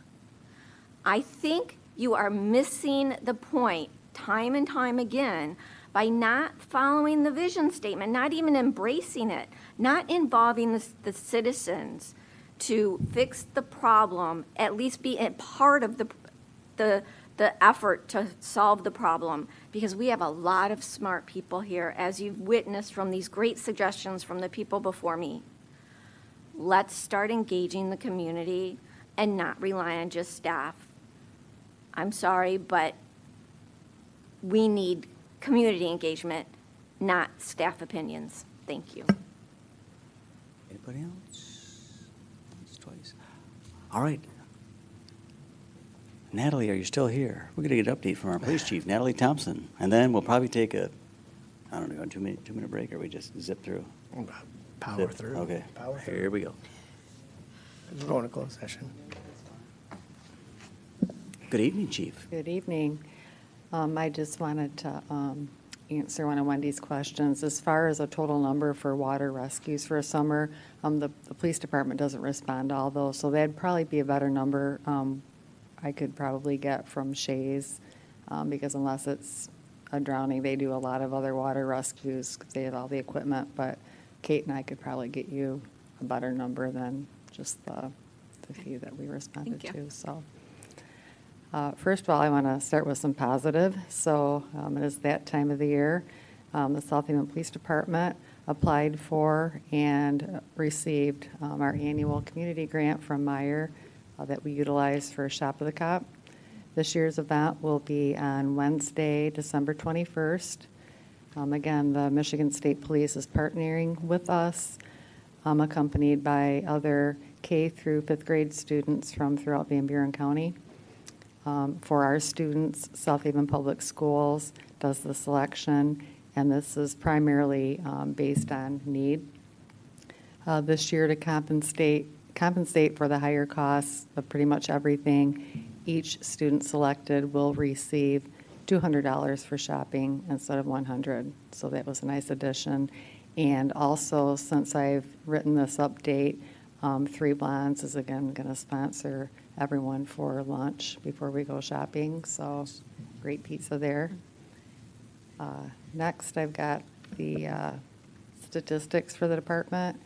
I think you are missing the point time and time again by not following the vision statement, not even embracing it, not involving the citizens to fix the problem, at least be a part of the effort to solve the problem, because we have a lot of smart people here, as you've witnessed from these great suggestions from the people before me. Let's start engaging the community and not rely on just staff. I'm sorry, but we need community engagement, not staff opinions. Thank you. Anybody else? Once, twice. All right. Natalie, are you still here? We're going to get an update from our police chief, Natalie Thompson, and then we'll probably take a 2-minute break, or we just zip through? Power through. Okay. Power through. Here we go. We're going to closed session. Good evening, Chief. Good evening. I just wanted to answer one of Wendy's questions. As far as a total number for water rescues for a summer, the police department doesn't respond to all those, so that'd probably be a better number I could probably get from Shays, because unless it's a drowning, they do a lot of other water rescues because they have all the equipment, but Kate and I could probably get you a better number than just the few that we responded to. So. First of all, I want to start with some positive. So it is that time of the year. The South Haven Police Department applied for and received our annual community grant from Meyer that we utilize for Shop of the Cop. This year's event will be on Wednesday, December 21st. Again, the Michigan State Police is partnering with us, accompanied by other K through 5th grade students from throughout Van Buren County. For our students, South Haven Public Schools does the selection, and this is primarily based on need. This year, to compensate for the higher costs of pretty much everything, each student selected will receive $200 for shopping instead of $100. So that was a nice addition. And also, since I've written this update, Three Blondes is again going to sponsor everyone for lunch before we go shopping. So great pizza there. Next, I've got the statistics for the department,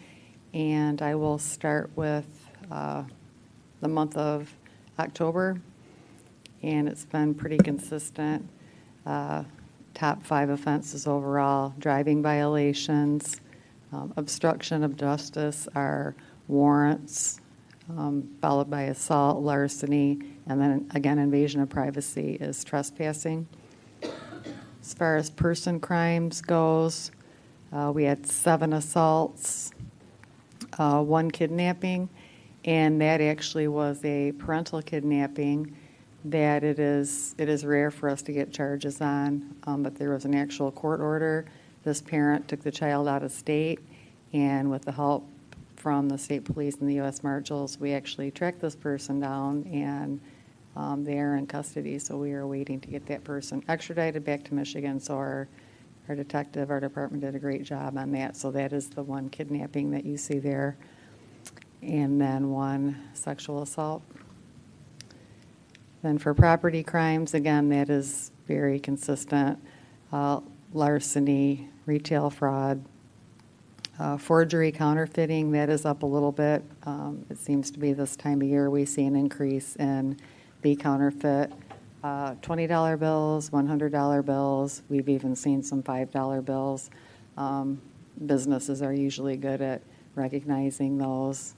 and I will start with the month of October, and it's been pretty consistent. top 5 offenses overall: driving violations, obstruction of justice are warrants, followed by assault, larceny, and then again, invasion of privacy is trespassing. As far as person crimes goes, we had 7 assaults, 1 kidnapping, and that actually was a parental kidnapping that it is rare for us to get charges on, but there was an actual court order. This parent took the child out of state, and with the help from the state police and the U.S. Marshals, we actually tracked this person down, and they are in custody, so we are waiting to get that person extradited back to Michigan. So our detective, our department did a great job on that. So that is the 1 kidnapping that you see there, and then 1 sexual assault. Then for property crimes, again, that is very consistent. Larceny, retail fraud, forgery, counterfeiting, that is up a little bit. It seems to be this time of year we see an increase in the counterfeit. $20 bills, $100 bills. We've even seen some $5 bills. Businesses are usually good at recognizing those.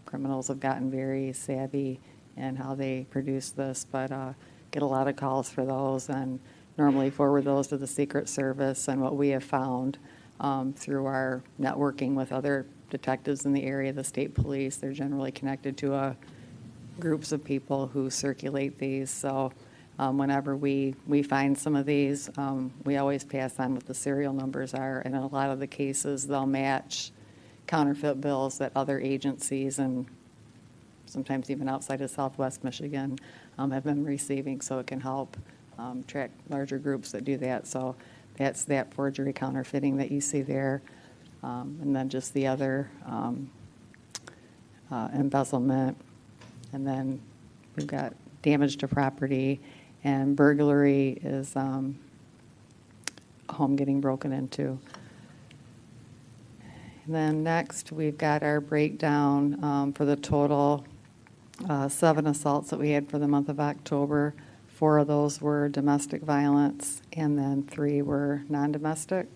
Criminals have gotten very savvy in how they produce this, but get a lot of calls for those and normally forward those to the Secret Service. And what we have found through our networking with other detectives in the area, the state police, they're generally connected to groups of people who circulate these. So whenever we find some of these, we always pass on what the serial numbers are. And in a lot of the cases, they'll match counterfeit bills that other agencies and sometimes even outside of Southwest Michigan have been receiving. So it can help track larger groups that do that. So that's that forgery, counterfeiting that you see there. And then just the other embezzlement. And then we've got damage to property, and burglary is home getting broken into. And then next, we've got our breakdown for the total 7 assaults that we had for the month of October. 4 of those were domestic violence, and then 3 were non-domestic.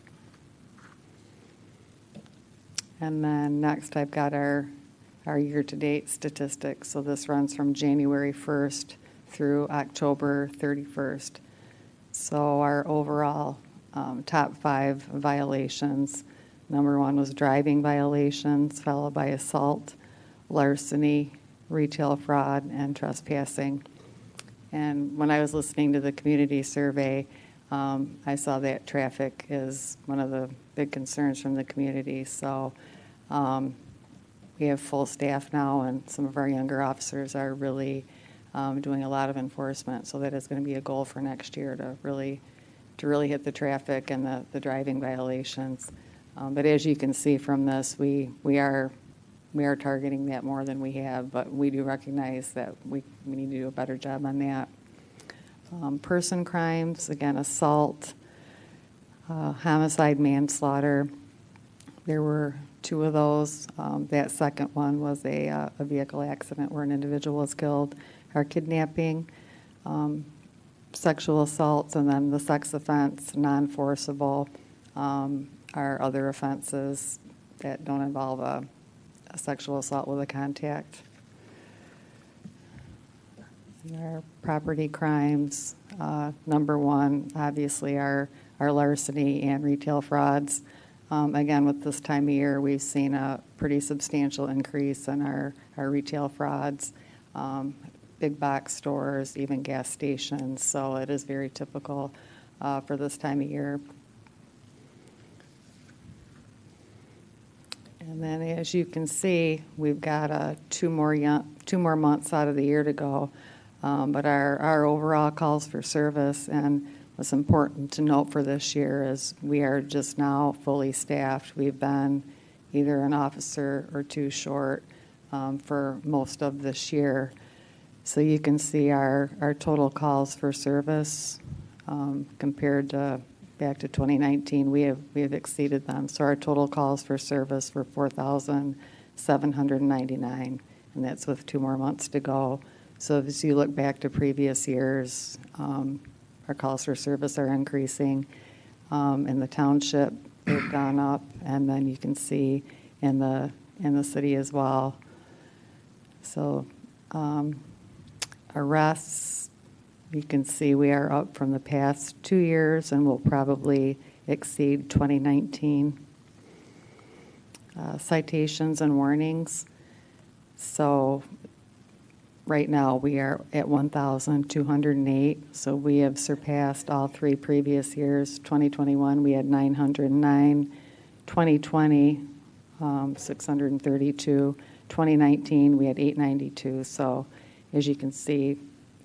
And then next, I've got our year-to-date statistics. So this runs from January 1st through October 31st. So our overall top 5 violations, number 1 was driving violations, followed by assault, larceny, retail fraud, and trespassing. And when I was listening to the community survey, I saw that traffic is one of the big concerns from the community. So we have full staff now, and some of our younger officers are really doing a lot of enforcement. So that is going to be a goal for next year to really hit the traffic and the driving violations. But as you can see from this, we are targeting that more than we have, but we do recognize that we need to do a better job on that. Person crimes, again, assault, homicide, manslaughter. There were 2 of those. That second one was a vehicle accident where an individual was killed. Our kidnapping, sexual assaults, and then the sex offense, non-forcible, are other offenses that don't involve a sexual assault with a contact. And our property crimes, number 1, obviously, are larceny and retail frauds. Again, with this time of year, we've seen a pretty substantial increase in our retail frauds, big box stores, even gas stations. So it is very typical for this time of year. And then, as you can see, we've got 2 more months out of the year to go. But our overall calls for service, and what's important to note for this year is we are just now fully staffed. We've been either an officer or 2 short for most of this year. So you can see our total calls for service compared to back to 2019, we have exceeded them. So our total calls for service were 4,799, and that's with 2 more months to go. So as you look back to previous years, our calls for service are increasing. In the township, they've gone up, and then you can see in the city as well. So arrests, you can see we are up from the past 2 years and will probably exceed 2019. Citations and warnings. So right now we are at 1,208. So we have surpassed all 3 previous years. 2021 we had 909. 2020 632. 2019 we had 892. So as you can see,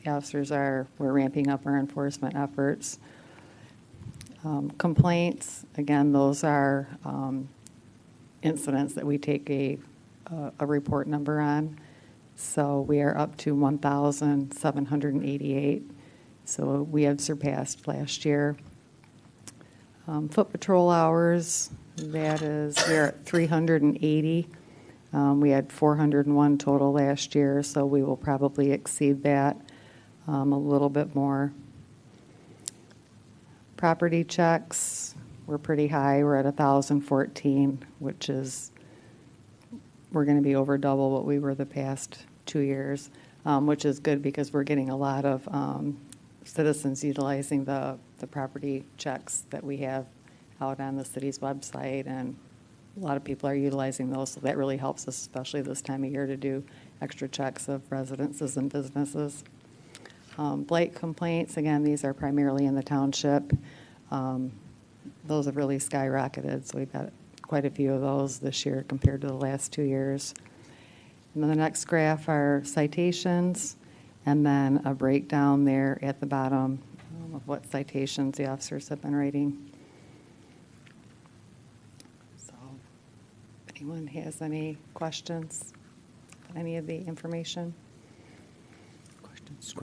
the officers we're ramping up our enforcement efforts. Complaints, again, those are incidents that we take a report number on. So we are up to 1,788. So we have surpassed last year. Foot patrol hours, we're at 380. We had 401 total last year, so we will probably exceed that a little bit more. Property checks, we're pretty high. We're at 1,014, which is, we're going to be over double what we were the past 2 years, which is good because we're getting a lot of citizens utilizing the property checks that we have out on the city's website, and a lot of people are utilizing those, so that really helps us, especially this time of year, to do extra checks of residences and businesses. Blight complaints, again, these are primarily in the township. Those have really skyrocketed, so we've got quite a few of those this year compared to the last 2 years. And then the next graph are citations, and then a breakdown there at the bottom of what citations the officers have been writing. So if anyone has any questions on any of the information? Questions?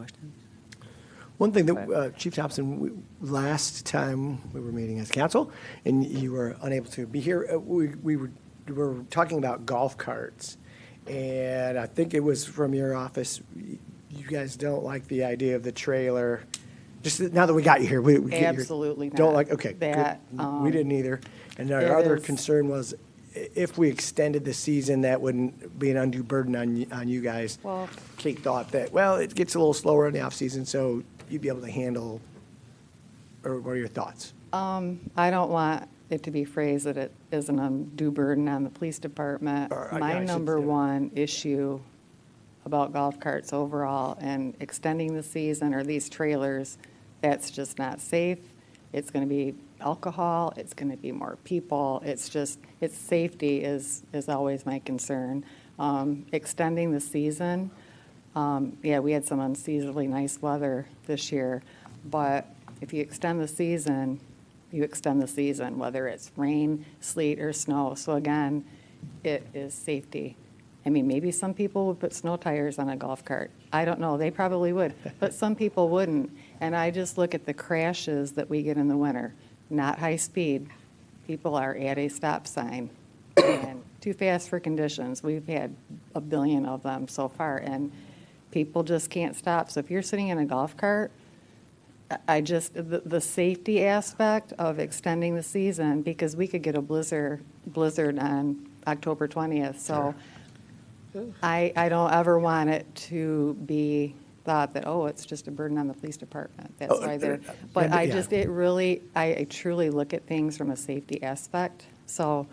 One thing that, Chief Thompson, last time we were meeting as council, and you were unable to be here, we were talking about golf carts. And I think it was from your office, you guys don't like the idea of the trailer. Just now that we got you here, we get your- Absolutely not. Don't like, okay, That, good. We didn't either. And our it other is- concern was if we extended the season, that wouldn't be an undue burden on you guys. Well- Kate thought that, well, it gets a little slower in the off-season, so you'd be able to handle, or what are your thoughts? I don't want it to be phrased that it is an undue burden on the police department. Or, yeah, I My should number say. one issue about golf carts overall and extending the season or these trailers, that's just not safe. It's going to be alcohol, it's going to be more people, it's safety is always my concern. Extending the season, yeah, we had some unseasonably nice weather this year, but if you extend the season, you extend the season, whether it's rain, sleet, or snow. So again, it is safety. I mean, maybe some people would put snow tires on a golf cart. I don't know, they probably would, but some people wouldn't. And I just look at the crashes that we get in the winter, not high speed. People are at a stop sign and too fast for conditions. We've had 1 billion of them so far, and people just can't stop. So if you're sitting in a golf cart, the safety aspect of extending the season, because we could get a blizzard on October 20th. So I don't ever want it to be thought that, oh, it's just a burden on the police department. That's why they're, but I truly look at things from a safety aspect. So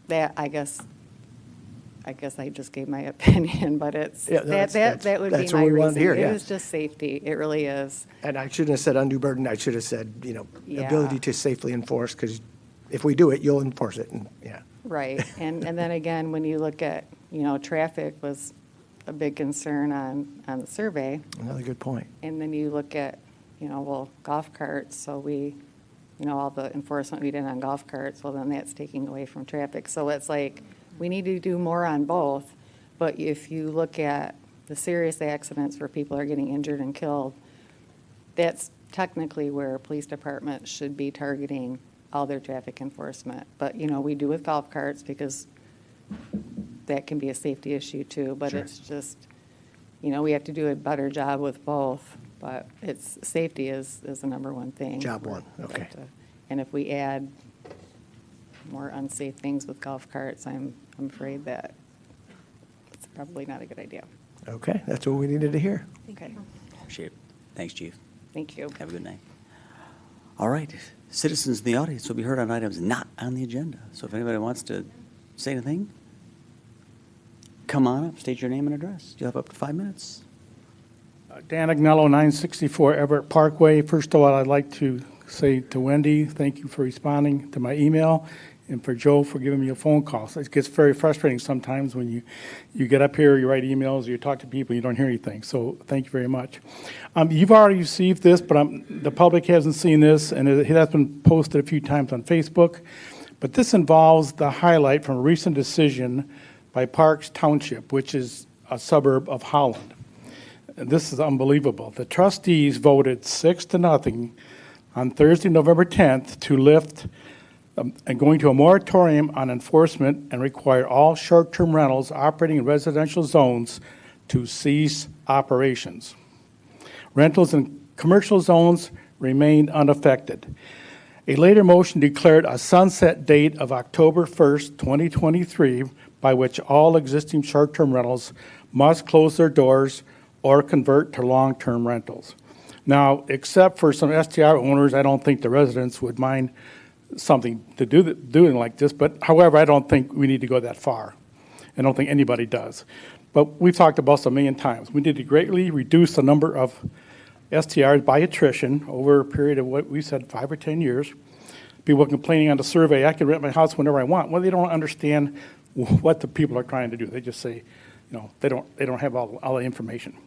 that, I guess I just gave my opinion, but it's, Yeah, no, that would be that's my what we wanted reason. to hear, It yes. is just safety. It really is. And I shouldn't have said undue burden, I should have said, Yeah. ability to safely enforce, because if we do it, you'll enforce it, and, yeah. Right. And then again, when you look at, traffic was a big concern on the survey. Another good point. And then you look at, golf carts, so we, all the enforcement we did on golf carts, well, then that's taking away from traffic. So it's like, we need to do more on both. But if you look at the serious accidents where people are getting injured and killed, that's technically where a police department should be targeting all their traffic enforcement. But, we do with golf carts because that can be a safety issue too. But Sure. it's just, we have to do a better job with both. But safety is the number one thing. Job one, okay. And if we add more unsafe things with golf carts, I'm afraid that it's probably not a good idea. Okay, that's what we needed to hear. Okay. Appreciate it. Thanks, Chief. Thank you. Have a good night. All right, citizens in the audience will be heard on items not on the agenda. So if anybody wants to say anything, come on up, state your name and address. You'll have up to 5 minutes. Dan Agnello, 964 Everett Parkway. First of all, I'd like to say to Wendy, thank you for responding to my email, and for Joe for giving me a phone call. So it gets very frustrating sometimes when you get up here, you write emails, you talk to people, you don't hear anything. So thank you very much. You've already received this, but the public hasn't seen this, and it has been posted a few times on Facebook. But this involves the highlight from a recent decision by Parks Township, which is a suburb of Holland. And this is unbelievable. The trustees voted 6-0 on Thursday, November 10th, to lift and going to a moratorium on enforcement and require all short-term rentals operating in residential zones to cease operations. Rentals in commercial zones remained unaffected. A later motion declared a sunset date of October 1st, 2023, by which all existing short-term rentals must close their doors or convert to long-term rentals. Now, except for some STR owners, I don't think the residents would mind something to doing like this, but however, I don't think we need to go that far. I don't think anybody does. But we've talked about this a million times. We need to greatly reduce the number of STRs by attrition over a period of what we said 5 or 10 years. People complaining on the survey, I can rent my house whenever I want. Well, they don't understand what the people are trying to do. They just say, they don't have all the information.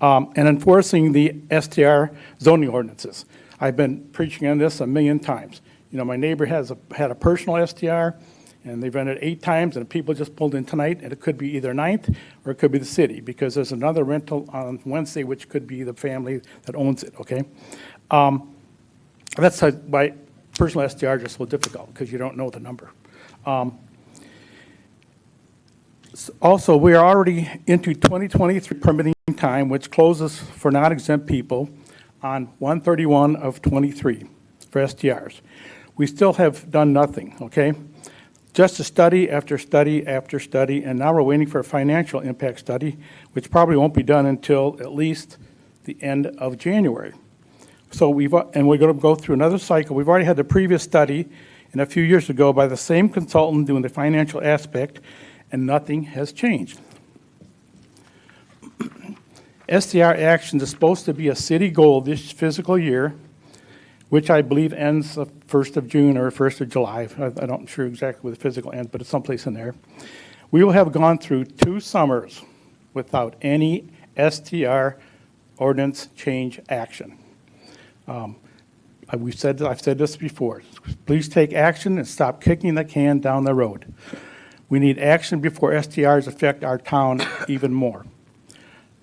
And enforcing the STR zoning ordinances. I've been preaching on this a million times. My neighbor had a personal STR, and they've rented 8 times, and people just pulled in tonight, and it could be either 9th or it could be the city, because there's another rental on Wednesday, which could be the family that owns it, okay? That's why personal STR is so difficult, because you don't know the number. Also, we are already into 2023 permitting time, which closes for non-exempt people on 1/31 of 23 for STRs. We still have done nothing, okay? Just a study after study after study, and now we're waiting for a financial impact study, which probably won't be done until at least the end of January. So we're going to go through another cycle. We've already had the previous study, and a few years ago by the same consultant doing the financial aspect, and nothing has changed. STR Actions is supposed to be a city goal this fiscal year, which I believe ends the 1st of June or 1st of July. I'm not sure exactly where the physical ends, but it's someplace in there. We will have gone through 2 summers without any STR ordinance change action. I've said this before. Please take action and stop kicking the can down the road. We need action before STRs affect our town even more.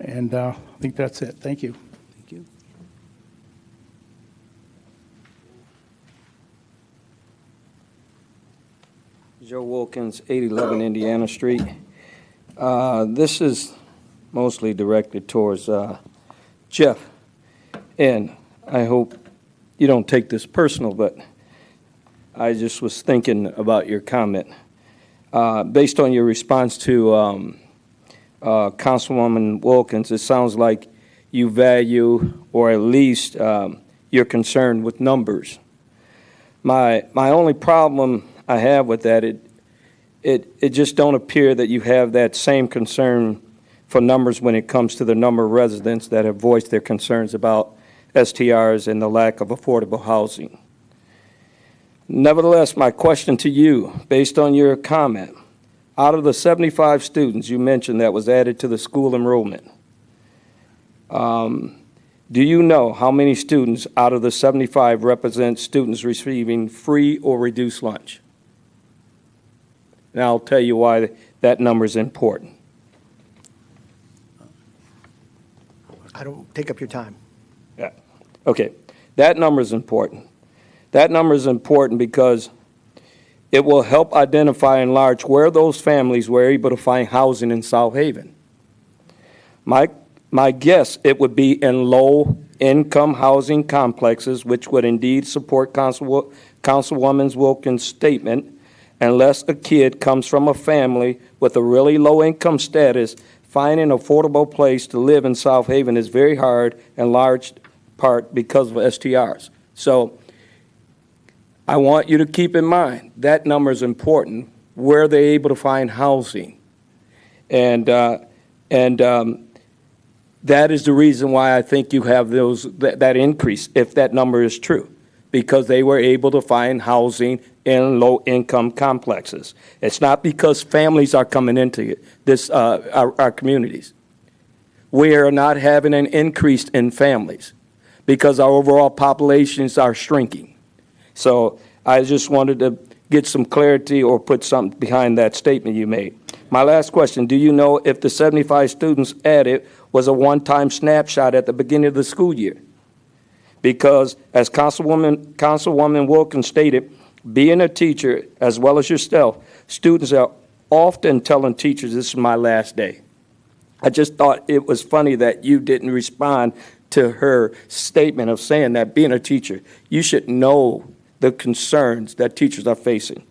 And I think that's it. Thank you. Thank you. Joe Wilkins, 811 Indiana Street. This is mostly directed towards Jeff, and I hope you don't take this personal, but I just was thinking about your comment. Based on your response to Councilwoman Wilkins, it sounds like you value, or at least you're concerned with numbers. My only problem I have with that, it just don't appear that you have that same concern for numbers when it comes to the number of residents that have voiced their concerns about STRs and the lack of affordable housing. Nevertheless, my question to you, based on your comment, out of the 75 students you mentioned that was added to the school enrollment, do you know how many students out of the 75 represent students receiving free or reduced lunch? And I'll tell you why that number is important. I don't take up your time. Yeah. Okay. That number is important. That number is important because it will help identify and enlarge where those families were able to find housing in South Haven. My My guess, it would be in low-income housing complexes, which would indeed support Councilwoman Wilkins' statement. Unless a kid comes from a family with a really low-income status, finding an affordable place to live in South Haven is very hard, in large part because of STRs. So I want you to keep in mind that number is important. Where are they able to find housing? And that is the reason why I think you have that increase, if that number is true, because they were able to find housing in low-income complexes. It's not because families are coming into our communities. We are not having an increase in families because our overall populations are shrinking. So I just wanted to get some clarity or put something behind that statement you made. My last question, do you know if the 75 students added was a one-time snapshot at the beginning of the school year? Because as Councilwoman Wilkins stated, being a teacher, as well as yourself, students are often telling teachers, this is my last day. I just thought it was funny that you didn't respond to her statement of saying that being a teacher, you should know the concerns that teachers are facing.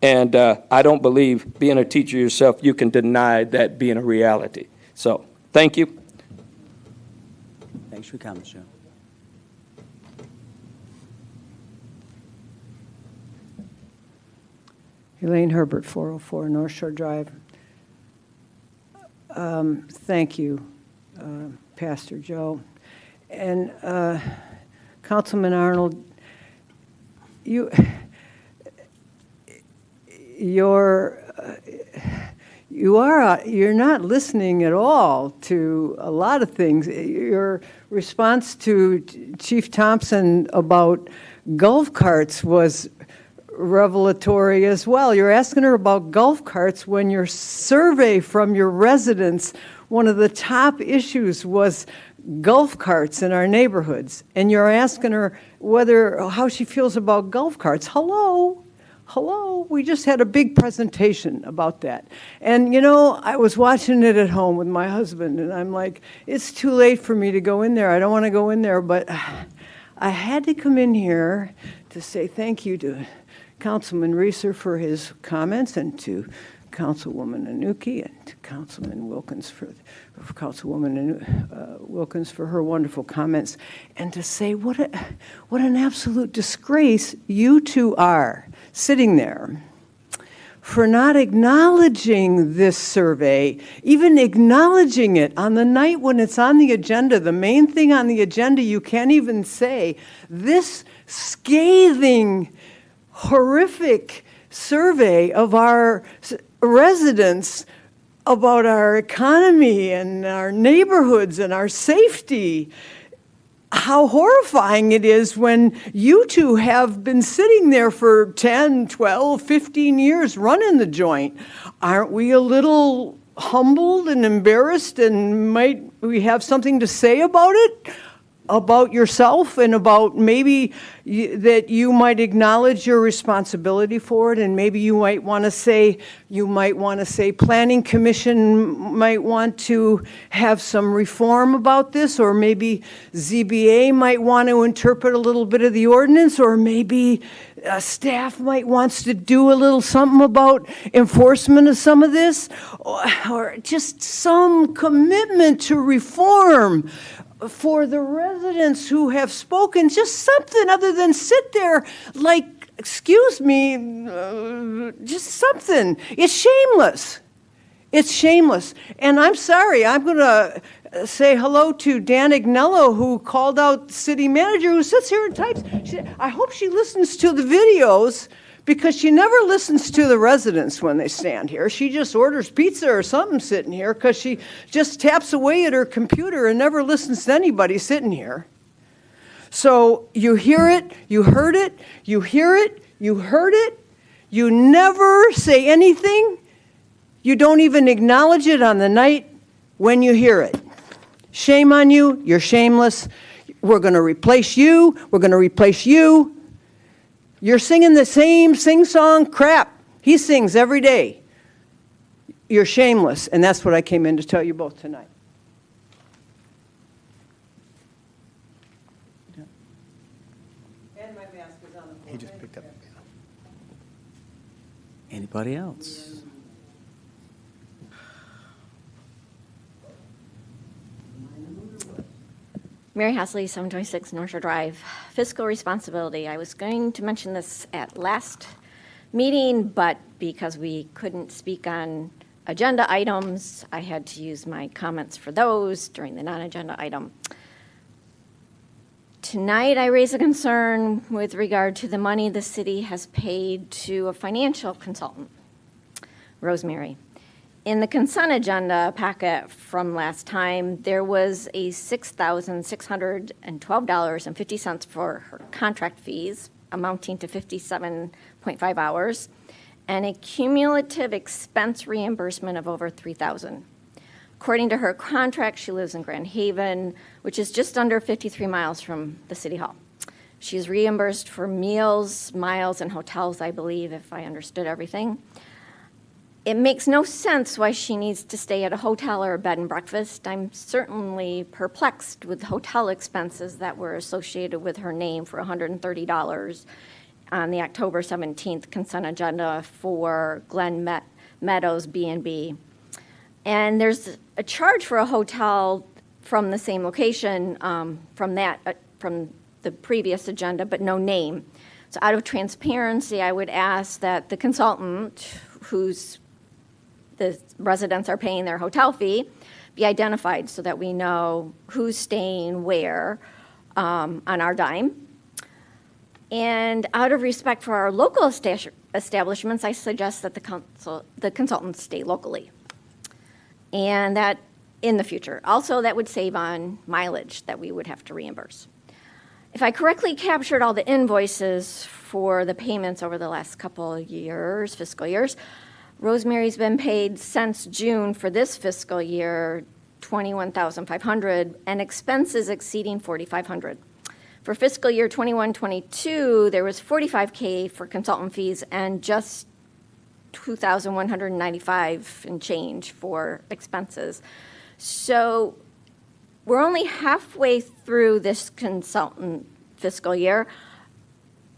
And I don't believe being a teacher yourself, you can deny that being a reality. So, thank you. Thanks for your comments, Joe. Elaine Herbert, 404 North Shore Drive. Thank you, Pastor Joe. And Councilman Arnold, you're not listening at all to a lot of things. Your response to Chief Thompson about golf carts was revelatory as well. You're asking her about golf carts when your survey from your residents, one of the top issues was golf carts in our neighborhoods. And you're asking her how she feels about golf carts. Hello, we just had a big presentation about that. And you know, I was watching it at home with my husband, and I'm like, it's too late for me to go in there. I don't want to go in there, but I had to come in here to say thank you to Councilman Reeser for his comments, and to Councilwoman Anuki, and to Councilwoman Wilkins for her wonderful comments, and to say what an absolute disgrace you two are sitting there for not acknowledging this survey, even acknowledging it on the night when it's on the agenda, the main thing on the agenda. You can't even say this scathing, horrific survey of our residents about our economy and our neighborhoods and our safety. How horrifying it is when you two have been sitting there for 10, 12, 15 years running the joint. Aren't we a little humbled and embarrassed, and might we have something to say about it? About yourself, and about maybe that you might acknowledge your responsibility for it, and maybe you might want to say Planning Commission might want to have some reform about this, or maybe ZBA might want to interpret a little bit of the ordinance, or maybe staff might wants to do a little something about enforcement of some of this, or just some commitment to reform for the residents who have spoken. Just something other than sit there like, excuse me, just something. It's shameless. It's shameless. And I'm sorry, I'm going to say hello to Dan Agnello, who called out the city manager, who sits here and types. I hope she listens to the videos, because she never listens to the residents when they stand here. She just orders pizza or something sitting here, because she just taps away at her computer and never listens to anybody sitting here. So you hear it, you heard it, you hear it, you heard it, you never say anything, you don't even acknowledge it on the night when you hear it. Shame on you, you're shameless. We're going to replace you, we're going to replace you. You're singing the same sing-song crap he sings every day. You're shameless, and that's what I came in to tell you both tonight. He just picked up. Anybody else? Mary Hasley, 726 North Shore Drive. Fiscal responsibility. I was going to mention this at last meeting, but because we couldn't speak on agenda items, I had to use my comments for those during the non-agenda item. Tonight, I raise a concern with regard to the money the city has paid to a financial consultant, Rosemary. In the consent agenda packet from last time, there was a $6,612.50 for her contract fees, amounting to 57.5 hours, and a cumulative expense reimbursement of over $3,000. According to her contract, she lives in Grand Haven, which is just under 53 miles from the City Hall. She is reimbursed for meals, miles, and hotels, I believe, if I understood everything. It makes no sense why she needs to stay at a hotel or a bed and breakfast. I'm certainly perplexed with hotel expenses that were associated with her name for $130 on the October 17th consent agenda for Glen Meadows B&B. And there's a charge for a hotel from the same location from the previous agenda, but no name. So out of transparency, I would ask that the consultant whose the residents are paying their hotel fee be identified so that we know who's staying where on our dime. And out of respect for our local establishments, I suggest that the consultants stay locally. And that in the future. Also, that would save on mileage that we would have to reimburse. If I correctly captured all the invoices for the payments over the last couple of years, fiscal years, Rosemary's been paid since June for this fiscal year, $21,500, and expenses exceeding $4,500. For fiscal year 21-22, there was $45K for consultant fees and just $2,195 and change for expenses. So we're only halfway through this consultant fiscal year,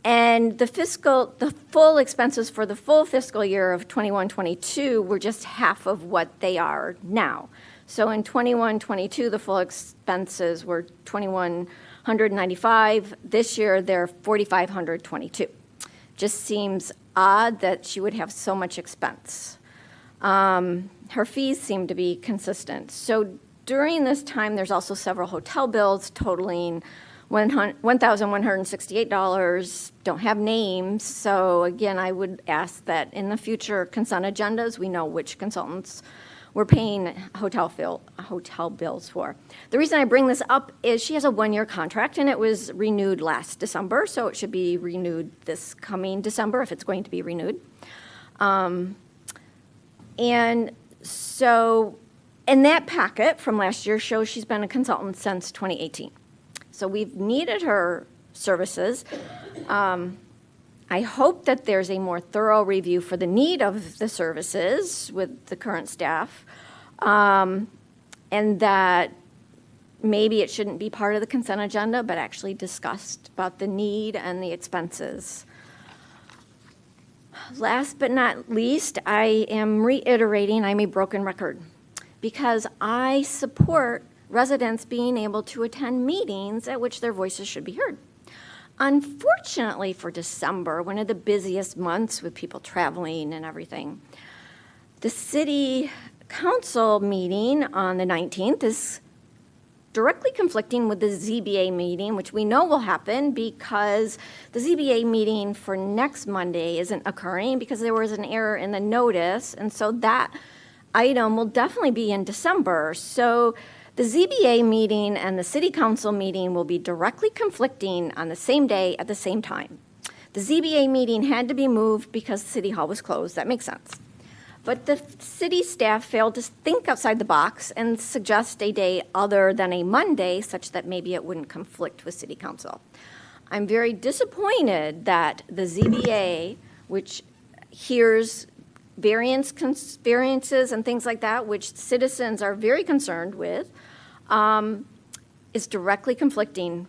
and the full expenses for the full fiscal year of 21-22 were just half of what they are now. So in 21-22, the full expenses were $2,195. This year, they're $4,522. Just seems odd that she would have so much expense. Her fees seem to be consistent. So during this time, there's also several hotel bills totaling $1,168, don't have names. So again, I would ask that in the future consent agendas, we know which consultants we're paying hotel bills for. The reason I bring this up is she has a one-year contract, and it was renewed last December, so it should be renewed this coming December if it's going to be renewed. And so, and that packet from last year shows she's been a consultant since 2018. So we've needed her services. I hope that there's a more thorough review for the need of the services with the current staff, and that maybe it shouldn't be part of the consent agenda, but actually discussed about the need and the expenses. Last but not least, I am reiterating I'm a broken record because I support residents being able to attend meetings at which their voices should be heard. Unfortunately for December, one of the busiest months with people traveling and everything, the city council meeting on the 19th is directly conflicting with the ZBA meeting, which we know will happen because the ZBA meeting for next Monday isn't occurring because there was an error in the notice, and so that item will definitely be in December. So the ZBA meeting and the city council meeting will be directly conflicting on the same day at the same time. The ZBA meeting had to be moved because City Hall was closed. That makes sense. But the city staff failed to think outside the box and suggest a day other than a Monday such that maybe it wouldn't conflict with city council. I'm very disappointed that the ZBA, which hears variances and things like that, which citizens are very concerned with, is directly conflicting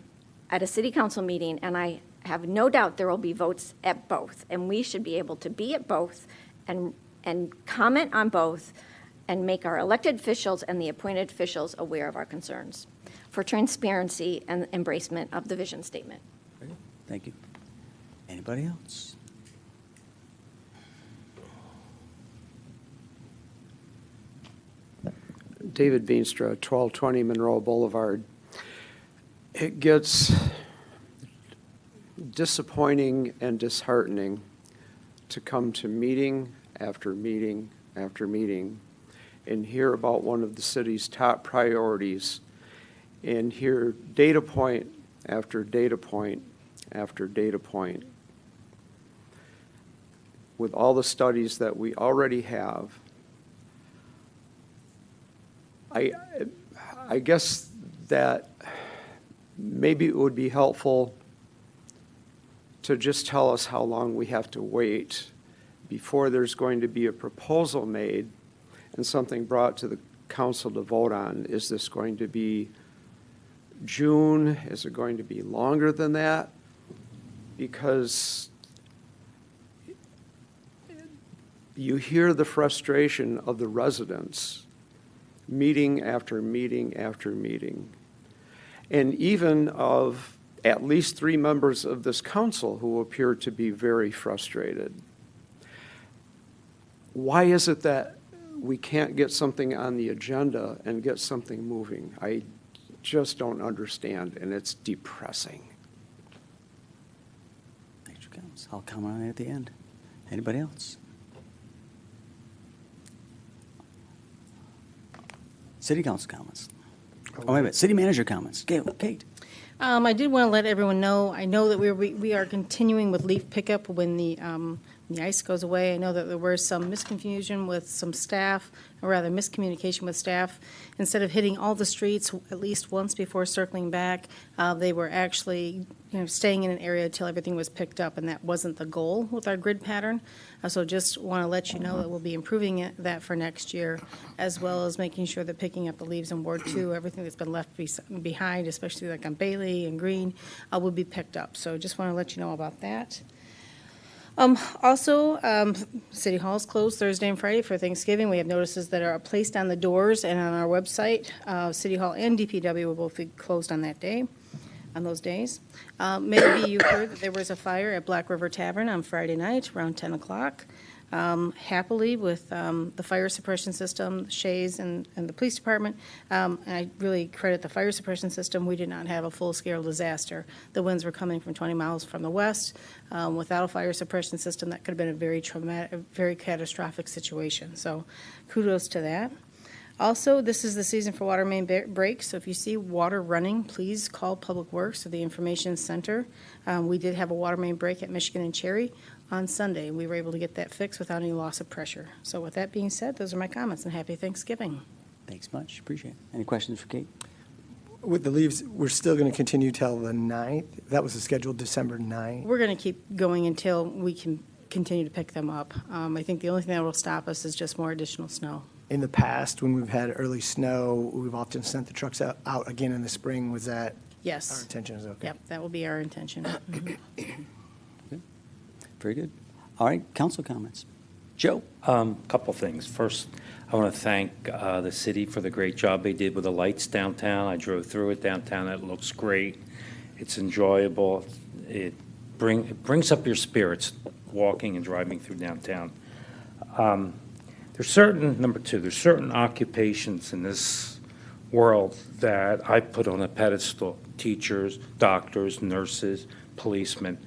at a city council meeting, and I have no doubt there will be votes at both, and we should be able to be at both and comment on both and make our elected officials and the appointed officials aware of our concerns for transparency and embracement of the vision statement. Thank you. Anybody else? David Veenstra, 1220 Monroe Boulevard. It gets disappointing and disheartening to come to meeting after meeting after meeting and hear about one of the city's top priorities and hear data point after data point after data point. With all the studies that we already have, I guess that maybe it would be helpful to just tell us how long we have to wait before there's going to be a proposal made and something brought to the council to vote on. Is this going to be June? Is it going to be longer than that? Because you hear the frustration of the residents meeting after meeting after meeting, and even of at least 3 members of this council who appear to be very frustrated. Why is it that we can't get something on the agenda and get something moving? I just don't understand, and it's depressing. Thanks for comments. I'll comment on it at the end. Anybody else? City council comments. Oh, wait a minute. City manager comments. Kate. I did want to let everyone know, I know that we are continuing with leaf pickup when the ice goes away. I know that there was some misconfusion with some staff, or rather miscommunication with staff. Instead of hitting all the streets at least once before circling back, they were actually staying in an area until everything was picked up, and that wasn't the goal with our grid pattern. So just want to let you know that we'll be improving that for next year, as well as making sure that picking up the leaves in Ward 2, everything that's been left behind, especially like on Bailey and Green, will be picked up. So just want to let you know about that. Also, City Hall is closed Thursday and Friday for Thanksgiving. We have notices that are placed on the doors and on our website. City Hall and DPW will both be closed on that day, on those days. Maybe you heard that there was a fire at Black River Tavern on Friday night around 10 o'clock. Happily, with the fire suppression system, Shays and the police department, and I really credit the fire suppression system, we did not have a full-scale disaster. The winds were coming from 20 miles from the west. Without a fire suppression system, that could have been a very traumatic, very catastrophic situation. So kudos to that. Also, this is the season for water main breaks, so if you see water running, please call Public Works or the Information Center. We did have a water main break at Michigan and Cherry on Sunday. We were able to get that fixed without any loss of pressure. So with that being said, those are my comments, and happy Thanksgiving. Thanks much. Appreciate it. Any questions for Kate? With the leaves, we're still going to continue till the 9th. That was the scheduled December 9th. We're going to keep going until we can continue to pick them up. I think the only thing that will stop us is just more additional snow. In the past, when we've had early snow, we've often sent the trucks out again in the spring. Was that Yes. our intention? Is okay? Yep, that will be our intention. Very good. All right, council comments. Joe? Couple things. First, I want to thank the city for the great job they did with the lights downtown. I drove through it downtown. It looks great. It's enjoyable. It brings up your spirits walking and driving through downtown. There's certain occupations in this world that I put on a pedestal: teachers, doctors, nurses, policemen.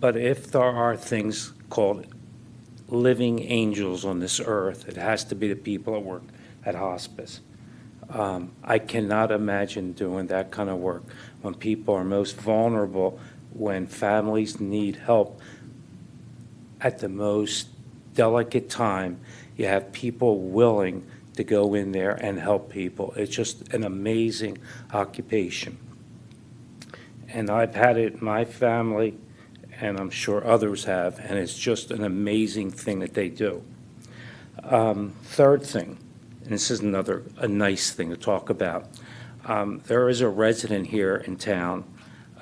But if there are things called living angels on this earth, it has to be the people that work at hospice. I cannot imagine doing that kind of work when people are most vulnerable, when families need help at the most delicate time. You have people willing to go in there and help people. It's just an amazing occupation. And I've had it in my family, and I'm sure others have, and it's just an amazing thing that they do. Third thing, and this is a nice thing to talk about. There is a resident here in town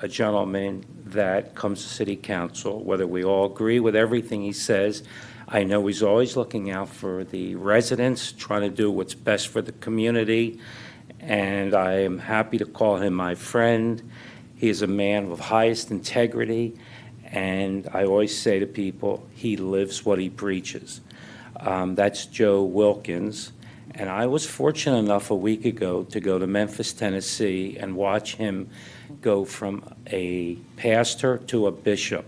a gentleman that comes to city council, whether we all agree with everything he says. I know he's always looking out for the residents, trying to do what's best for the community, and I am happy to call him my friend. He is a man of highest integrity, and I always say to people, he lives what he preaches. That's Joe Wilkins, and I was fortunate enough a week ago to go to Memphis, Tennessee, and watch him go from a pastor to a bishop.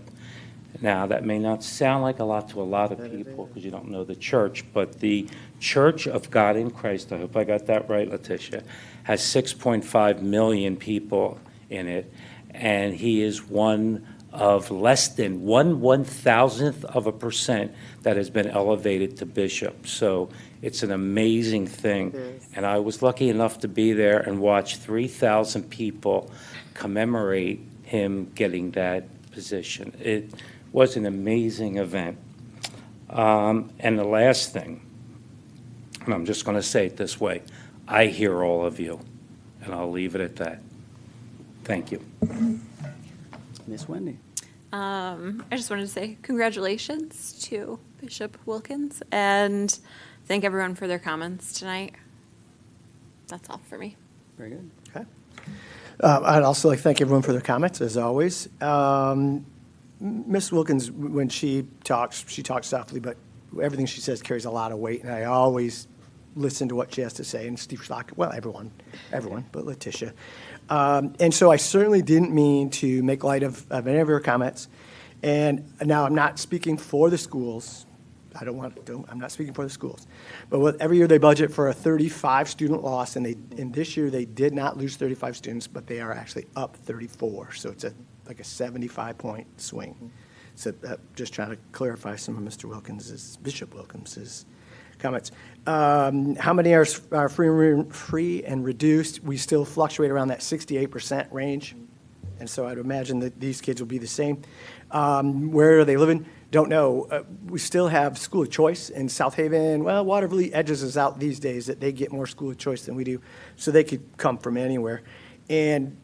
Now, that may not sound like a lot to a lot of people because you don't know the church, but the Church of God in Christ, I hope I got that right, Letitia, has 6.5 million people in it, and he is one of less than 1/1000% that has been elevated to bishop. So it's an amazing thing. And I was lucky enough to be there and watch 3,000 people commemorate him getting that position. It was an amazing event. And the last thing, and I'm just going to say it this way, I hear all of you, and I'll leave it at that. Thank you. Miss Wendy. I just wanted to say congratulations to Bishop Wilkins and thank everyone for their comments tonight. That's all for me. Very good. Okay. I'd also like to thank everyone for their comments, as always. Ms. Wilkins, when she talks softly, but everything she says carries a lot of weight, and I always listen to what she has to say. And Steve Schlock, well, everyone, but Letitia. And so I certainly didn't mean to make light of any of her comments. And now I'm not speaking for the schools. I'm not speaking for the schools. But every year they budget for a 35 student loss, and this year they did not lose 35 students, but they are actually up 34. So it's like a 75-point swing. So just trying to clarify some of Bishop Wilkins's comments. How many are free and reduced? We still fluctuate around that 68% range. And so I'd imagine that these kids will be the same. Where are they living? Don't know. We still have school of choice in South Haven. Well, Waterville Edges is out these days that they get more school of choice than we do. So they could come from anywhere. And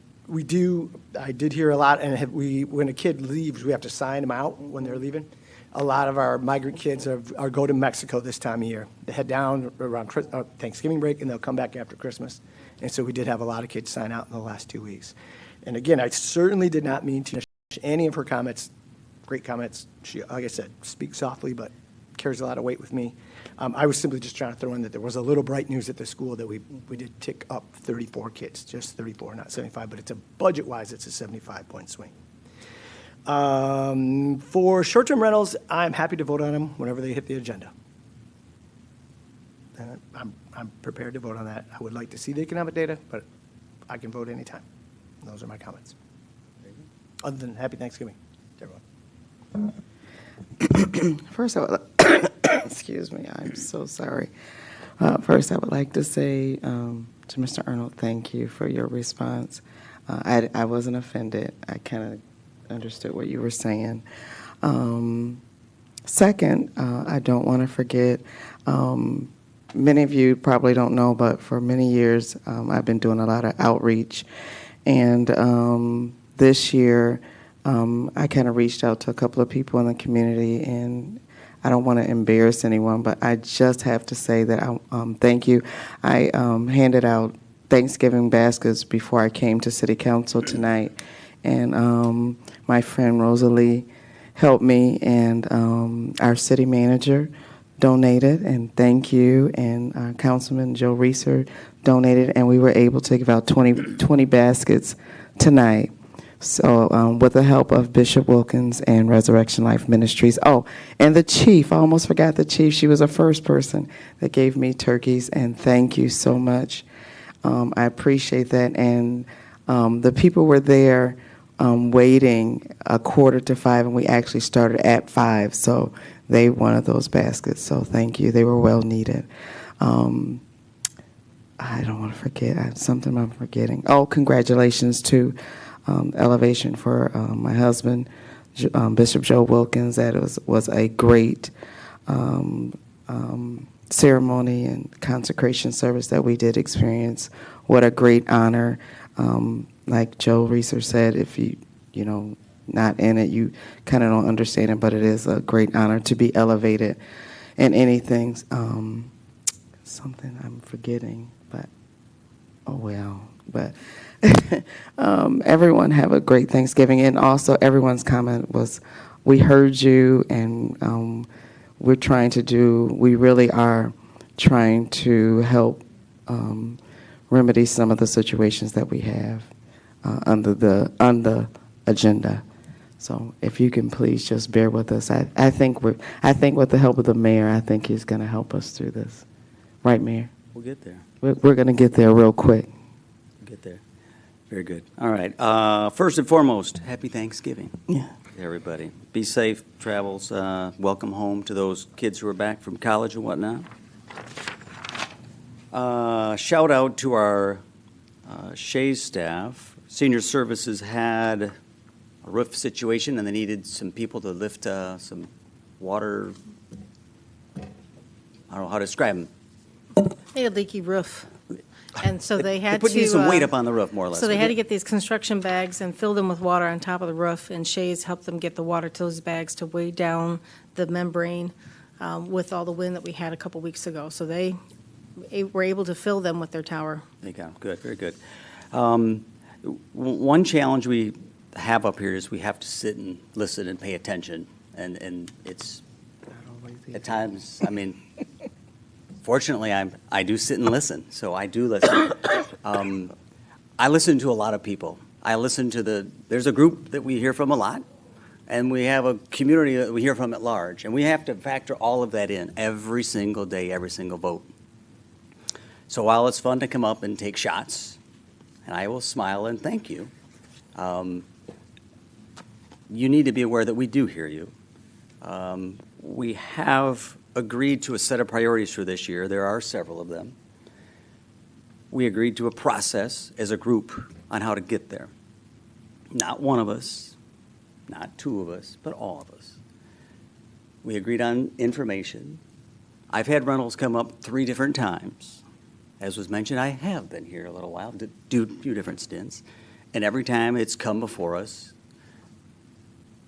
I did hear a lot, and when a kid leaves, we have to sign them out when they're leaving. A lot of our migrant kids are go to Mexico this time of year. They head down around Thanksgiving break, and they'll come back after Christmas. And so we did have a lot of kids sign out in the last 2 weeks. And again, I certainly did not mean to finish any of her comments. Great comments. She, like I said, speaks softly, but carries a lot of weight with me. I was simply just trying to throw in that there was a little bright news at the school that we did tick up 34 kids, just 34, not 75, but budget-wise, it's a 75-point swing. For short-term rentals, I'm happy to vote on them whenever they hit the agenda. I'm prepared to vote on that. I would like to see the economic data, but I can vote anytime. Those are my comments. Other than happy Thanksgiving to everyone. First, I would, excuse me, I'm so sorry. First, I would like to say to Mr. Arnold, thank you for your response. I wasn't offended. I kind of understood what you were saying. Second, I don't want to forget, many of you probably don't know, but for many years, I've been doing a lot of outreach. And this year, I kind of reached out to a couple of people in the community, and I don't want to embarrass anyone, but I just have to say that thank you. I handed out Thanksgiving baskets before I came to City Council tonight, and my friend Rosalie helped me, and our city manager donated, and thank you, and Councilman Joe Reeser donated, and we were able to give out 20 baskets tonight. So with the help of Bishop Wilkins and Resurrection Life Ministries. Oh, and the chief, I almost forgot the chief. She was the first person that gave me turkeys, and thank you so much. I appreciate that. And the people were there waiting 4:45, and we actually started at 5, so they wanted those baskets. So thank you. They were well needed. I don't want to forget. Something I'm forgetting. Oh, congratulations to Elevation for my husband, Bishop Joe Wilkins. That was a great ceremony and consecration service that we did experience. What a great honor. like Joe Reeser said, if you know, not in it, you kind of don't understand it, but it is a great honor to be elevated in anything. Something I'm forgetting, but oh well. But everyone have a great Thanksgiving. And also everyone's comment was, we heard you, and we really are trying to help remedy some of the situations that we have on the agenda. So if you can please just bear with us. I think with the help of the mayor, I think he's going to help us through this. Right, Mayor? We'll get there. We're going to get there real quick. Get there. Very good. All right. First and foremost, happy Thanksgiving. Yeah. Everybody. Be safe, travels. Welcome home to those kids who are back from college and whatnot. Shout out to our Shays staff. Senior Services had a roof situation, and they needed some people to lift some water. I don't know how to describe them. They had a leaky roof, and so they had to... They put some weight up on the roof, more or less. So they had to get these construction bags and fill them with water on top of the roof, and Shays helped them get the water to those bags to weigh down the membrane with all the wind that we had a couple weeks ago. So they were able to fill them with their tower. There you go. Good, very good. One challenge we have up here is we have to sit and listen and pay attention, and it's at times, I mean, fortunately, I do sit and listen, so I do listen. I listen to a lot of people. I listen to there's a group that we hear from a lot, and we have a community that we hear from at large, and we have to factor all of that in every single day, every single vote. So while it's fun to come up and take shots, and I will smile and thank you, you need to be aware that we do hear you. We have agreed to a set of priorities for this year. There are several of them. We agreed to a process as a group on how to get there. Not one of us, not two of us, but all of us. We agreed on information. I've had Reynolds come up 3 different times. As was mentioned, I have been here a little while, do a few different stints, and every time it's come before us,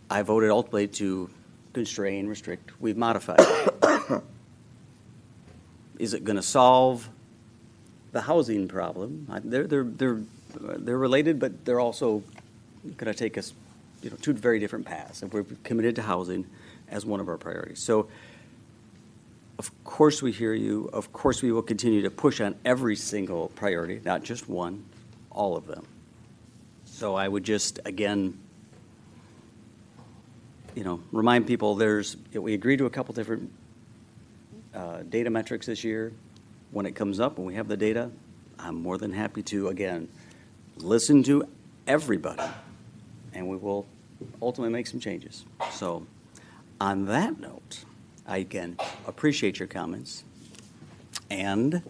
I voted ultimately to constrain, restrict. We've modified it. Is it going to solve the housing problem? They're related, but they're also going to take us, 2 very different paths. And we're committed to housing as one of our priorities. So, of course we hear you. Of course we will continue to push on every single priority, not just one, all of them. So I would just, again, remind people we agreed to a couple different data metrics this year. When it comes up, when we have the data, I'm more than happy to, again, listen to everybody, and we will ultimately make some changes. So on that note, I, again, appreciate your comments. And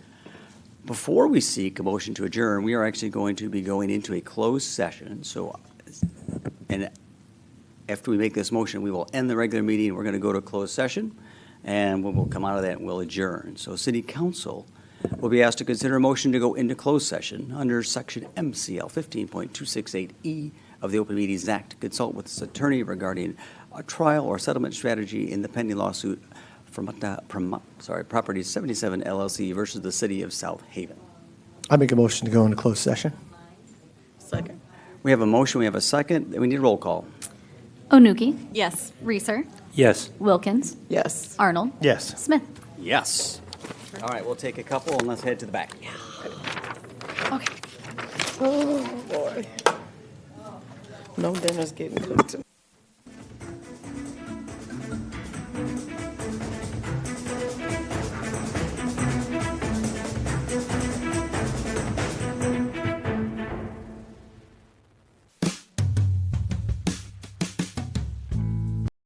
before we seek a motion to adjourn, we are actually going to be going into a closed session. So, and after we make this motion, we will end the regular meeting. We're going to go to a closed session, and we'll come out of that and we'll adjourn. So City Council will be asked to consider a motion to go into closed session under Section MCL 15.268E of the Open Meetings Act to consult with its attorney regarding a trial or settlement strategy in the pending lawsuit from Properties 77 LLC versus the City of South Haven. I make a motion to go into closed session. Second. We have a motion. We have a second. We need a roll call. Onuki. Yes. Reeser. Yes. Wilkins. Yes. Arnold. Yes. Smith. Yes. All right, we'll take a couple and let's head to the back. Okay. Oh, boy. No dinner's getting cooked.